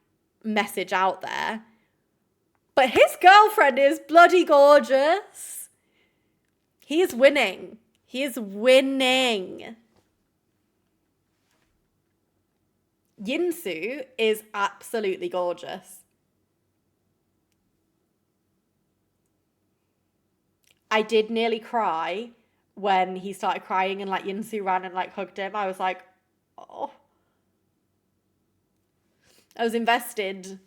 message out there, but his girlfriend is bloody gorgeous. He is winning. He is winning. Yinsu is absolutely gorgeous. I did nearly cry when he started crying and, like, Yinsu ran and, like, hugged him. I was like, oh. I was invested.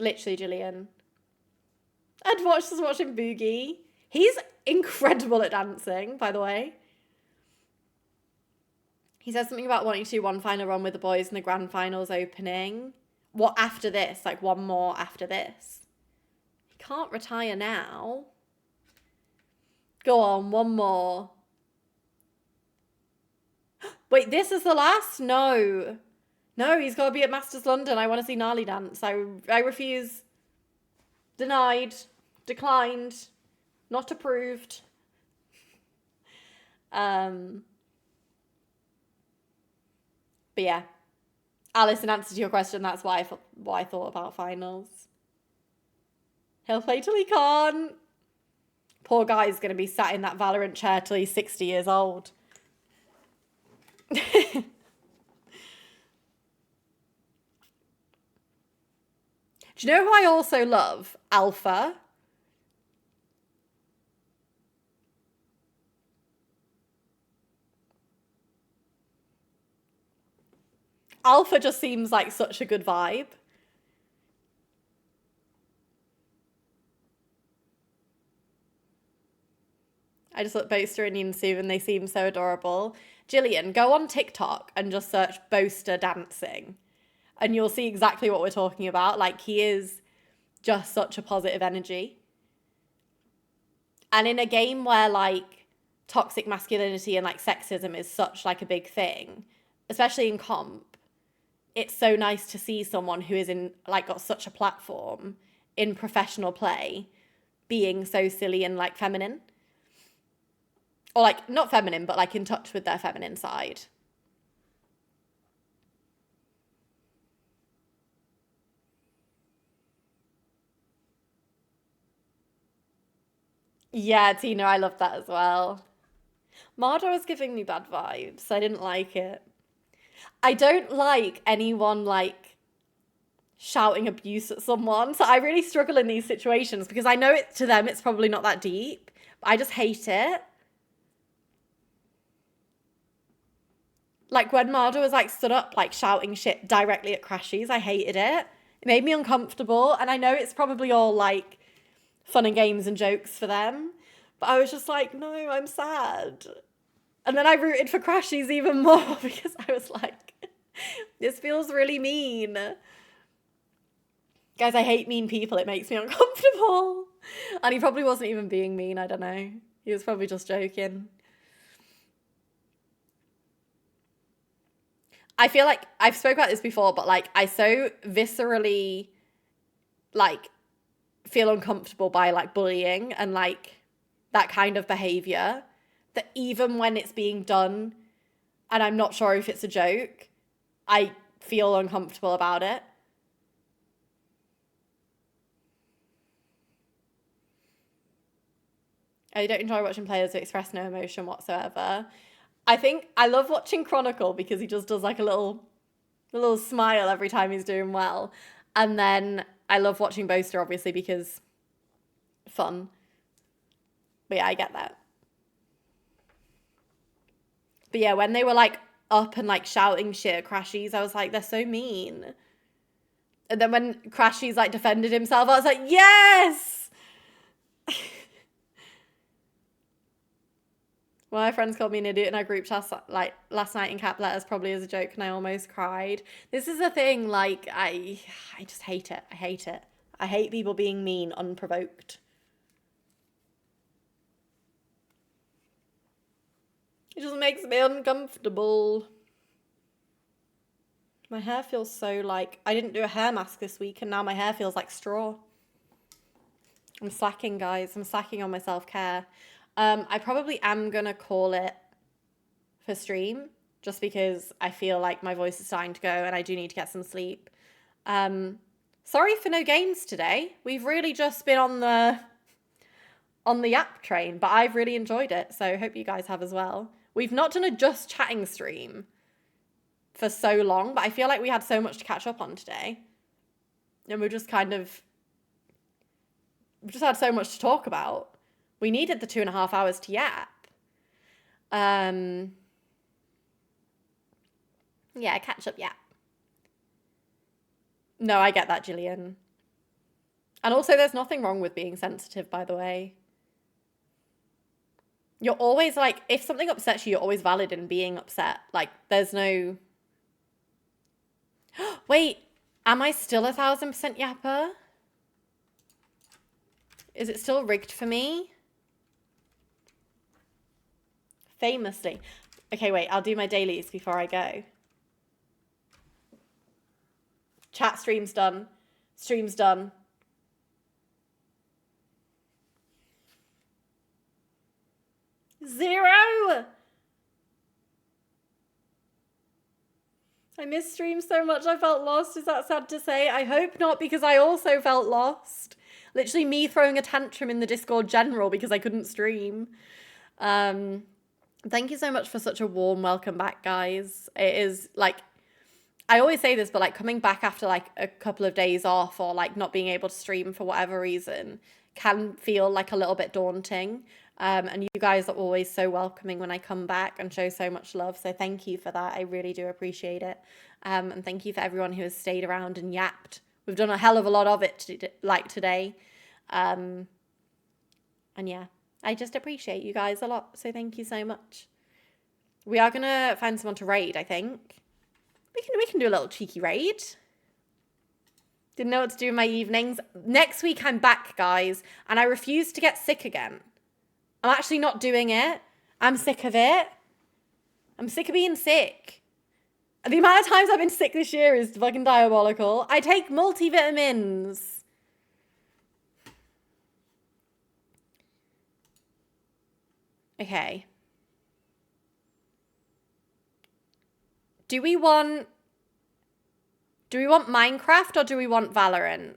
Literally, Gillian. I'd watch us watching Boogie. He's incredible at dancing, by the way. He said something about wanting to do one final run with the boys in the grand finals opening. What after this? Like, one more after this. He can't retire now. Go on, one more. Wait, this is the last? No. No, he's got to be at Masters London. I want to see Gnarly dance. I refuse. Denied. Declined. Not approved. But yeah. Alice, in answer to your question, that's why I thought about finals. He'll play till he can't. Poor guy's going to be sat in that Valorant chair till he's 60 years old. Do you know who I also love? Alpha. Alpha just seems like such a good vibe. I just look Boaster and Yinsu and they seem so adorable. Gillian, go on TikTok and just search Boaster dancing. And you'll see exactly what we're talking about. Like, he is just such a positive energy. And in a game where, like, toxic masculinity and, like, sexism is such, like, a big thing, especially in comp, it's so nice to see someone who is in, like, got such a platform in professional play being so silly and, like, feminine. Or, like, not feminine, but, like, in touch with their feminine side. Yeah, Tina, I love that as well. Marder was giving me bad vibes. I didn't like it. I don't like anyone, like, shouting abuse at someone. So I really struggle in these situations because I know it to them it's probably not that deep. But I just hate it. Like when Marder was like stood up like shouting shit directly at Crashies, I hated it. It made me uncomfortable, and I know it's probably all like fun and games and jokes for them, but I was just like, no, I'm sad. And then I rooted for Crashies even more because I was like, this feels really mean. Guys, I hate mean people. It makes me uncomfortable. And he probably wasn't even being mean. I don't know. He was probably just joking. I feel like I've spoke about this before, but like I so viscerally like feel uncomfortable by like bullying and like that kind of behavior that even when it's being done and I'm not sure if it's a joke, I feel uncomfortable about it. I don't enjoy watching players who express no emotion whatsoever. I think I love watching Chronicle because he just does like a little smile every time he's doing well. And then I love watching Boaster obviously because fun. But yeah, I get that. But yeah, when they were like up and like shouting shit at Crashies, I was like, they're so mean. And then when Crashies like defended himself, I was like, yes! One of my friends called me an idiot in our group chat like last night in cap letters, probably as a joke, and I almost cried. This is a thing, like I just hate it. I hate it. I hate people being mean unprovoked. It just makes me uncomfortable. My hair feels so like I didn't do a hair mask this week, and now my hair feels like straw. I'm slacking, guys. I'm slacking on my self-care. I probably am going to call it for stream just because I feel like my voice is starting to go and I do need to get some sleep. Sorry for no games today. We've really just been on the app train, but I've really enjoyed it, so hope you guys have as well. We've not done a just chatting stream for so long, but I feel like we had so much to catch up on today. And we just had so much to talk about. We needed the 2.5 hours to yap. Yeah, catch up yap. No, I get that, Gillian. And also, there's nothing wrong with being sensitive, by the way. You're always like, if something upsets you, you're always valid in being upset. Like, there's no... Wait, am I still 1,000% yapper? Is it still rigged for me? Famously. Okay, wait, I'll do my dailies before I go. Chat stream's done. Stream's done. Zero! I miss streams so much I felt lost. Is that sad to say? I hope not, because I also felt lost. Literally me throwing a tantrum in the Discord general because I couldn't stream. Thank you so much for such a warm welcome back, guys. It is like, I always say this, but like coming back after like a couple of days off or like not being able to stream for whatever reason can feel like a little bit daunting. And you guys are always so welcoming when I come back and show so much love. So thank you for that. I really do appreciate it. And thank you for everyone who has stayed around and yapped. We've done a hell of a lot of it like today. And yeah, I just appreciate you guys a lot. So thank you so much. We are going to find someone to raid, I think. We can do a little cheeky raid. Didn't know what to do in my evenings. Next week I'm back, guys, and I refuse to get sick again. I'm actually not doing it. I'm sick of it. I'm sick of being sick. The amount of times I've been sick this year is fucking diabolical. I take multivitamins. Okay. Do we want Minecraft or do we want Valorant?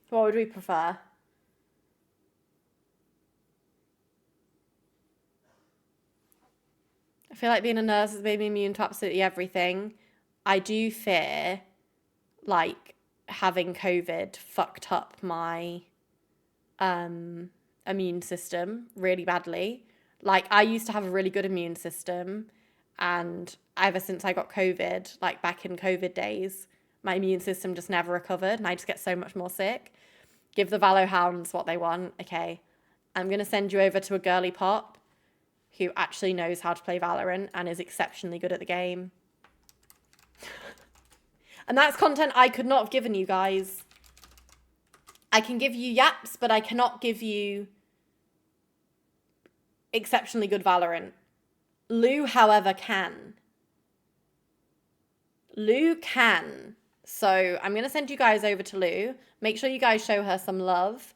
What would we prefer? I feel like being a nurse has made me immune to absolutely everything. I do fear, like, having COVID fucked up my immune system really badly. Like, I used to have a really good immune system, and ever since I got COVID, like back in COVID days, my immune system just never recovered, and I just get so much more sick. Give the Valo Hounds what they want. Okay, I'm going to send you over to a girly pop who actually knows how to play Valorant and is exceptionally good at the game. And that's content I could not have given you guys. I can give you yaps, but I cannot give you exceptionally good Valorant. Lou, however, can. Lou can. So I'm going to send you guys over to Lou. Make sure you guys show her some love.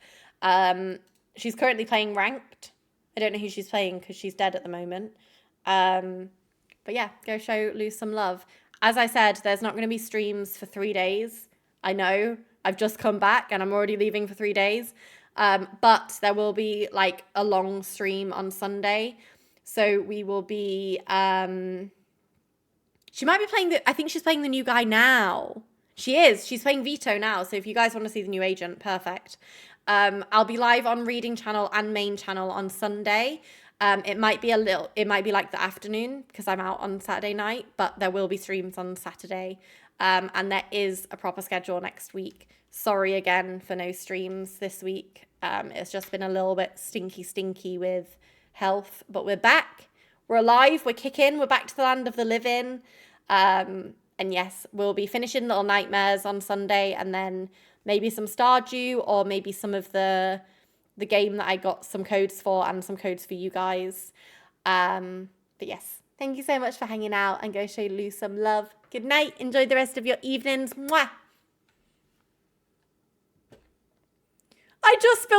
She's currently playing ranked. I don't know who she's playing because she's dead at the moment. But yeah, go show Lou some love. As I said, there's not going to be streams for 3 days. I know. I've just come back and I'm already leaving for 3 days. But there will be like a long stream on Sunday. So we will be... she might be playing I think she's playing the new guy now. She is. She's playing Vito now. So if you guys want to see the new agent, perfect. I'll be live on Reading Channel and Main Channel on Sunday. It might be like the afternoon because I'm out on Saturday night, but there will be streams on Saturday. And there is a proper schedule next week. Sorry again for no streams this week. It's just been a little bit stinky with health, but we're back. We're alive. We're kicking. We're back to the land of the living. And yes, we'll be finishing Little Nightmares on Sunday and then maybe some Stardew or maybe some of the game that I got some codes for and some codes for you guys. But yes, thank you so much for hanging out and go show Lou some love. Good night. Enjoy the rest of your evenings. Mwah. I just spilled